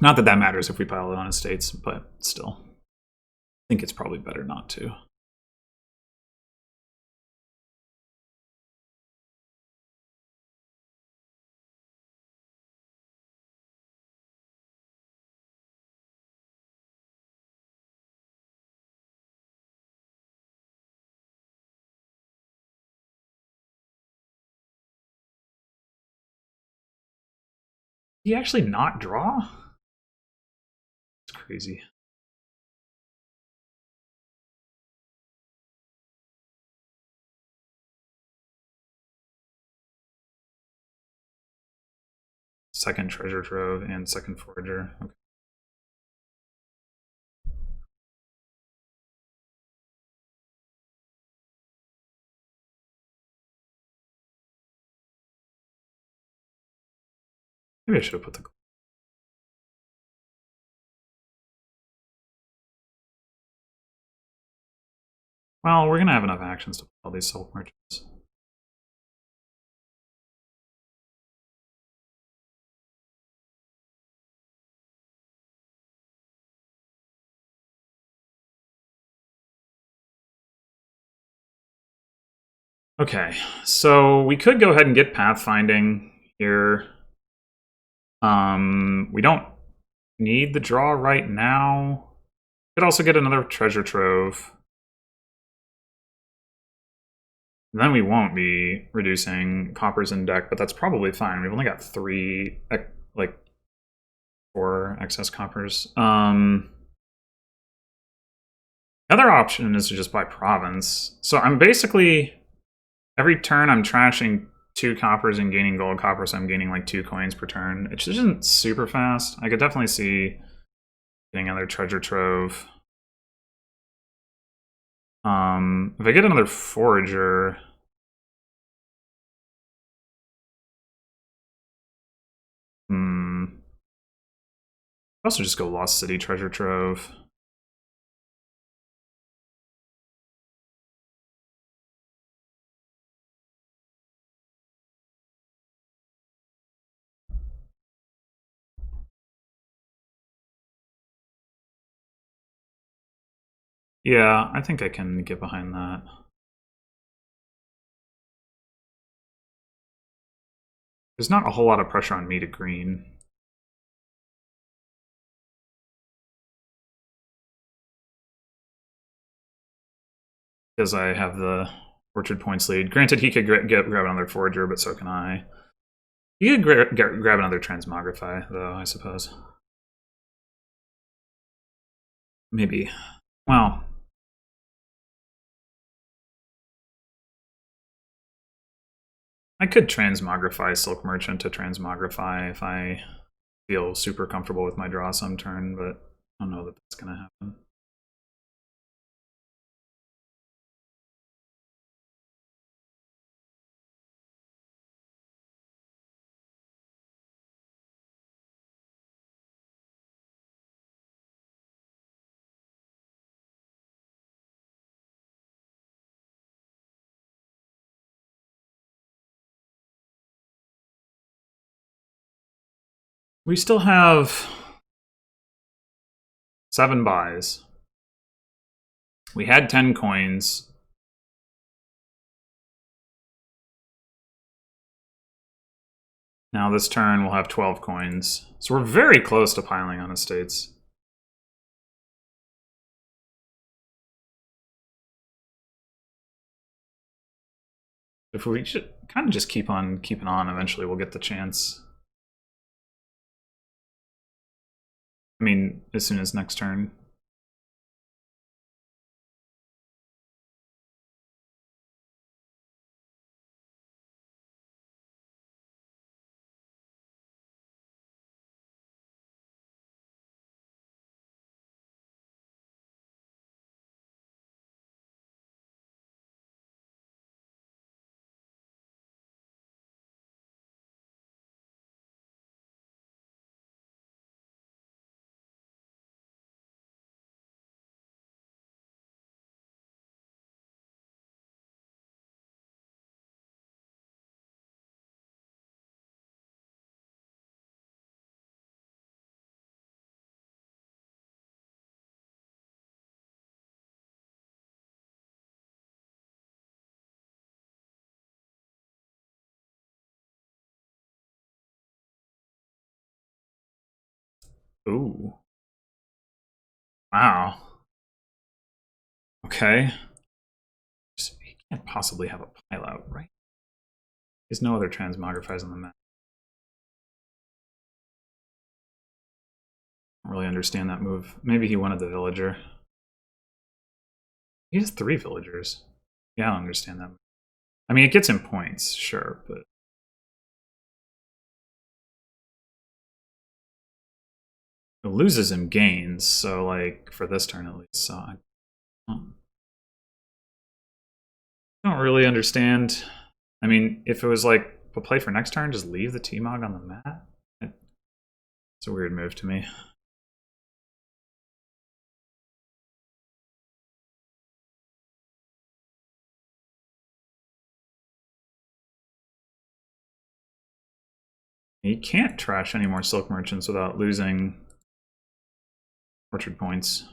Not that that matters if we pile it on estates, but still. I think it's probably better not to. Did he actually not draw? It's crazy. Second treasure trove and second forager. Okay. Maybe I should have put the... Well, we're going to have enough actions to pull these Silk Merchants. Okay, so we could go ahead and get pathfinding here. We don't need the draw right now. Could also get another treasure trove. And then we won't be reducing coppers in deck, but that's probably fine. We've only got 3, like 4 excess coppers. Other option is to just buy province. So I'm basically, every turn I'm trashing 2 coppers and gaining gold copper, so I'm gaining like 2 coins per turn. It just isn't super fast. I could definitely see getting another treasure trove. If I get another forager, I'll also just go Lost City treasure trove. Yeah, I think I can get behind that. There's not a whole lot of pressure on me to green. Because I have the orchard points lead. Granted, he could grab another forager, but so can I. He could grab another transmogrify, though, I suppose. Maybe. Well, I could transmogrify Silk Merchant to transmogrify if I feel super comfortable with my draw some turn, but I don't know that that's going to happen. We still have 7 buys. We had 10 coins. Now this turn we'll have 12 coins. So we're very close to piling on estates. If we should kind of just keep on keeping on, eventually we'll get the chance. I mean, as soon as next turn. Ooh. Wow. Okay. He can't possibly have a pile out, right? There's no other transmogrifies on the map. I don't really understand that move. Maybe he wanted the villager. He has 3 villagers. Yeah, I don't understand that. I mean, it gets him points, sure, but it loses him gains, so, like, for this turn at least. So I don't really understand. I mean, if it was like, a play for next turn, just leave the T-Mog on the mat? It's a weird move to me. You can't trash any more Silk Merchants without losing orchard points.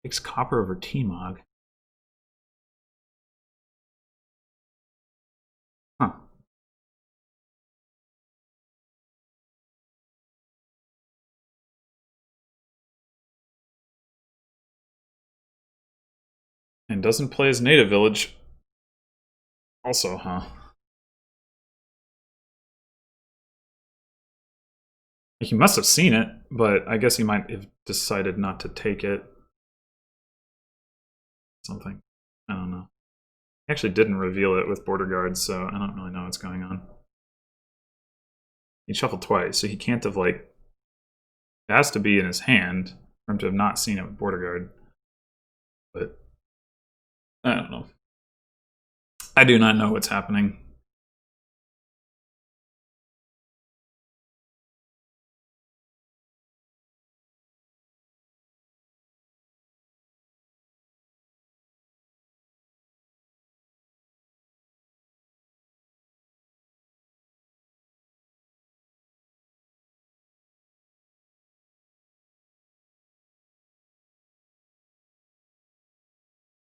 Takes copper over T-Mog. Huh. And doesn't play his native village. Also, huh? He must have seen it, but I guess he might have decided not to take it. Something. I don't know. He actually didn't reveal it with border guards, so I don't really know what's going on. He shuffled twice, so he can't have, like... It has to be in his hand for him to have not seen it with border guard. But... I don't know. I do not know what's happening.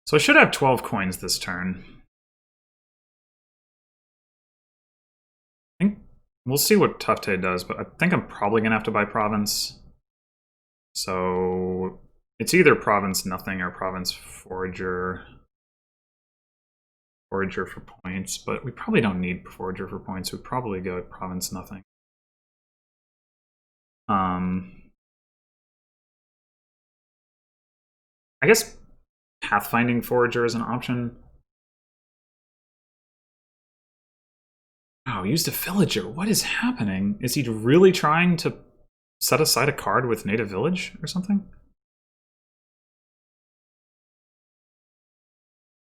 So I should have 12 coins this turn. I think we'll see what tufftaeh does, but I think I'm probably going to have to buy province. So it's either province nothing or province forager. Forager for points, but we probably don't need forager for points. We'd probably go province nothing. I guess pathfinding forager is an option. Oh, used a villager. What is happening? Is he really trying to set aside a card with native village or something?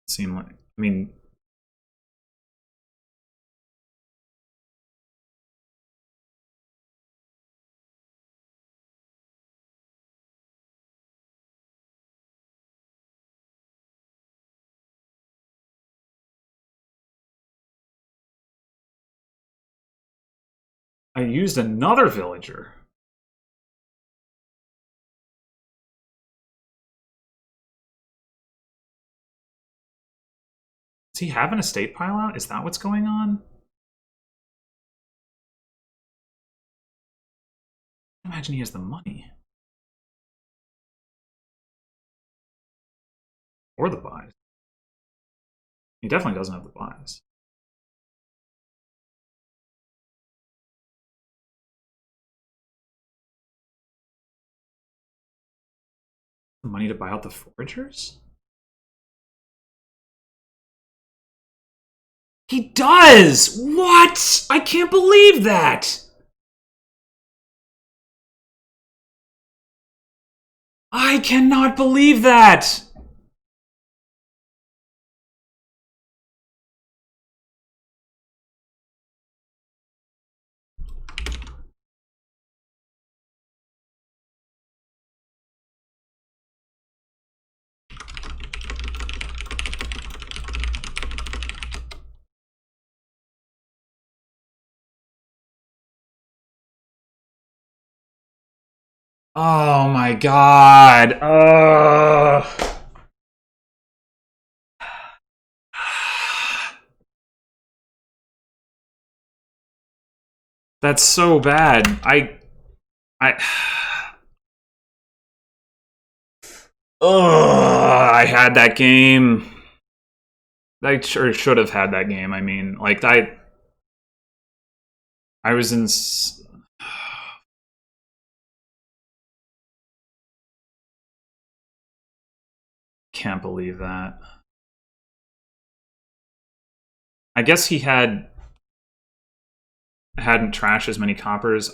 Seem like, I mean, I used another villager. Does he have an estate pile out? Is that what's going on? I imagine he has the money. Or the buys. He definitely doesn't have the buys. Money to buy out the foragers? He does! What? I can't believe that! I cannot believe that! Oh my god. That's so bad. I had that game. I sure should have had that game. I mean, like, I was in... Can't believe that. I guess he hadn't trashed as many coppers.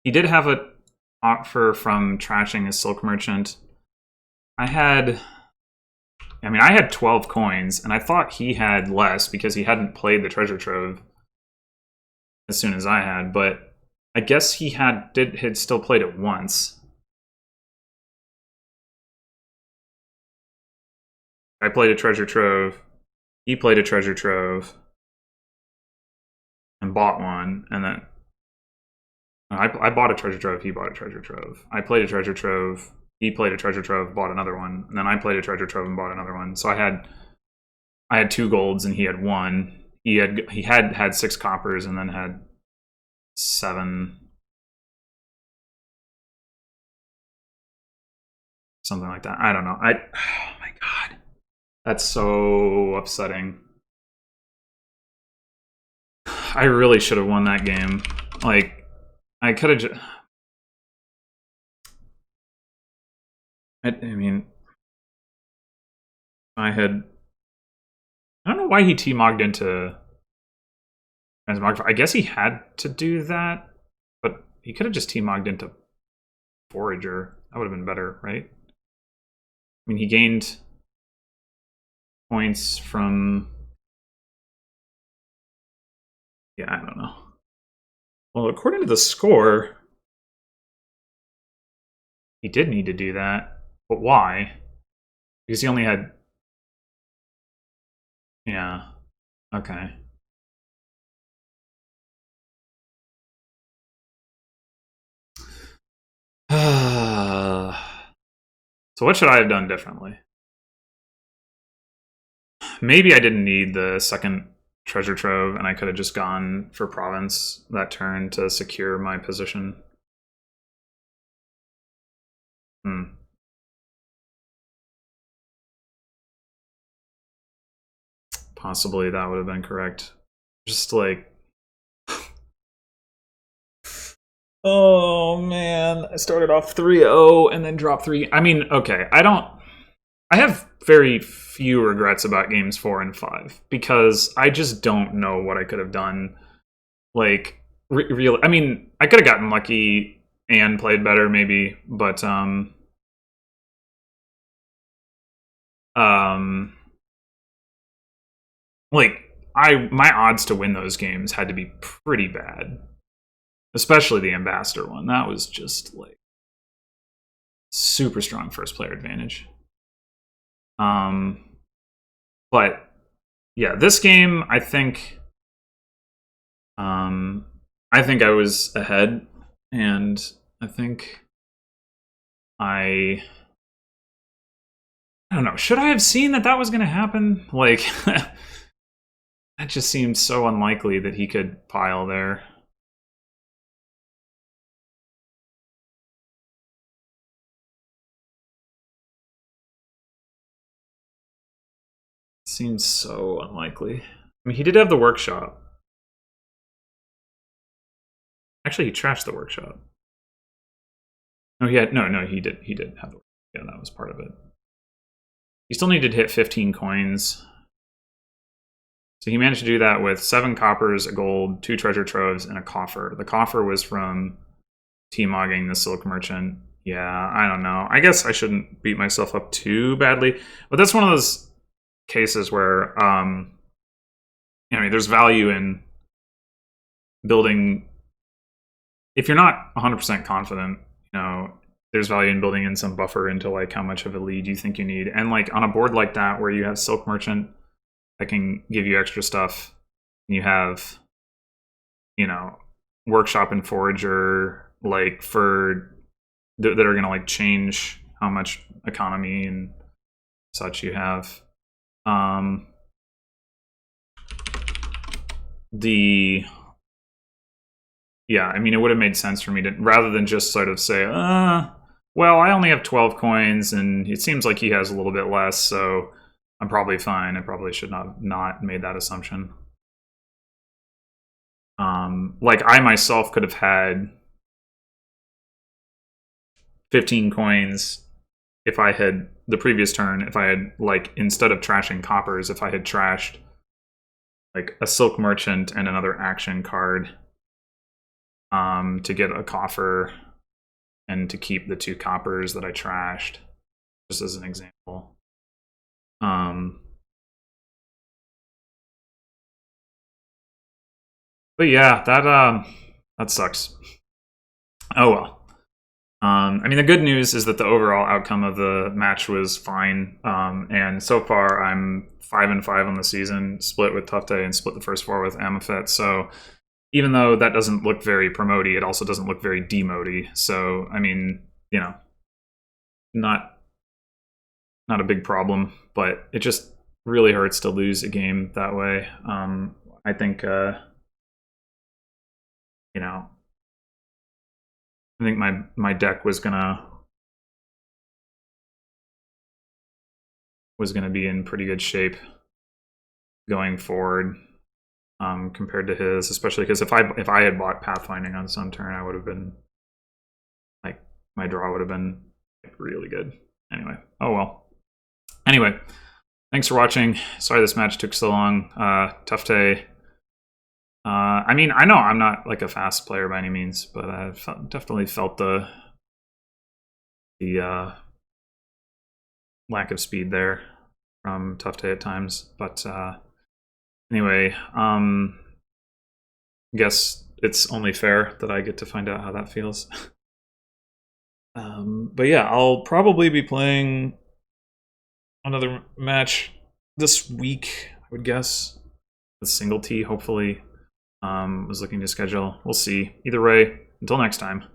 He did have a offer from trashing his silk merchant. I had 12 coins, and I thought he had less because he hadn't played the treasure trove as soon as I had, but I guess he had still played it once. I played a treasure trove. He played a treasure trove and bought one, and then I bought a treasure trove. He bought a treasure trove. I played a treasure trove. He played a treasure trove, bought another one, and then I played a treasure trove and bought another one. So I had 2 golds and he had 1. He had 6 coppers and then had 7, something like that. I don't know. Oh my god, that's so upsetting. I really should have won that game. Like, I could have just. I mean, I don't know why he T-mogged into Transmographer. I guess he had to do that, but he could have just T-mogged into Forager. That would have been better, right? I mean, he gained points from... Yeah, I don't know. Well, according to the score, he did need to do that. But why? Because he only had... Yeah. Okay. So what should I have done differently? Maybe I didn't need the second treasure trove and I could have just gone for province that turn to secure my position. Possibly that would have been correct. Just like... Oh man, I started off 3-0 and then dropped 3. I mean, okay, I have very few regrets about games 4 and 5 because I just don't know what I could have done. Like, real. I mean, I could have gotten lucky and played better maybe, but like my odds to win those games had to be pretty bad. Especially the Ambassador one. That was just like super strong first player advantage. But yeah, this game I think I was ahead, and I think I don't know. Should I have seen that was going to happen? Like that just seemed so unlikely that he could pile there. Seems so unlikely. I mean, he did have the workshop. Actually, he trashed the workshop. No, he had no. He did have the. Yeah, that was part of it. He still needed to hit 15 coins. So he managed to do that with 7 coppers, a gold, 2 treasure troves, and a coffer. The coffer was from T-mogging the Silk Merchant. Yeah, I don't know. I guess I shouldn't beat myself up too badly, but that's one of those cases where I mean, there's value in building. If you're not 100% confident, you know, there's value in building in some buffer into like how much of a lead you think you need. And like on a board like that where you have Silk Merchant that can give you extra stuff, and you have, you know, Workshop and Forager like for that are going to like change how much economy and such you have. Yeah, I mean, it would have made sense for me to, rather than just sort of say, well, I only have 12 coins, and it seems like he has a little bit less, so I'm probably fine. I probably should not made that assumption. Like, I myself could have had 15 coins if I had, the previous turn, if I had, like, instead of trashing coppers, if I had trashed, like, a Silk Merchant and another action card to get a coffer and to keep the 2 coppers that I trashed, just as an example. But yeah, that sucks. Oh well. I mean, the good news is that the overall outcome of the match was fine, and so far I'm 5-5 on the season, split with tufftaeh and split the first 4 with Amphit. So even though that doesn't look very promoty, it also doesn't look very demoty. So I mean, you know, not a big problem, but it just really hurts to lose a game that way. I think you know, I think my deck was gonna be in pretty good shape going forward, compared to his, especially because if I had bought pathfinding on some turn, I would have been like, my draw would have been like, really good. Anyway, oh well. Anyway, thanks for watching. Sorry this match took so long. tufftaeh. I mean, I know I'm not like a fast player by any means, but I definitely felt the lack of speed there from tufftaeh at times. But anyway, I guess it's only fair that I get to find out how that feels. But yeah, I'll probably be playing another match this week, I would guess. The single T, hopefully. Was looking to schedule. We'll see. Either way, until next time.